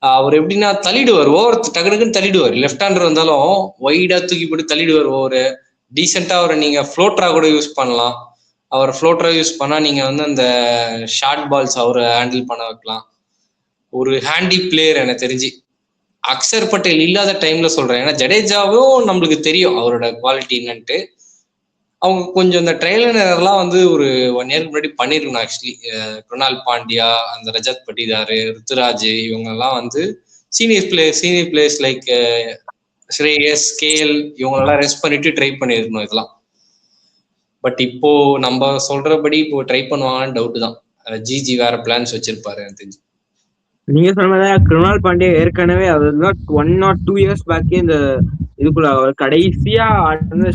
அவர் எப்படின்னா தள்ளிடுவார், ஓவர் டக்குன்னு தள்ளிடுவார். லெஃப்ட் ஹேண்டர் வந்தாலும் ஒய்டா தூக்கி போட்டு தள்ளிடுவார் ஓவர். டீசெண்டா அவரை நீங்க ஃப்ளோட்டரா கூட யூஸ் பண்ணலாம். அவர் ஃப்ளோட்டரா யூஸ் பண்ணா நீங்க வந்து அந்த ஷார்ட் பால்ஸ் அவரை ஹேண்டில் பண்ண வைக்கலாம். ஒரு ஹேண்டி பிளேயர் எனக்கு தெரிஞ்சு. அக்ஷர் பட்டேல் இல்லாத டைம்ல சொல்றேன், ஏன்னா ஜடேஜாவும் நம்மளுக்கு தெரியும் அவரோட குவாலிட்டி என்னன்ட்டு. அவங்க கொஞ்சம் இந்த ட்ரெயிலர்லாம் வந்து ஒரு 1 இயருக்கு முன்னாடி பண்ணிருக்கணும் ஆக்சுவலி. குருணால் பாண்டியா, அந்த ரஜத் பட்டிதாரு, ருத்துராஜ், இவங்க எல்லாம் வந்து சீனியர் பிளேயர்ஸ் லைக் ஸ்ரேயஸ், கேஎல் இவங்களெல்லாம் ரெஸ்ட் பண்ணிட்டு ட்ரை பண்ணிருக்கணும் இதெல்லாம். பட் இப்போ நம்ம சொல்றபடி இப்போ ட்ரை பண்ணுவாங்கன்னு டவுட் தான். ஜிஜி வேற பிளான்ஸ் வச்சிருப்பாரு எனக்கு தெரிஞ்சு. நீங்க சொன்னதா குருணால் பாண்டியா ஏற்கனவே அதுதான் 1 or 2 இயர்ஸ் பேக்கே இந்த இதுக்குள்ள கடைசியா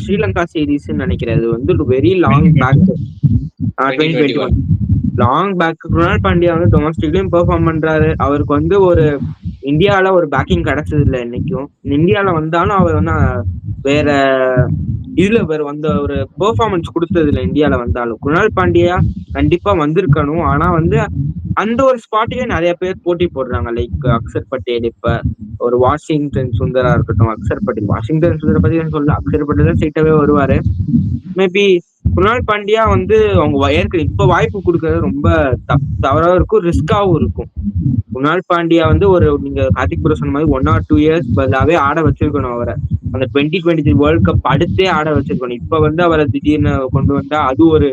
ஸ்ரீலங்கா சீரீஸ் நினைக்கிறேன். அது வந்து very long back, 2021 long back. Krunal Pandya வந்து டொமஸ்டிக்லயும் பெர்ஃபார்ம் பண்றாரு. அவருக்கு வந்து ஒரு இந்தியாவில ஒரு பேக்கிங் கிடைச்சது இல்லை என்னைக்கும். இந்தியாவில வந்தாலும் அவர் வந்து வேற இதுல வந்து ஒரு பெர்ஃபார்மன்ஸ் கொடுத்தது இல்லை இந்தியாவில வந்தாலும். குருணால் பாண்டியா கண்டிப்பா வந்திருக்கணும். ஆனா வந்து அந்த ஒரு ஸ்பாட்லயே நிறைய பேர் போட்டி போடுறாங்க. லைக் அக்ஷர் பட்டேல், இப்ப ஒரு வாஷிங்டன் சுந்தரா இருக்கட்டும். அக்ஷர் பட்டேல், வாஷிங்டன் சுந்தர பத்தி சொல்ல, அக்ஷர் பட்டேல் தான் ஸ்ட்ரெயிட்டாவே வருவாரு. மேபி குருணால் பாண்டியா வந்து அவங்க ஏற்கனவே இப்ப வாய்ப்பு கொடுக்கறது ரொம்ப தவறா இருக்கும், ரிஸ்காவும் இருக்கும். குருணால் பாண்டியா வந்து ஒரு நீங்க கார்த்திக் ப்ரோ சொன்ன மாதிரி 1 or 2 இயர்ஸ் பதிலாவே ஆட வச்சிருக்கணும் அவரை. அந்த 2023 வேர்ல்ட் கப் அடுத்தே ஆட வச்சிருக்கணும். இப்ப வந்து அவரை திடீர்னு கொண்டு வந்தா அது ஒரு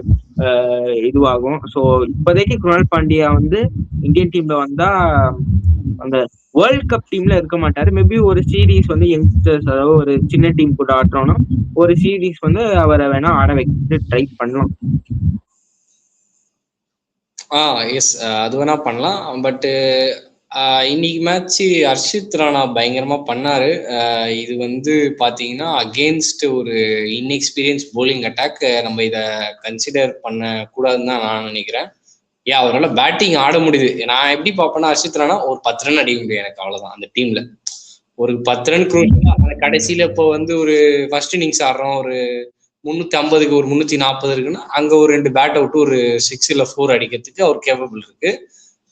இதுவாகும். ஸோ இப்போதைக்கு குருணால் பாண்டியா வந்து இந்தியன் டீம்ல வந்தா அந்த வேர்ல்ட் கப் டீம்ல இருக்க மாட்டாரு. மேபி ஒரு சீரீஸ் வந்து யங்ஸ்டர்ஸ், அதாவது ஒரு சின்ன டீம் கூட ஆடுறோம்னா ஒரு சீரீஸ் வந்து அவரை வேணா ஆட வைக்க ட்ரை பண்ணலாம். எஸ், அது வேணா பண்ணலாம். பட்டு இன்னைக்கு மேட்ச் ஹர்ஷித் ராணா பயங்கரமா பண்ணாரு. இது வந்து பாத்தீங்கன்னா அகேன்ஸ்ட் ஒரு இன்எக்ஸ்பீரியன்ஸ் போலிங் அட்டாக். நம்ம இதை கன்சிடர் பண்ண கூடாதுன்னு தான் நான் நினைக்கிறேன். அவரால் பேட்டிங் ஆட முடியுது. நான் எப்படி பார்ப்பேன்னா ஹர்ஷித் ராணா ஒரு 10 ரன் அடிக்க முடியும் எனக்கு, அவ்வளவுதான். அந்த டீம்ல ஒரு 10 ரன் கடைசியில இப்போ வந்து ஒரு ஃபர்ஸ்ட் இன்னிங்ஸ் ஆடுறோம், ஒரு 350க்கு ஒரு 340 இருக்குன்னா அங்க ஒரு 2 பேட் அவுட், ஒரு 6 இல்ல 4 அடிக்கிறதுக்கு அவர் கேப்பபிள் இருக்கு.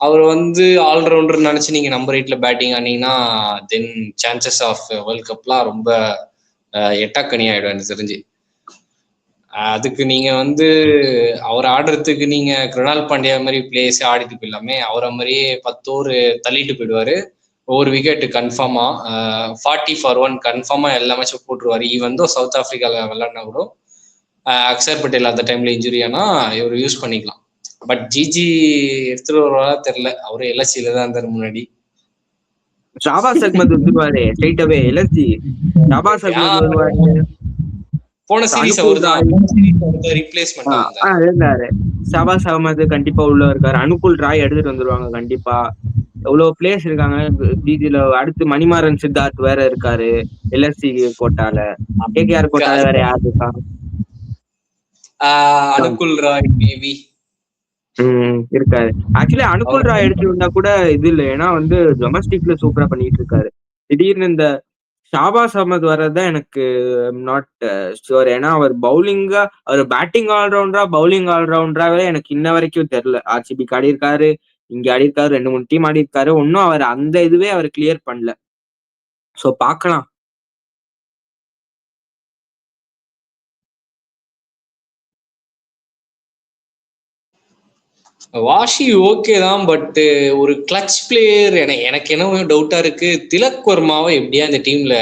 அவர் வந்து ஆல்ரவுண்டர் நினைச்சு நீங்க நம்பர் 8ல பேட்டிங் ஆனீங்கன்னா தென் சான்சஸ் ஆஃப் வேர்ல்ட் கப்லாம் ரொம்ப எட்டாக்கணி ஆயிடும் எனக்கு தெரிஞ்சு. அதுக்கு நீங்க வந்து அவர் ஆடுறதுக்கு நீங்க குருணால் பாண்டியா மாதிரி பிளேயர்ஸே ஆடிட்டு போயிடலாமே. அவரை மாதிரியே 10 ஓவர் தள்ளிட்டு போயிடுவாரு. ஒரு விக்கெட் கன்ஃபார்மா, 40 for 1 கன்ஃபார்மா எல்லா மேட்சும் போட்டுருவாரு. ஈவன் தான் சவுத் ஆப்பிரிக்கால விளையாடினா கூட அக்ஷர் பட்டேல் அந்த டைம்ல இன்ஜுரி ஆனா இவர் யூஸ் பண்ணிக்கலாம். பட் ஜிஜி எடுத்துட்டு வருவாரா தெரியல, அவரு எல்எஸ்சியில தான் இருந்தாரு முன்னாடி. ஷாபாஸ் அஹ்மத் வந்துருவாரு ஸ்ட்ரைட்டாவே எல்எஸ்ஜி. ஷாபாஸ் அஹ்மத் வருவாரு. போன சீரீஸ் அவர் தான் ரீப்ளேஸ்மென்ட் இருந்தாரு. ஷாபாஸ் அஹ்மத் கண்டிப்பா உள்ள இருக்காரு. அனுகுல் ராய் எடுத்துட்டு வந்துருவாங்க கண்டிப்பா. எவ்வளவு பிளேயர்ஸ் இருக்காங்க ஜிஜில. அடுத்து மணிமாறன் சித்தார்த் வேற இருக்காரு எல்எஸ்சி கோட்டால. கேகேஆர் கோட்டால வேற யாரு இருக்கா? அனுகுல் ராய் மேபி இருக்காரு. ஆக்சுவலி அனுகுல் ராய் எடுத்துட்டு வந்தா கூட இது இல்லை, ஏன்னா வந்து டொமஸ்டிக்ல சூப்பரா பண்ணிட்டு இருக்காரு. திடீர்னு இந்த ஷாபாஸ் அகமது வர்றதுதான் எனக்கு நாட் ஷுர். ஏன்னா அவர் பேட்டிங் ஆல்ரவுண்டரா பவுலிங் ஆல்ரவுண்டராவே எனக்கு இன்ன வரைக்கும் தெரியல. ஆர்சிபிக்கு ஆடி இருக்காரு, இங்க ஆடி இருக்காரு, 2 3 டீம் ஆடி இருக்காரு. ஒன்னும் அவர் அந்த இதுவே அவர் கிளியர் பண்ணல. சோ பாக்கலாம். வாஷி ஓகே தான். பட் ஒரு கிளட்ச் பிளேயர் எனக்கு என்ன டவுட்டா இருக்கு, திலக் வர்மாவை எப்படியா இந்த டீம்ல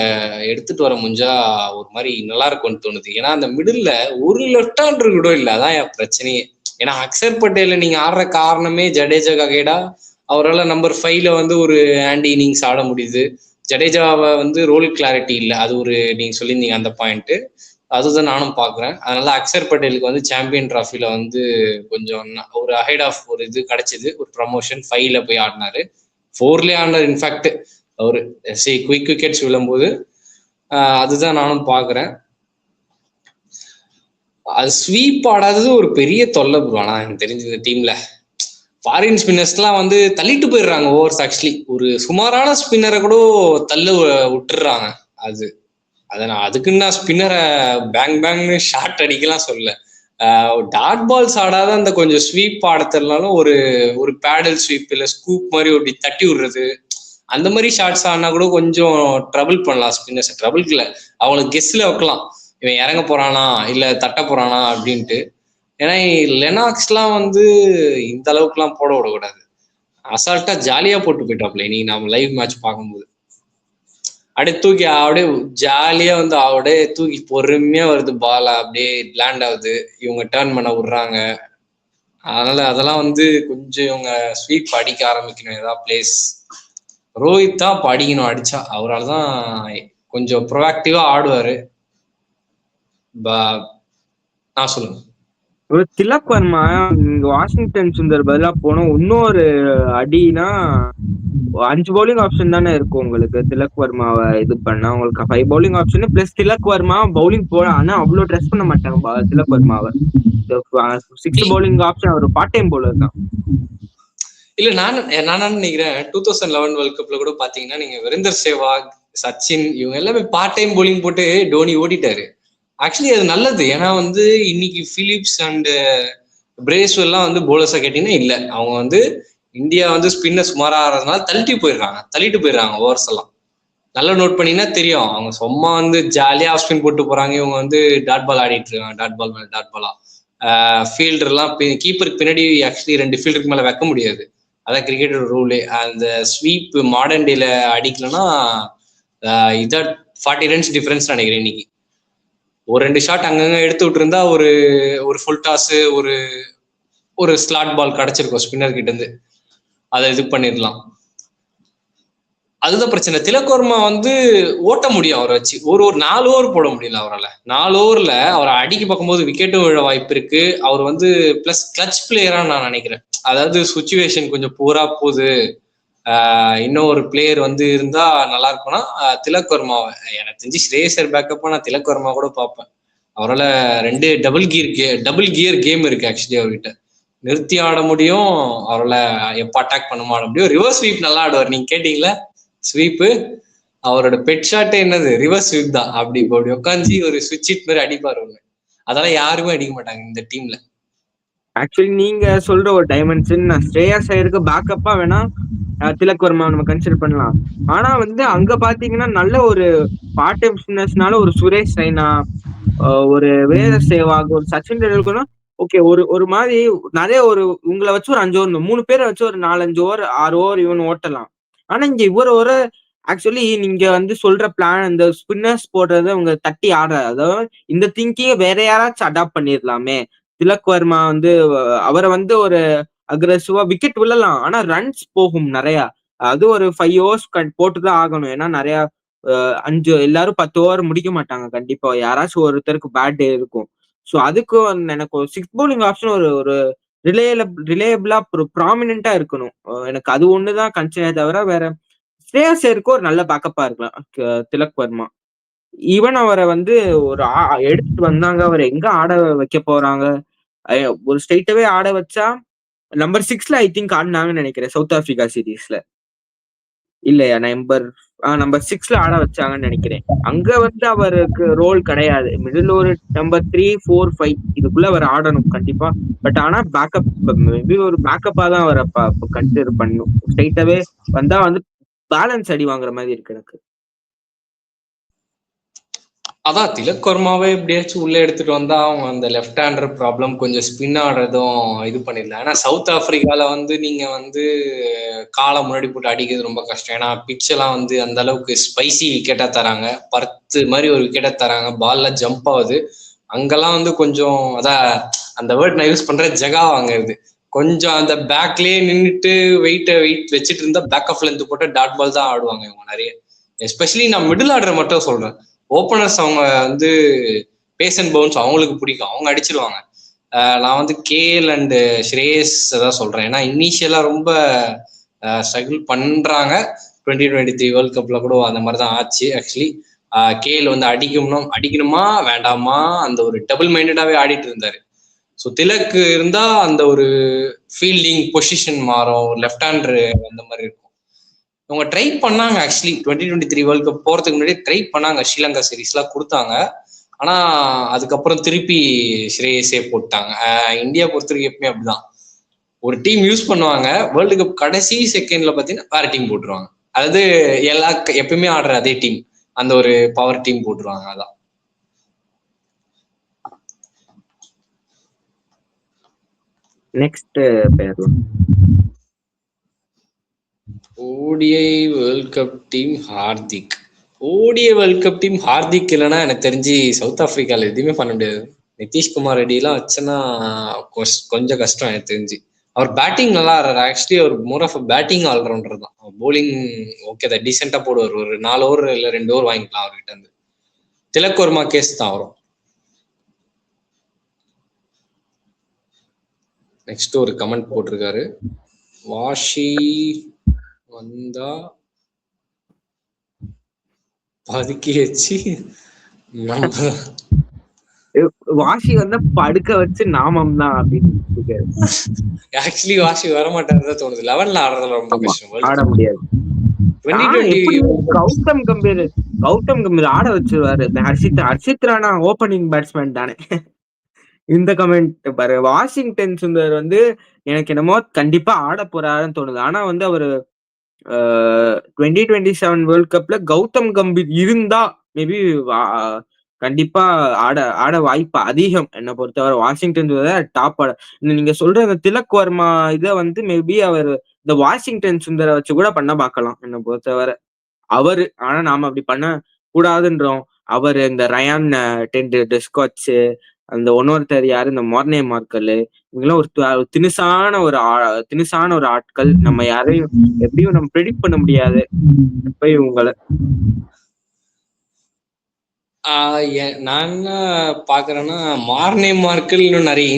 எடுத்துட்டு வர முடிஞ்சா ஒரு மாதிரி நல்லா இருக்கும்னு தோணுது. ஏன்னா அந்த மிடில்ல ஒரு லெஃப்ட் ஹேண்டர் கூட இல்லை. அதான் என் பிரச்சனையே. ஏன்னா அக்சர் பட்டேல நீங்க ஆடுற காரணமே ஜடேஜா ககேடா. அவரால் நம்பர் 5ல வந்து ஒரு ஆன்டி இன்னிங்ஸ் ஆட முடியுது. ஜடேஜாவை வந்து ரோல் கிளாரிட்டி இல்லை. அது ஒரு நீங்க சொல்லியிருந்தீங்க அந்த பாயிண்ட். அதுதான் நானும் பாக்குறேன். அதனால அக்சர் பட்டேலுக்கு வந்து சாம்பியன் டிராஃபில வந்து கொஞ்சம் ஒரு அஹெட் ஆஃப் ஒரு இது கிடைச்சது, ஒரு ப்ரமோஷன். 5ல போய் ஆடினாரு, 4லயே ஆடினார். இன்ஃபேக்ட் ஒரு குயிக் விக்கெட்ஸ் விழும்போது. அதுதான் நானும் பாக்குறேன். அது ஸ்வீப் ஆடாதது ஒரு பெரிய தொல்லை ப்ரோ. ஆனா எனக்கு தெரிஞ்ச இந்த டீம்ல ஃபாரின் ஸ்பின்னர்ஸ்லாம் வந்து தள்ளிட்டு போயிடுறாங்க ஓவர்ஸ். ஆக்சுவலி ஒரு சுமாரான ஸ்பின்னரை கூட தள்ள விட்டுறாங்க. நான் அதுக்குன்னு நான் ஸ்பின்னரை பேங்னு ஷார்ட் அடிக்கலாம் சொல்ல. டாட் பால்ஸ் ஆடாத அந்த கொஞ்சம் ஸ்வீப் ஆடத்துலனாலும் ஒரு பேடல் ஸ்வீப் இல்லை ஸ்கூப் மாதிரி அப்படி தட்டி விடுறது, அந்த மாதிரி ஷார்ட்ஸ் ஆனா கூட கொஞ்சம் ட்ரபிள் பண்ணலாம் ஸ்பின்னர்ஸ். ட்ரபிள்க்கு இல்லை, அவங்களுக்கு கெஸ்ல வைக்கலாம், இவன் இறங்க போறானா இல்ல தட்ட போறானா அப்படின்ட்டு. ஏன்னா லெனாக்ஸ்லாம் வந்து இந்த அளவுக்குலாம் போட விடக்கூடாது. அசால்ட்டா ஜாலியா போட்டு போயிட்டாப்ல. நீ நம்ம லைவ் மேட்ச் பார்க்கும்போது அப்படியே தூக்கி அப்படியே ஜாலியா வந்து அப்படியே தூக்கி பொறுமையா வருது பால், அப்படியே லேண்ட் ஆகுது, இவங்க டேர்ன் பண்ண விடுறாங்க. அதனால அதெல்லாம் வந்து கொஞ்சம் இவங்க ஸ்வீப் அடிக்க ஆரம்பிக்கணும் ஏதாவது பிளேஸ். ரோஹித் தான் படிக்கணும் அடிச்சா. அவரால் தான் கொஞ்சம் ப்ரொஆக்டிவா ஆடுவாரு. நான் சொல்லுங்க. ஒரு திலக் வர்மா இங்க வாஷிங்டன் சுந்தர் பதிலா போனோம். இன்னொரு அடினா 5 பவுலிங் ஆப்ஷன் தானே இருக்கும் உங்களுக்கு. திலக் வர்மாவை இது பண்ணா உங்களுக்கு 5 bowling option plus Tilak Varma bowling போட. ஆனா அவ்வளவு ட்ரெஸ் பண்ண மாட்டாங்க திலக் வர்மாவை. 6 பவுலிங் ஆப்ஷன். அவர் பார்ட் டைம் பவுலர் தான். இல்ல நான் நினைக்கிறேன் 2011 வேர்ல்ட் கப்ல கூட பாத்தீங்கன்னா நீங்க வீரேந்தர் சேவாக், சச்சின் இவங்க எல்லாமே பார்ட் டைம் பவுலிங் போட்டு டோனி ஓடிட்டாரு. ஆக்சுவலி அது நல்லது. ஏன்னா வந்து இன்னைக்கு பிலிப்ஸ் அண்ட் பிரேஸ்வெல்லாம் வந்து போலர்ஸா கேட்டீங்கன்னா இல்ல, அவங்க வந்து இந்தியா வந்து ஸ்பின்னர் சுமாரா ஆடுறதுனால தள்ளிட்டு போயிடுறாங்க ஓவர்ஸ் எல்லாம். நல்லா நோட் பண்ணீங்கன்னா தெரியும். அவங்க சும்மா வந்து ஜாலியா ஆஃப் ஸ்பின் போட்டு போறாங்க, இவங்க வந்து டாட் பால் ஆடிட்டு இருக்காங்க. டாட் பால் மேல டாட் பாலா. ஃபீல்டர்லாம் கீப்பருக்கு பின்னாடி ஆக்சுவலி 2 ஃபீல்டருக்கு மேல வைக்க முடியாது. அதான் கிரிக்கெட்டோட ரூலு. அந்த ஸ்வீப் மாடர்ன் டேல அடிக்கலன்னா இதா 40 ரன்ஸ் டிஃபரன்ஸ் நினைக்கிறேன் இன்னைக்கு. ஒரு 2 ஷாட் அங்கங்க எடுத்து விட்டு இருந்தா ஒரு ஃபுல் டாஸ் ஒரு ஸ்லாட் பால் கிடைச்சிருக்கும் ஸ்பின்னர் கிட்ட இருந்து, அதை இது பண்ணிடலாம். அதுதான் பிரச்சனை. திலக் வர்மா வந்து ஓட்ட முடியும் அவரை வச்சு. ஒரு 4 ஓவர் போட முடியல அவரால். 4 ஓவர்ல அவரை அடிக்க பார்க்கும்போது விக்கெட்டும் விழ வாய்ப்பு இருக்கு. அவர் வந்து பிளஸ் கிளட்ச் பிளேயரா நான் நினைக்கிறேன். அதாவது சுச்சுவேஷன் கொஞ்சம் பூரா போகுது, இன்னும் ஒரு பிளேயர் வந்து இருந்தா நல்லா இருக்கும்னா திலக் வர்மா. எனக்கு தெரிஞ்சு ஸ்ரேயசர் பேக்கப்பா நான் திலக் வர்மா கூட பார்ப்பேன். அவரால் 2 டபுள் கியர் கேம் இருக்கு ஆக்சுவலி அவர்கிட்ட. நிறுத்தி ஆட முடியும், அவரால் எப்ப அட்டாக் பண்ண ஆட முடியும். ரிவர்ஸ் ஸ்வீப் நல்லா ஆடுவார். நீங்க கேட்டீங்களா ஸ்வீப்பு, அவரோட பெட் ஷாட்டே என்னது ரிவர்ஸ் ஸ்வீப் தான். அப்படி உட்காந்து ஒரு சுவிட்ச் இட் மாதிரி அடிப்பாரு ஒண்ணு. அதெல்லாம் யாருமே அடிக்க மாட்டாங்க இந்த டீம்ல. ஆக்சுவலி நீங்க சொல்ற ஒரு டைமென்ஷன் நான் ஸ்ரேயாஸ் ஐயருக்கு பேக்கப்பா வேணா திலக் வர்மா நம்ம கன்சிடர் பண்ணலாம். ஆனா வந்து அங்க பாத்தீங்கன்னா நல்ல ஒரு பார்ட் டைம் ஸ்பின்னர்ஸ்னால ஒரு சுரேஷ் ரெய்னா, ஒரு வீரேந்தர் சேவாக், ஒரு சச்சின் டெண்டுல்கர்னா ஓகே. ஒரு மாதிரி நிறைய உங்களை வச்சு ஒரு 5 ஓவர் 3 பேரை வச்சு ஒரு 4 5 ஓவர் 6 ஓவர் இவன் ஓட்டலாம். ஆனா இங்க ஒரு ஆக்சுவலி நீங்க வந்து சொல்ற பிளான் இந்த ஸ்பின்னர்ஸ் போடுறத அவங்க தட்டி ஆடுற, அதாவது இந்த திங்கிங்க வேற யாராச்சும் அடாப்ட் பண்ணிடலாமே. திலக் வர்மா வந்து அவரை வந்து ஒரு அக்ரெசிவா விக்கெட் விழலாம், ஆனா ரன்ஸ் போகும் நிறைய. அது ஒரு 5 ஓவர்ஸ் போட்டுதான் ஆகணும். ஏன்னா நிறைய 5 எல்லாரும் 10 ஓவர் முடிக்க மாட்டாங்க. கண்டிப்பா யாராச்சும் ஒருத்தருக்கு பேட் டே இருக்கும். ஸோ அதுக்கு எனக்கு ஒரு 6 பவுலிங் ஆப்ஷன் ஒரு ரிலேயபிளா ப்ராமினென்ட்டா இருக்கணும். எனக்கு அது ஒண்ணுதான் கன்சர்னே தவிர வேற. ஸ்ரேயாஸ் ஐயருக்கு ஒரு நல்ல பேக்கப்பா இருக்கலாம் திலக் வர்மா. ஈவன் அவரை வந்து ஒரு எடுத்துட்டு வந்தாங்க, அவர் எங்க ஆட வைக்க போறாங்க. ஒரு ஸ்ட்ரைட்டாவே ஆட வச்சா நம்பர் 6ல ஐ திங்க் ஆடினாங்கன்னு நினைக்கிறேன் சவுத் ஆப்பிரிக்கா சீரீஸ்ல. இல்லையா நம்பர் 6ல ஆட வச்சாங்கன்னு நினைக்கிறேன். அங்க வந்து அவருக்கு ரோல் கிடையாது. மிடில் ஒரு நம்பர் 3, 4, 5 இதுக்குள்ள அவர் ஆடணும் கண்டிப்பா. பட் ஆனா மேபி ஒரு பேக்கப்பா தான் அவர கன்சிடர் பண்ணணும். ஸ்ட்ரெயிட்டாவே வந்தா வந்து பேலன்ஸ் அடி வாங்குற மாதிரி இருக்கு எனக்கு. அதான் திலக் வர்மாவே எப்படியாச்சும் உள்ள எடுத்துட்டு வந்தா அவங்க அந்த லெஃப்ட் ஹேண்டர் ப்ராப்ளம் கொஞ்சம் ஸ்பின் ஆடுறதும் இது பண்ணிடலாம். ஏன்னா சவுத் ஆப்பிரிக்கால வந்து நீங்க வந்து காலை முன்னாடி போட்டு அடிக்கிறது ரொம்ப கஷ்டம். ஏன்னா பிட்ச் எல்லாம் வந்து அந்த அளவுக்கு ஸ்பைசி விக்கெட்டா தராங்க, பர்த்து மாதிரி ஒரு விக்கெட்டா தராங்க, பால்ல ஜம்ப் ஆகுது. அங்கெல்லாம் வந்து கொஞ்சம் அதான் அந்த வேர்ட் நான் யூஸ் பண்றேன், ஜெகா வாங்குறது. கொஞ்சம் அந்த பேக்லயே நின்றுட்டு வெயிட் வச்சுட்டு இருந்தா பேக் ஆஃப் லென்த் போட்டு டாட் பால் தான் ஆடுவாங்க இவங்க நிறைய. எஸ்பெஷலி நான் மிடில் ஆர்டர் மட்டும் சொல்றேன். ஓப்பனர்ஸ் அவங்க வந்து பேஸ் அண்ட் பவுன்ஸ் அவங்களுக்கு பிடிக்கும், அவங்க அடிச்சிருவாங்க. நான் வந்து கேஎல் அண்ட் ஸ்ரேயஸ் தான் சொல்றேன். ஏன்னா இனிஷியலா ரொம்ப ஸ்ட்ரகிள் பண்றாங்க. 2023 வேர்ல்ட் கப்ல கூட அந்த மாதிரி தான் ஆச்சு. ஆக்சுவலி கேஎல் வந்து அடிக்கணுமா வேண்டாமா அந்த ஒரு டபுள் மைண்டடாவே ஆடிட்டு இருந்தாரு. ஸோ திலக் இருந்தா அந்த ஒரு ஃபீல்டிங் பொசிஷன் மாறும், லெஃப்ட் ஹேண்டர் அந்த மாதிரி இருக்கும். அவங்க ட்ரை பண்ணாங்க ஆக்சுவலி 2023 வேர்ல்ட் கப் போறதுக்கு முன்னாடி ட்ரை பண்ணாங்க, ஸ்ரீலங்கா சீரீஸ்லாம் கொடுத்தாங்க. ஆனா அதுக்கப்புறம் திருப்பி ஸ்ரேயஸே போட்டாங்க. இந்தியா பொறுத்த வரைக்கும் எப்பவுமே அப்படிதான், ஒரு டீம் யூஸ் பண்ணுவாங்க, வேர்ல்டு கப் கடைசி செகண்ட்ல பாத்தீங்கன்னா வேற டீம் போட்டுருவாங்க. அதாவது எப்பயுமே ஆடுற அதே டீம், அந்த ஒரு பவர் டீம் போட்டுருவாங்க. அதான் நெக்ஸ்ட் பேர் ODI world cup team Hardik. ODI world cup team Hardik இல்லைன்னா எனக்கு தெரிஞ்சு சவுத் ஆப்பிரிக்கால எதுவுமே பண்ண முடியாது. நிதிஷ்குமார் ரெட்டிலாம் வச்சுன்னா கொஞ்சம் கஷ்டம் எனக்கு தெரிஞ்சு. அவர் பேட்டிங் நல்லா ஆடுறாரு ஆக்சுவலி, அவர் மோர் ஆஃப் பேட்டிங் ஆல்ரவுண்டர் தான். போலிங் ஓகே தான், டீசெண்டா போடுவார். ஒரு 4 ஓவர் இல்லை 2 ஓவர் வாங்கிக்கலாம் அவர்கிட்ட இருந்து. திலக் வர்மா கேஸ் தான் வரும். நெக்ஸ்ட் ஒரு கமெண்ட் போட்டிருக்காரு, வாஷி வந்தா பதுக்கி வச்சு வாஷி வந்து படுக்க வச்சு நாமம் தான் அப்படின்னு. ஆக்சுவலி வாஷி வர மாட்டாருதான் தோணுது. 11ல ஆடுறதுல ரொம்ப கஷ்டம், ஆட முடியாது. கௌதம் கம்பீர் ஆட வச்சிருவாரு. ஹர்ஷித் ராணா ஓப்பனிங் பேட்ஸ்மேன் தானே. இந்த கமெண்ட் பாரு, வாஷிங்டன் சுந்தர் வந்து எனக்கு என்னமோ கண்டிப்பா ஆட போறாருன்னு தோணுது. ஆனா வந்து அவரு 2027 வேர்ல்ட் கப்ல கௌதம் கம்பீர் இருந்தா மேபி கண்டிப்பா ஆட வாய்ப்பு அதிகம். என்ன பொறுத்தவரை வாஷிங்டன் டாப் ஆட. நீங்க சொல்ற அந்த திலக் வர்மா இதை வந்து மேபி அவர் இந்த வாஷிங்டன் சுந்தரை வச்சு கூட பண்ண பார்க்கலாம் என்ன பொறுத்தவரை அவரு. ஆனா நாம அப்படி பண்ண கூடாதுன்றோம். அவரு இந்த ரயான் டெஸ்காட்ச், அந்த ஒன்னொருத்தர் யாரு, இந்த மோர்னே மார்க்கல், இவங்கெல்லாம் ஒரு தினுசான ஒரு ஆட்கள். நம்ம யாரையும் எப்படியும் நம்ம ப்ரெடிக்ட் பண்ண முடியாது எப்ப இவங்களை. நான் என்ன பாக்குறேன்னா, மார்னே மார்க்கல் இன்னும் நிறைய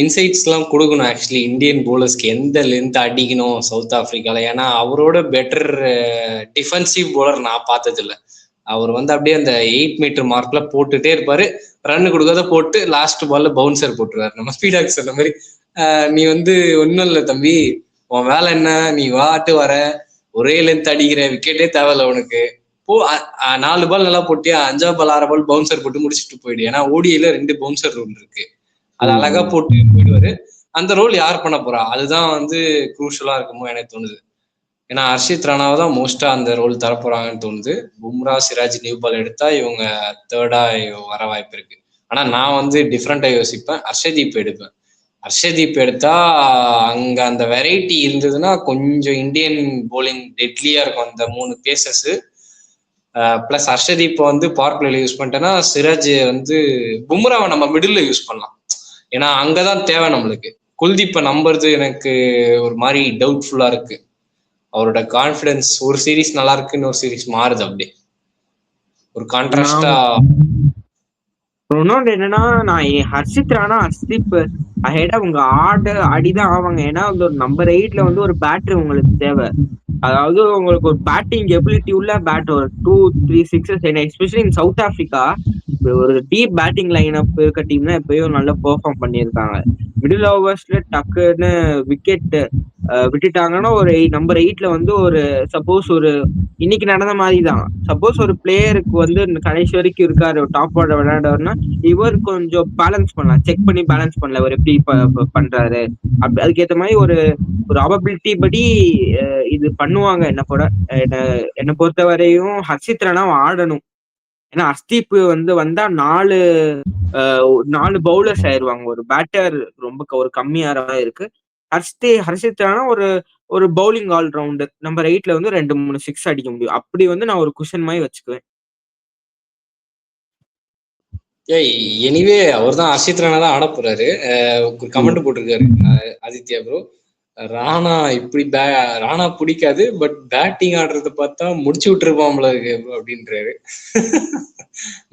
இன்சைட்ஸ் எல்லாம் கொடுக்கணும் ஆக்சுவலி இந்தியன் போலர்ஸ்க்கு, எந்த லென்த் அடிக்கணும் சவுத் ஆப்பிரிக்கால. ஏன்னா அவரோட பெட்டர் டிஃபென்சிவ் போலர் நான் பார்த்தது இல்லை. அவர் வந்து அப்படியே அந்த 8 மீட்டர் மார்க்ல போட்டுட்டே இருப்பாரு, ரன் கொடுக்காத போட்டு லாஸ்ட் பால்ல பவுன்சர் போட்டுருவாரு. நம்ம ஸ்பீடாக் சொன்ன மாதிரி, நீ வந்து ஒன்னும் இல்லை தம்பி, உன் வேலை என்ன, நீ வாட்டு வர ஒரே லென்த் அடிக்கிற, விக்கெட்டே தேவையில்ல உனக்கு, போ 4 பால் நல்லா போட்டியா, 5ஆவது பால் 6 பால் பவுன்சர் போட்டு முடிச்சுட்டு போயிடு. ஏன்னா ஓடியில 2 பவுன்சர் ரூல் இருக்கு, அது அழகா போட்டு போயிடுவாரு. அந்த ரோல் யார் பண்ண போறா, அதுதான் வந்து குரூஷலா இருக்குமோ எனக்கு தோணுது. ஏன்னா ஹர்ஷித் ராணாவை தான் மோஸ்டா அந்த ரோல் தரப்போறாங்கன்னு தோணுது. பும்ரா சிராஜ் நியூ பால் எடுத்தா இவங்க தேர்டா வர வாய்ப்பு இருக்கு. ஆனா நான் வந்து டிஃப்ரெண்டா யோசிப்பேன், ஹர்ஷதீப் எடுப்பேன். ஹர்ஷதீப் எடுத்தா அங்க அந்த வெரைட்டி இருந்ததுன்னா கொஞ்சம் இந்தியன் போலிங் டெட்லியா இருக்கும், அந்த 3 பேசஸ். பிளஸ் ஹர்ஷதீப் வந்து பவர் பிளேல யூஸ் பண்ணிட்டேன்னா சிராஜ் வந்து பும்ராவை நம்ம மிடில் யூஸ் பண்ணலாம். ஏன்னா அங்கதான் தேவை நம்மளுக்கு. குல்தீப்பை நம்புறது எனக்கு ஒரு மாதிரி டவுட்ஃபுல்லா இருக்கு. அவரோட கான்பிடன்ஸ் ஒரு சீரீஸ் நல்லா இருக்கு, இன்னொரு சீரீஸ் மாறுது, அப்படியே ஒரு கான்ட்ராஸ்டா. இன்னொன்று என்னன்னா, நான் ஹர்ஷித் ராணா ஹர்ஷதீப் அஹெடா உங்க அடிதான் ஆவாங்க. ஏன்னா வந்து ஒரு நம்பர் 8ல வந்து ஒரு பேட்டரி உங்களுக்கு தேவை. அதாவது உங்களுக்கு ஒரு பேட்டிங் எபிலிட்டி உள்ள பேட், ஒரு 2, 3 sixes. Especially in South Africa ஒரு டீப் பேட்டிங் லைன் அப் இருக்க டீம் தான் எப்பயும் நல்லா பெர்ஃபார்ம் பண்ணியிருக்காங்க. மிடில் ஓவர்ஸ்ல டக்குன்னு விக்கெட் விட்டுட்டாங்கன்னா ஒரு நம்பர் 8ல வந்து ஒரு சப்போஸ் ஒரு இன்னைக்கு நடந்த மாதிரி தான். சப்போஸ் ஒரு பிளேயருக்கு வந்து கடைசி வரைக்கும் இருக்காரு டாப் ஆர்டர் விளையாடுவாருன்னா, இவர் கொஞ்சம் பேலன்ஸ் பண்ணலாம். செக் பண்ணி பேலன்ஸ் பண்ணலாம். இவர் எப்படி பண்றாரு. அதுக்கேத்த மாதிரி ஒரு ஒரு ப்ராபபிலிட்டி படி அ இது பண்ணுவாங்க என்ன என்ன பொறுத்தவரையும் ஹர்ஷித் ராணா ஆடணும். ஏன்னா ஹர்ஷ்தீப் வந்து வந்தா 4 பவுலர்ஸ் ஆயிருவாங்க. ஒரு பேட்டர் ரொம்ப ஒரு கம்மியாற மாரி இருக்கு. ஹர்ஷித் ராணா ஒரு ஒரு பவுலிங் ஆல் ரவுண்டர். நம்பர் 8ல வந்து 2, 3 சிக்ஸ் அடிக்க முடியும். அப்படி வந்து நான் ஒரு குஷன் மாரி வச்சுக்குவேன். எனிவே அவர் தான் ஹர்ஷித் ராணா தான் ஆட போறாரு. ஒரு கமெண்ட் போட்டிருக்காரு ஆதித்யா ப்ரோ. ராணா இப்படி ராணா பிடிக்காது, பட் பேட்டிங் ஆடுறத பார்த்தா முடிச்சு விட்டுருப்பான்ல அப்படின்றாரு.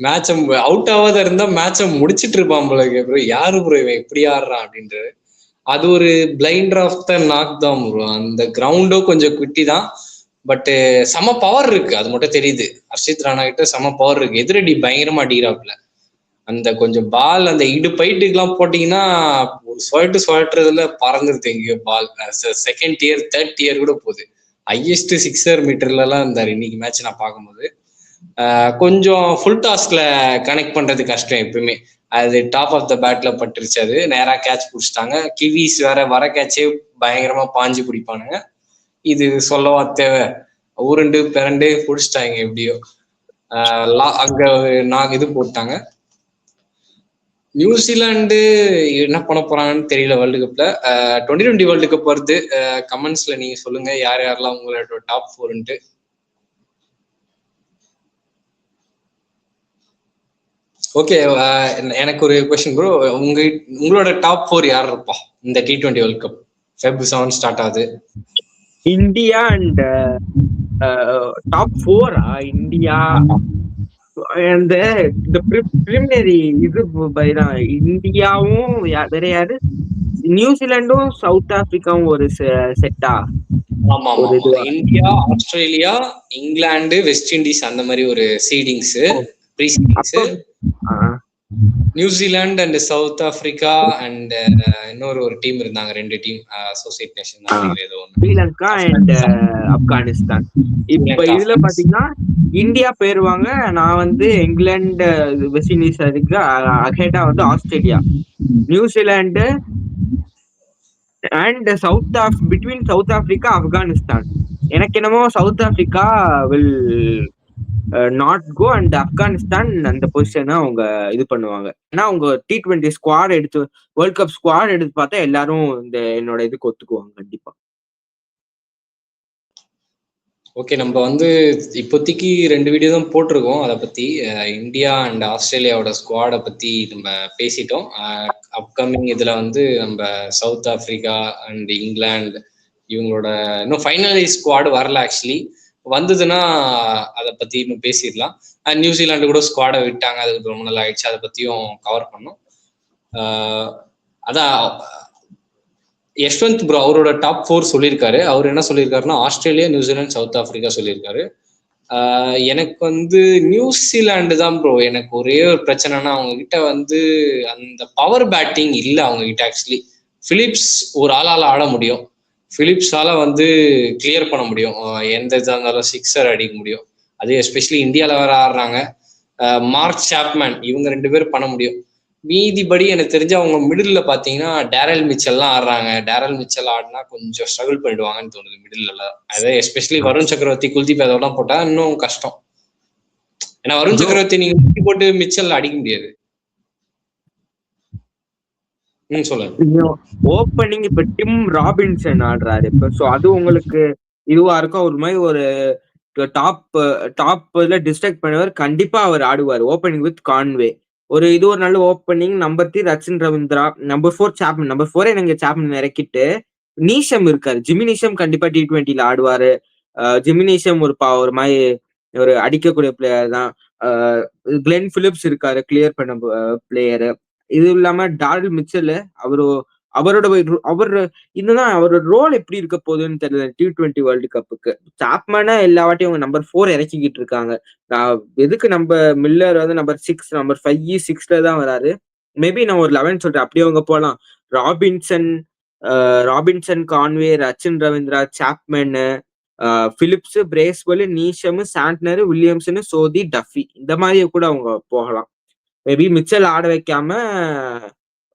மேட்ச அவுட் ஆகாத இருந்தா மேட்ச முடிச்சிட்டு இருப்பான் போல ப்ரோ. யாரு ப்ரோ இவன் இப்படி ஆடுறான் அப்படின்றாரு. அது ஒரு பிளைண்டர் ஆஃப் த நாக் தான் ப்ரோ. அந்த கிரவுண்டோ கொஞ்சம் குட்டி தான், பட் செம பவர் இருக்கு. அது மட்டும் தெரியுது. ஹர்ஷித் ராணா கிட்ட செம பவர் இருக்கு. எதிரடி பயங்கரமா அடிக்கிறாப்ல. அந்த கொஞ்சம் பால் அந்த பைட்டுக்கு எல்லாம் போட்டீங்கன்னா ஒரு சுழட்டுறதுல பறந்துருது எங்கேயோ பால். செகண்ட் டியர் தேர்ட் டியர் கூட போகுது. ஹையஸ்ட் சிக்ஸர் மீட்டர்ல எல்லாம் இருந்தாரு இன்னைக்கு மேட்ச் நான் பார்க்கும்போது. கொஞ்சம் ஃபுல் டாஸ்க்ல கனெக்ட் பண்றது கஷ்டம் எப்பவுமே. அது டாப் ஆஃப் த பேட்ல பட்டுருச்சு. அது நேரா கேட்ச் பிடிச்சிட்டாங்க. கிவிஸ் வேற வர கேட்சே பயங்கரமா பாஞ்சு பிடிப்பானுங்க. இது சொல்லவா தேவை, உருண்டு பிறண்டு பிடிச்சிட்டாங்க எப்படியோ. அங்க நான் இது போட்டாங்க. நியூசிலாந்து என்ன பண்ண போறாங்கன்னு தெரியல வேர்ல்டு கப்ல. 2020 வேர்ல்டு கப் வருது. கமெண்ட்ஸ்ல நீங்க சொல்லுங்க யார் யாரெல்லாம் உங்களோட டாப் 4ன்ட்டு. ஓகே, எனக்கு ஒரு கொஸ்டின் ப்ரோ. உங்களோட டாப் 4 யார் இருப்பா இந்த T20 world cup? Feb 7 start ஆகுது. இந்தியா அண்ட் டாப் 4 இந்தியா அந்த இந்த பிரிலிமினரி இது தான். இந்தியாவும் வேற யாரு, நியூசிலாண்டும் சவுத் ஆப்பிரிக்காவும் ஒரு செட்டா ஆமா ஆமா ஒரு ஆமா. இதுவா? India, Australia, England, West Indies அந்த மாதிரி ஒரு seedings, pre seedings. New Zealand and South Africa and இன்னொரு ஒரு டீம் இருந்தாங்க. 2 டீம் அசோசியேட் நேஷன் நினைக்கிறேன் ஏதோ ஒன்று. ஸ்ரீலங்கா அண்ட் ஆப்கானிஸ்தான். இப்ப இதுல பாத்தீங்கன்னா இந்தியா போயிருவாங்க. நான் வந்து இங்கிலாந்து, வெஸ்ட் இண்டீஸ் இருக்கு. அஹெடா வந்து Australia, New Zealand and between South Africa, Afghanistan. எனக்கு என்னமோ South Africa will not go and Afghanistan அந்த பொசிஷனை அவங்க இது பண்ணுவாங்க. ஏன்னா அவங்க T20 ஸ்குவாட் எடுத்து வேர்ல்ட் கப் ஸ்குவாட் எடுத்து பார்த்தா எல்லாரும் இந்த என்னோட இதுக்கு ஒத்துக்குவாங்க கண்டிப்பா. ஓகே, நம்ம வந்து இப்போதைக்கு 2 வீடியோ தான் போட்டிருக்கோம். அதை பத்தி இந்தியா அண்ட் ஆஸ்திரேலியாவோட ஸ்குவாடை பத்தி நம்ம பேசிட்டோம். அப்கமிங் இதுல வந்து நம்ம சவுத் ஆப்பிரிக்கா அண்ட் இங்கிலாந்து இவங்களோட இன்னும் ஃபைனலைஸ் ஸ்குவாடு வரல. ஆக்சுவலி வந்ததுன்னா அதை பத்தி இன்னும் பேசிடலாம். நியூசிலாந்து கூட ஸ்குவாடை விட்டாங்க, அதுக்கு ரொம்ப நாள் ஆயிடுச்சு. அதை பத்தியும் கவர் பண்ணோம். அதான் யஷ்வந்த் ப்ரோ அவரோட டாப் 4 சொல்லியிருக்காரு. அவர் என்ன சொல்லியிருக்காருன்னா ஆஸ்திரேலியா, நியூசிலாந்து, சவுத் ஆப்பிரிக்கா சொல்லியிருக்காரு. எனக்கு வந்து நியூசிலாந்து தான் ப்ரோ. எனக்கு ஒரே ஒரு பிரச்சனைனா அவங்க கிட்ட வந்து அந்த பவர் பேட்டிங் இல்லை அவங்க கிட்ட. ஆக்சுவலி பிலிப்ஸ் ஒரு ஆளால ஆட முடியும். பிலிப்ஸால வந்து கிளியர் பண்ண முடியும். எந்த இதாக இருந்தாலும் சிக்ஸர் அடிக்க முடியும். அது எஸ்பெஷலி இந்தியாவில் வேற ஆடுறாங்க. மார்க் சாப்மேன் இவங்க 2 பேரும் பண்ண முடியும். மீதிபடி எனக்கு தெரிஞ்சு அவங்க மிடில் பாத்தீங்கன்னா டேரல் மிச்சல்லாம் ஆடுறாங்க. டேரல் மிச்சல் ஆடினா கொஞ்சம் ஸ்ட்ரகிள் பண்ணிடுவாங்கன்னு தோணுது மிடில். அதே எஸ்பெஷலி வருண் சக்கரவர்த்தி, குல்தீப் யாதவ்லாம் போட்டா இன்னும் கஷ்டம். ஏன்னா வருண் சக்கரவர்த்தி நீங்க போட்டு மிச்சல் அடிக்க முடியாது. சொல்லுங்க. ஓப்பனிங் இப்ப டிம் ராபின்சன் ஆடுறாரு இப்ப. சோ அது உங்களுக்கு இதுவா இருக்கும். ஒரு மாதிரி ஒரு டாப்ல டிஸ்ட்ராக்ட் பண்ணுவார். கண்டிப்பா அவர் ஆடுவார் ஓப்பனிங் வித் கான்வே. ஒரு நல்ல opening. Number 3 Rachin Ravindra, number 4 Chapman. Number 4 எனக்கு சாப்மன் இறக்கிட்டு நீஷம் இருக்காரு. ஜிமி நீஷம் கண்டிப்பா T20ல ஆடுவாரு. ஜிமி நீஷம் ஒரு மாதிரி ஒரு அடிக்கக்கூடிய பிளேயர் தான். கிளென் பிலிப்ஸ் இருக்காரு, கிளியர் பண்ண பிளேயரு. இது இல்லாம டார்ல் மிச்சல், அவரோட இதுதான் அவரோட ரோல் எப்படி இருக்க போகுதுன்னு தெரியல T20 வேர்ல்டு கப்புக்கு. சாப்மேனா எல்லா வாட்டியும் அவங்க நம்பர் 4 இறக்கிக்கிட்டு இருக்காங்க. எதுக்கு நம்ம மில்லர் வந்து நம்பர் 6, நம்பர் 5, 6ல தான் வராரு. மேபி நான் ஒரு 11 சொல்றேன். அப்படியே அவங்க போலாம். Robinson, Robinson, Conway, Rachin Ravindra, Chapman, Phillips, Bracewell, Neesham, Santner, Williamson, Sodhi, Duffy இந்த மாதிரி கூட அவங்க போகலாம். மேபி மிச்சல் ஆட வைக்காம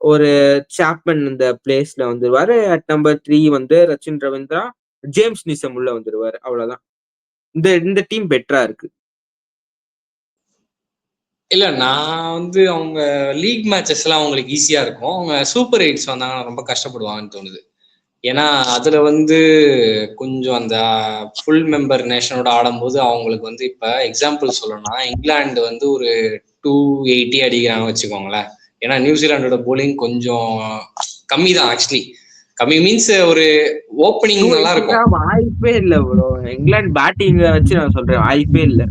ஒரு சாப்மன் இந்த பிளேஸ்ல வந்துருவாரு. அட் நம்பர் 3 வந்து ரச்சின் ரவீந்திரா, ஜேம்ஸ் நிசம் உள்ள வந்துருவாரு. அவ்வளவுதான். இந்த டீம் பெட்டரா இருக்கு. இல்ல நான் வந்து அவங்க லீக் மேட்சஸ் எல்லாம் அவங்களுக்கு ஈஸியா இருக்கும். அவங்க சூப்பர் 8s வந்தாங்கன்னா ரொம்ப கஷ்டப்படுவாங்கன்னு தோணுது. ஏன்னா அதுல வந்து கொஞ்சம் அந்த ஃபுல் மெம்பர் நேஷனோட ஆடும்போது அவங்களுக்கு வந்து இப்ப எக்ஸாம்பிள் சொல்லணும்னா இங்கிலாந்து வந்து ஒரு 280 அடிக்கிறாங்க வச்சுக்கோங்களேன். ஏன்னா நியூசிலாண்டோட போலிங் கொஞ்சம் கம்மி தான் ஆக்சுவலி. கம்மி மீன்ஸ் ஒரு ஓப்பனிங் நல்லா இருக்கும். வாய்ப்பே இல்ல ப்ரோ. இங்கிலாந்து பேட்டிங் வச்சு நான் சொல்றேன், வாய்ப்பே இல்ல.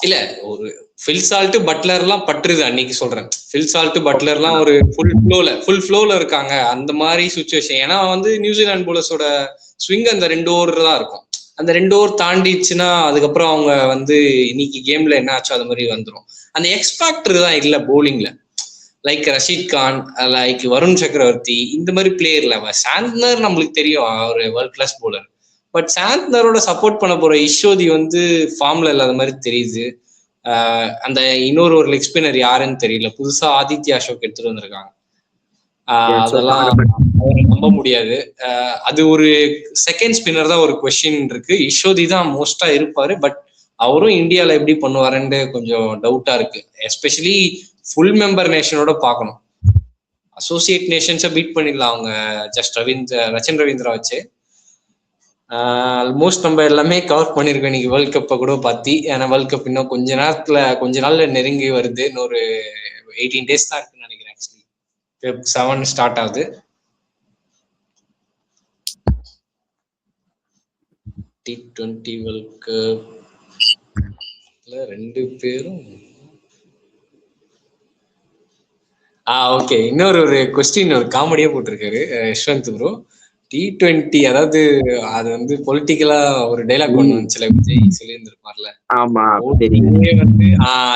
இல்ல ஒரு ஃபில் சால்ட் பட்லர் எல்லாம் பட்டுருது அன்னைக்கு சொல்றேன். ஃபில் சால்ட் பட்லர் எல்லாம் ஒரு ஃபுல் ஃப்ளோல இருக்காங்க அந்த மாதிரி சுச்சுவேஷன். ஏன்னா வந்து நியூசிலாந்து போலர்ஸோட ஸ்விங் அந்த 2 ஓவர் தான் இருக்கும். அந்த 2 ஓவர் தாண்டிச்சுன்னா அதுக்கப்புறம் அவங்க வந்து இன்னைக்கு கேம்ல என்ன ஆச்சோ அது மாதிரி வந்துடும். அந்த எக்ஸ்பேக்டர் தான் இல்ல போலிங்ல. லைக் ரஷீத் கான், லைக் வருண் சக்கரவர்த்தி இந்த மாதிரி பிளேயர்ல. சாண்ட்னர் நம்மளுக்கு தெரியும் ஒரு வேர்ல்ட் கிளாஸ் போலர். பட் சாண்ட்னரோட சப்போர்ட் பண்ண போற ஈஷோதி வந்து ஃபார்ம்ல இல்லாத மாதிரி தெரியுது. அந்த இன்னொரு ஒரு லெக் ஸ்பின்னர் யாருன்னு தெரியல. புதுசா ஆதித்யா அசோக் எடுத்துட்டு வந்திருக்காங்க. அதெல்லாம் நம்ப முடியாது. அது ஒரு செகண்ட் ஸ்பின்னர் தான் ஒரு கொஸ்டின் இருக்கு. ஈஷோதி தான் மோஸ்டா இருப்பாரு. பட் அவரும் இந்தியால எப்படி பண்ணுவாருன்னு கொஞ்சம் டவுட்டா இருக்கு. எஸ்பெஷலி ஃபுல் மெம்பர் நேஷனோட பார்க்கணும். அசோசியேட் நேஷன்ஸை பீட் பண்ணிடலாம் அவங்க ஜஸ்ட் ரச்சின் ரவீந்திரா வச்சு. ஆல்மோஸ்ட் நம்ம எல்லாமே கவர் பண்ணிருக்கோம் இன்னைக்கு வேர்ல்ட் கப்பை கூட பார்த்து. ஏன்னா வேர்ல்ட் கப் இன்னும் கொஞ்ச நாள்ல நெருங்கி வருது. இன்னொரு 18 days தான் இருக்குன்னு நினைக்கிறேன். ஆக்சுவலி Feb 7 ஸ்டார்ட் ஆகுது. T20 வேர்ல்ட் கப்ல 2 பேரும் ஓகே. இன்னொரு ஒரு கொஸ்டின் ஒரு காமெடியா போட்டிருக்காரு யஷ்வந்த் ப்ரோ. T20 அதாவது அது வந்து பொலிட்டிக்கலா ஒரு டைலாக் ஒண்ணு வந்துச்சுல, விஜய் சொல்லியிருந்திருப்பார்ல. வந்து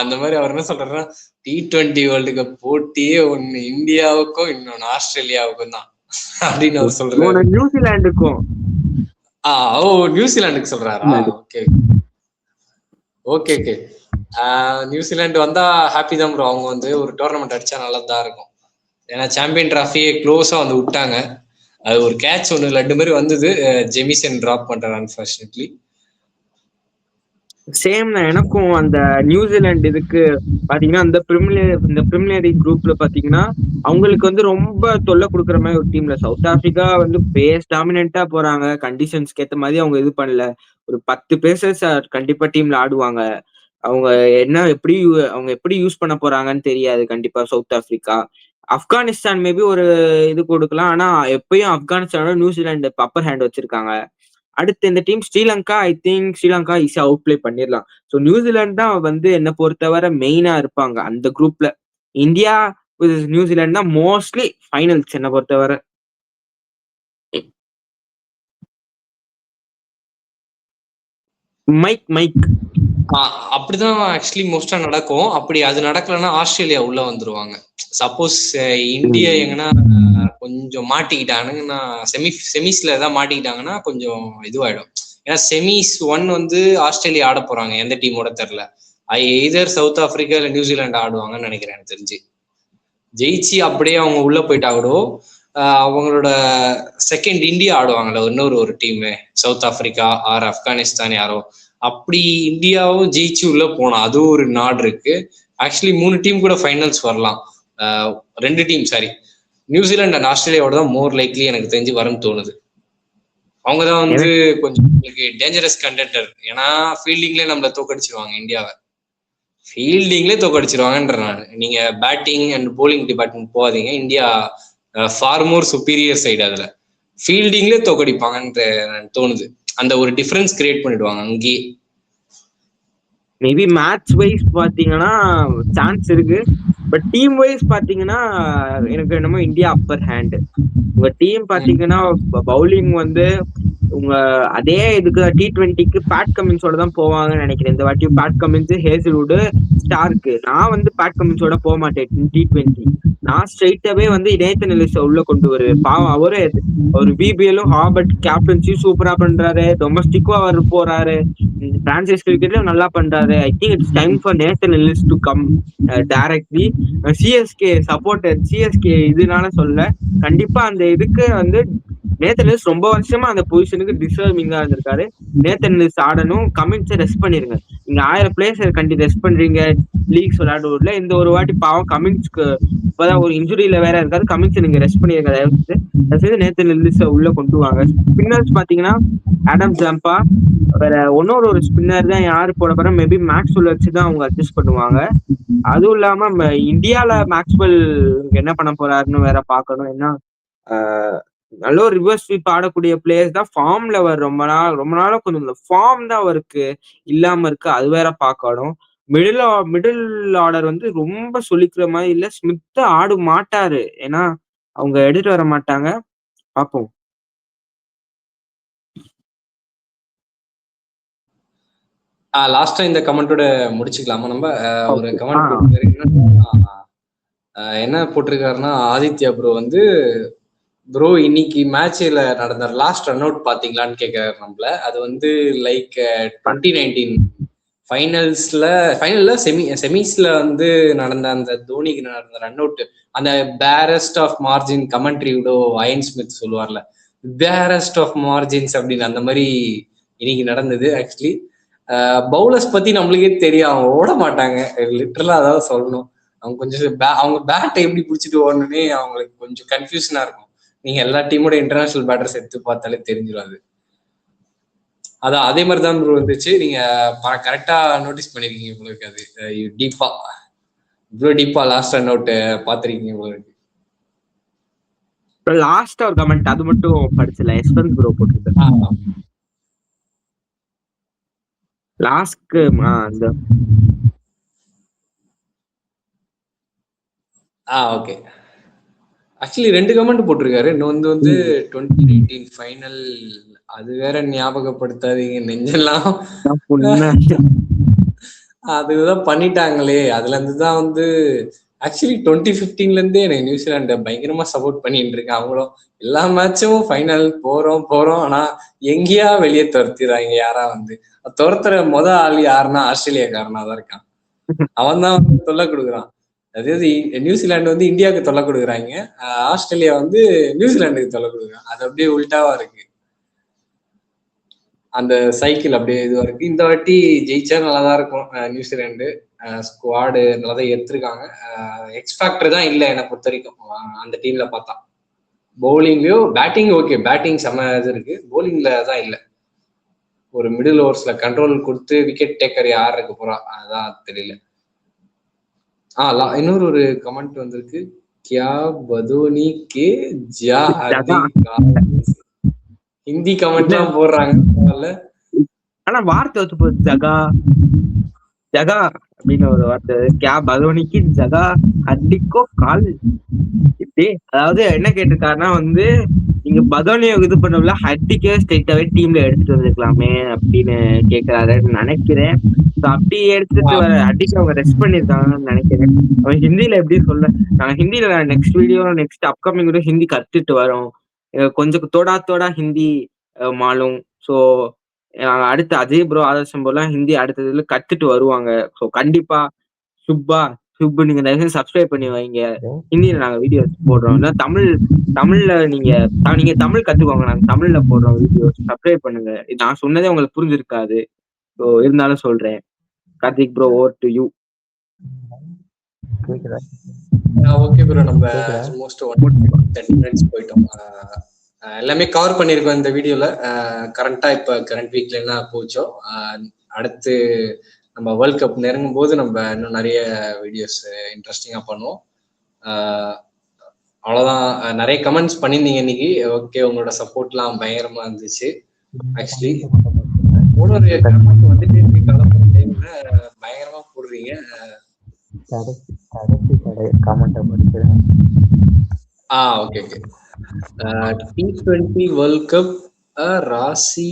அந்த மாதிரி அவர் என்ன சொல்றாருன்னா T20 வேர்ல்டு கப் போட்டியே ஒண்ணு இந்தியாவுக்கும் இன்னொன்னு ஆஸ்திரேலியாவுக்கும் தான் அப்படின்னு அவர் சொல்றாரு. நியூசிலாண்டுக்கும் நியூசிலாண்டுக்கு சொல்றாரா? Okay okay okay. நியூசிலாந்து வந்தா ஹாப்பி தான் ப்ரோ. அவங்க வந்து ஒரு டோர்னமெண்ட் அடிச்சா நல்லதா இருக்கும். ஏன்னா சாம்பியன் டிராஃபியை க்ளோஸா வந்து விட்டாங்க. அது ஒரு கேட்ச் ஒன்று லட்டு மாதிரி வந்தது. ஜெமிசன் டிராப் பண்றாரு அன்பார்ச்சுனேட்லி. சேம் தான் எனக்கும். அந்த நியூசிலாந்து இதுக்கு பாத்தீங்கன்னா இந்த பிரிமியர் லீக் குரூப்ல பாத்தீங்கன்னா அவங்களுக்கு வந்து ரொம்ப தொல்லை கொடுக்குற மாதிரி ஒரு டீம்ல. சவுத் ஆப்பிரிக்கா வந்து பேஸ் டாமினண்டா போறாங்க. கண்டிஷன்ஸ்க்கு ஏற்ற மாதிரி அவங்க இது பண்ணல. ஒரு 10 பேசர்ஸ் கண்டிப்பா டீம்ல ஆடுவாங்க. அவங்க எப்படி யூஸ் பண்ண போறாங்கன்னு தெரியாது கண்டிப்பா சவுத் ஆப்பிரிக்கா. ஆப்கானிஸ்தான் மேபி ஒரு இது கொடுக்கலாம். ஆனா எப்பயும் ஆப்கானிஸ்தானோட நியூசிலாந்து அப்பர் ஹேண்ட் வச்சிருக்காங்க. அடுத்து இந்த team Sri Lanka. I think Sri Lanka ஈஸியா அவுட் பிளே பண்ணிடலாம். ஸோ நியூசிலாந்து தான் வந்து என்ன பொறுத்தவரை மெயினா இருப்பாங்க அந்த குரூப்ல. இந்தியா நியூசிலாந்து தான் மோஸ்ட்லி ஃபைனல்ஸ் என்ன பொறுத்தவரை. மைக் அப்படிதான் ஆக்சுவலி மோஸ்டா நடக்கும். அப்படி அது நடக்கலன்னா ஆஸ்திரேலியா உள்ள வந்துருவாங்க. சப்போஸ் இந்தியா எங்கன்னா கொஞ்சம் மாட்டிக்கிட்டாங்கன்னா செமிஸ்ல ஏதாவது மாட்டிக்கிட்டாங்கன்னா கொஞ்சம் இதுவாயிடும். ஏன்னா செமிஸ் 1 வந்து ஆஸ்திரேலியா ஆட போறாங்க. எந்த டீமோட தெரியல. எய்தர் சவுத் ஆப்பிரிக்கா இல்ல நியூசிலாந்து ஆடுவாங்கன்னு நினைக்கிறேன் எனக்கு தெரிஞ்சு. ஜெயிச்சு அப்படியே அவங்க உள்ள போயிட்டா கூட அவங்களோட செகண்ட் இந்தியா ஆடுவாங்கல்ல இன்னொரு ஒரு team, South Africa or Afghanistan யாரோ. அப்படி இந்தியாவும் ஜெயிச்சு உள்ள போனோம். அதுவும் ஒரு நாடு இருக்கு. ஆக்சுவலி 3 டீம் கூட ஃபைனல்ஸ் வரலாம். 2 டீம் சாரி, நியூசிலாந்து அண்ட் ஆஸ்திரேலியாவோட தான் மோர் லைக்லி எனக்கு தெரிஞ்சு வரும்னு தோணுது. அவங்க தான் வந்து கொஞ்சம் டேஞ்சரஸ் கண்டெண்டர். ஏன்னா ஃபீல்டிங்லேயே நம்மள தோக்கடிச்சிருவாங்க. இந்தியாவை ஃபீல்டிங்லேயே தோக்கடிச்சிருவாங்கன்ற நான். நீங்க பேட்டிங் அண்ட் போலிங் டிபார்ட்மெண்ட் போகாதீங்க. India for more superior side. அதுல ஃபீல்டிங்லேயே தோக்கடிப்பாங்கன்ற தோணுது. அந்த ஒரு டிஃபரன்ஸ் கிரியேட் பண்ணிடுவாங்க அங்கேயே. மேபி மேட்ச் வைஸ் பாத்தீங்கன்னா சான்ஸ் இருக்கு. பட் டீம் வைஸ் பாத்தீங்கன்னா எனக்கு என்னமோ இந்தியா அப்பர் ஹேண்ட். உங்க டீம் பாத்தீங்கன்னா பவுலிங் வந்து உங்க அதே இதுக்கு T20க்கு பேட் கமின்ஸோட தான் போவாங்கன்னு நினைக்கிறேன். இந்த வாட்டி பேட் கமின்ஸ், ஹேசல்வுட், ஸ்டார்க்கு. நான் வந்து பேட் கமின்ஸோட போக மாட்டேன் T20. நான் ஸ்ட்ரைட்டாவே வந்து நேத்தன் எல்லிஸை உள்ள கொண்டு வருவேன். பாவம் அவரே ஒரு பிபிஎல்லும் ஹார்பர்ட் கேப்டன்சியும் சூப்பரா பண்றாரு, டொமஸ்டிக்கும் அவர் போறாரு, பிரான்சைஸ் கிரிக்கெட்லயும் நல்லா பண்றாரு. I think it's time for Nathan Ellis to come directly. CSK supporter, CSK இதனால சொல்ல, கண்டிப்பா அந்த இதுக்கு வந்து நேத்தன் எல்லிஸ் ரொம்ப வருஷமா அந்த பொசிஷனுக்கு டிசர்விங்கா இருந்திருக்காரு. நேத்தன் எல்லிஸ் ஆடணும். கமின்ஸை ரெஸ்ட் பண்ணிருங்க. நீங்க 1000 பிளேயர்ஸ் கண்டி ரெஸ்ட் பண்றீங்க லீக்ஸ் விளையாடுறதுல. இந்த ஒரு வாட்டி பாவம் கமின்ஸ்க்கு இப்பதான் ஒரு இன்ஜுரியில வேற இருக்காரு. கமின்ஸை நீங்க ரெஸ்ட் பண்ணிருங்க. தயவுசெய்து நேத்தன் எல்லிஸை உள்ள கொண்டு வாங்க. ஸ்பின்னர்ஸ் பாத்தீங்கன்னா ஆடம் ஜாம்பா, வேற ஒரு ஸ்பின்னர் தான் யாரு போட போற, மேபி மேக்ஸ்வெல் வச்சு தான் அவங்க அட்ஜஸ்ட் பண்ணுவாங்க. அதுவும் இல்லாம இந்தியால மேக்ஸ்வெல் என்ன பண்ண போறாருன்னு வேற பாக்கணும். ஏன்னா நல்ல ஒரு ரிவர்ஸ் ஸ்வீப் ஆடக்கூடிய பிளேயர்ஸ் தான் ஃபார்ம்ல அவர் ரொம்ப நாளா கொஞ்சம் ஃபார்ம் தான் அவருக்கு இல்லாம இருக்கு. அது வேற பார்க்கணும். மிடில் ஆர்டர் வந்து ரொம்ப சொல்லிக்கிற மாதிரி இல்ல. ஸ்மித் ஆட மாட்டாரு, ஏன்னா அவங்க எடுத்துட்டு வர மாட்டாங்க. பார்ப்போம். லாஸ்டா இந்த கமெண்டோட முடிச்சுக்கலாமா நம்ம? ஒரு கமெண்ட் போட்டிருக்காரு. என்ன போட்டிருக்காருன்னா, ஆதித்யா ப்ரோ வந்து ப்ரோ இன்னைக்கு மேட்ச்ல நடந்த லாஸ்ட் ரன் அவுட் பாத்தீங்களான்னு கேட்கிறாரு நம்மள. அது வந்து லைக் 2019 ஃபைனல்ல செமிஸ்ல வந்து நடந்த அந்த தோனிக்கு நடந்த ரன் அவுட், அந்த பேரஸ்ட் ஆஃப் மார்ஜின் கமெண்ட்ரியோட அயன் ஸ்மித் சொல்லுவார்ல, பேரஸ்ட் ஆஃப் மார்ஜின்ஸ் அப்படின்னு, அந்த மாதிரி இன்னைக்கு நடந்தது. ஆக்சுவலி பவுலர்ஸ் பத்தி நம்மளுக்கே தெரியும், அவங்க ஓட மாட்டாங்க. லிட்டரலா அதாவது சொல்லணும், அவங்க கொஞ்சம் அவங்க பேட்டை எப்படி பிடிச்சிட்டு ஓடணுன்னே அவங்களுக்கு கொஞ்சம் கன்ஃபியூஷனா இருக்கும். நீங்க எல்லா டீமோட இன்டர்நேஷனல் பேட்டர்ஸ் எடுத்து பார்த்தாலே தெரிஞ்சிடும் அது. அதான் அதே மாதிரி தான் இருந்துச்சு. நீங்க கரெக்டா நோட்டீஸ் பண்ணிருக்கீங்க உங்களுக்கு. அது இவ்வளவு டீப்பா லாஸ்ட் ரன் அவுட் பாத்திருக்கீங்க உங்களுக்கு. லாஸ்ட் ஒரு கமெண்ட் அது மட்டும் படிச்சல, யஷ்வந்த் ப்ரோ போட்டுருக்காரு லாஸ்ட்க்கு. அந்த ஓகே, ஆக்சுவலி 2 கமெண்ட் போட்டிருக்காரு. இன்னொன்று வந்து 2019 ஃபைனல், அது வேற ஞாபகப்படுத்தாதீங்க நெஞ்செல்லாம். அதுதான் பண்ணிட்டாங்களே. அதுல இருந்து தான் வந்து ஆக்சுவலி 2015ல இருந்தே எனக்கு நியூசிலாண்டை பயங்கரமா சப்போர்ட் பண்ணிட்டு இருக்கேன். அவங்களும் எல்லா மேட்சும் ஃபைனல் போறோம், ஆனா எங்கேயா வெளியே துரத்திடுறாங்க. யாரா வந்து துரத்துற ஆள் யாருன்னா ஆஸ்திரேலியாக்காரனா தான் இருக்கான். அவன் தான் வந்து தொல்லை கொடுக்குறான். அதாவது நியூசிலாந்து வந்து இந்தியாவுக்கு தொல்லை கொடுக்குறாங்க, ஆஸ்திரேலியா வந்து நியூசிலாண்டுக்கு தொல்லை கொடுக்குறாங்க. அது அப்படியே உல்டாவா இருக்கு. அந்த சைக்கிள் அப்படியே இதுவா இருக்கு. இந்த வாட்டி ஜெயிச்சா நல்லாதான் இருக்கும். நியூசிலாண்டு ஸ்குவாடு நல்லாதான் எடுத்திருக்காங்க. எக்ஸ்பேக்டர் தான் இல்லை என்னை பொறுத்த வரைக்கும் அந்த டீம்ல பார்த்தா. பவுலிங்லயோ பேட்டிங் ஓகே, பேட்டிங் செம்ம இது இருக்கு, பவுலிங்ல தான் இல்லை. ஒரு மிடில் ஓவர்ஸ்ல கண்ட்ரோல் கொடுத்து விக்கெட் டேக்கர் யார் இருக்க போறா அதான் தெரியல. இன்னொரு ஒரு கமெண்ட் வந்திருக்கு, கியா பதோனி கே ஜா ஹிந்தி கமெண்ட் எல்லாம் போடுறாங்க. ஆனா வார்த்தை வந்து போகுது, ஜகா ஜகா அப்படின்னு ஒரு வார்த்தை. கியா பதோனிக்கு ஜகா அடிக்கோ கால் இப்படி. அதாவது என்ன கேட்டிருக்காருன்னா வந்து, நீங்க பதோனியை இது பண்ணல, ஹட்டிக்கே ஸ்ட்ரெயிட்டாவே டீம்ல எடுத்துட்டு வந்திருக்கலாமே அப்படின்னு கேட்கிறாருன்னு நினைக்கிறேன். அப்படி எடுத்துட்டு வர ஹட்டிக்கு அவங்க ரெஸ்ட் பண்ணிருக்காங்கன்னு நினைக்கிறேன். அவன் ஹிந்தியில எப்படி சொல்ல, நாங்க ஹிந்தியில next video next upcoming video Hindi கத்துட்டு வரோம். கொஞ்சம் தோடா ஹிந்தி மாலும். ஸோ அடுத்து அஜய் ப்ரோ, ஆதர்ஷம் போலாம் ஹிந்தி அடுத்ததுல கத்துட்டு வருவாங்க. ஸோ கண்டிப்பா சுப்பு நீங்க தயவுசெய்து சப்ஸ்கிரைப் பண்ணி வைங்க. ஹிந்தியில நாங்க வீடியோஸ் போடுறோம். தமிழ்ல நீங்க தமிழ் கத்துக்கோங்க, நாங்க தமிழ்ல போடுறோம் வீடியோஸ். சப்ஸ்கிரைப் பண்ணுங்க. நான் சொன்னதே உங்களுக்கு புரிஞ்சிருக்காது, ஸோ இருந்தாலும் சொல்றேன். Karthik bro, over to you. Okay bro, நம்ம ஆல்மோஸ்ட் 30 மினிட்ஸ் போயிட்டோம். எல்லாமே கவர் பண்ணியிருக்கோம் இந்த வீடியோல. கரண்டா இப்ப கரண்ட் வீக்ல என்ன போச்சோ, அடுத்து நம்ம வேர்ல்ட் கப் நெருங்கும் போது நம்ம இன்னும் நிறைய வீடியோஸ் இன்ட்ரெஸ்டிங்கா பண்ணுவோம். அவ்வளவுதான். நிறைய கமெண்ட்ஸ் பண்ணியிருந்தீங்க இன்னைக்கு. ஓகே, உங்களோட சப்போர்ட்லாம் பயங்கரமா இருந்துச்சு. ஆக்சுவலி ஒரு கமெண்ட் வந்துட்டு டைம்ல பயங்கரமா போடுறீங்க. ஓகே. T20 வேர்ல்ட் கப் ராசி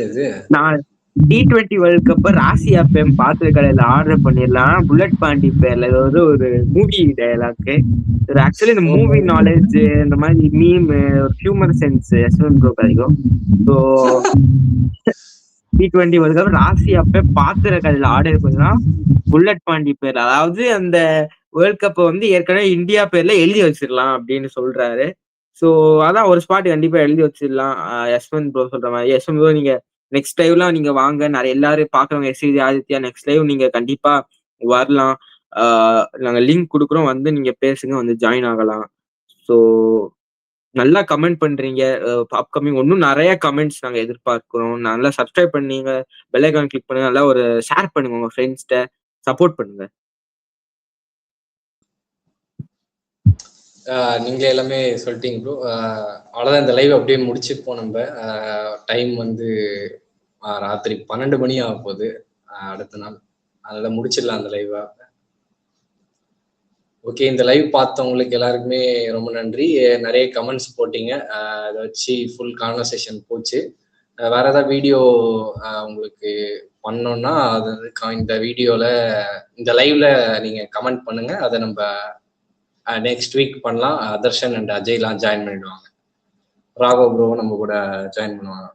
இது நான் T20 வேர்ல்ட் கப் ராசி அப்பம் பாத்திர கடையில ஆர்டர் பண்ணிடலாம். புல்லட் பாண்டி பேர்ல ஏதாவது ஒரு மூவி டயலாக். ஆக்சுவலி இந்த மூவி நாலேஜ் இந்த மாதிரி மீம் ஒரு ஹியூமர் சென்ஸ் எஸ்என் ப்ரோ கிடைக்கும். ஸோ T20 வேர்ல்ட் கப் ராசி அப்ப பாத்திர கடையில ஆர்டர் பண்ணலாம் புல்லட் பாண்டி பேர். அதாவது அந்த வேர்ல்ட் கப் வந்து ஏற்கனவே இந்தியா பேர்ல எழுதி வச்சிடலாம் அப்படின்னு சொல்றாரு. ஸோ அதான் ஒரு ஸ்பாட் கண்டிப்பா எழுதி வச்சிடலாம். யஸ்வந்த் ப்ரோ சொல்ற மாதிரி யஸ்வந்த் ப்ரோ நீங்க நெக்ஸ்ட் லைவ்லாம் நீங்க வாங்க. நிறைய எல்லாரும் பாக்குறவங்க எஸ்டி ஆதித்யா நெக்ஸ்ட் லைவ் நீங்க கண்டிப்பா வரலாம். நாங்க லிங்க் கொடுக்குறோம், வந்து நீங்க பேசுங்க, வந்து ஜாயின் ஆகலாம். ஸோ நல்லா கமெண்ட் பண்றீங்க. அப்கமிங் இன்னும் நிறைய கமெண்ட்ஸ் நாங்க எதிர்பார்க்கிறோம். நல்லா சப்ஸ்கிரைப் பண்ணீங்க, பெல் ஐகான் கிளிக் பண்ணுங்க, நல்லா ஒரு ஷேர் பண்ணுங்க உங்க ஃப்ரெண்ட்ஸ்ட, சப்போர்ட் பண்ணுங்க. நீங்களே எல்லாமே சொல்லிட்டீங்க ப்ரோ. அவ்வளோதான், இந்த லைவ் அப்படியே முடிச்சுப்போம். நம்ம டைம் வந்து ராத்திரி 12 மணி ஆக போகுது அடுத்த நாள். அதனால முடிச்சிடலாம் அந்த லைவா. ஓகே, இந்த லைவ் பார்த்தவங்களுக்கு எல்லாருக்குமே ரொம்ப நன்றி. நிறைய கமெண்ட்ஸ் போட்டீங்க, அதை வச்சு ஃபுல் கான்வர்சேஷன் போச்சு. வேற ஏதாவது வீடியோ உங்களுக்கு பண்ணோம்னா அது இந்த வீடியோல இந்த லைவ்ல நீங்க கமெண்ட் பண்ணுங்க, அதை நம்ம நெக்ஸ்ட் வீக் பண்ணலாம். தர்ஷன் அண்ட் அஜய்லாம் ஜாயின் பண்ணிடுவாங்க. ராகவ் ப்ரோ நம்ம கூட ஜாயின் பண்ணுவாங்க.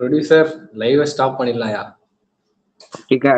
ப்ரொடியூசர் லைவை ஸ்டாப் பண்ணிடலாம்யா.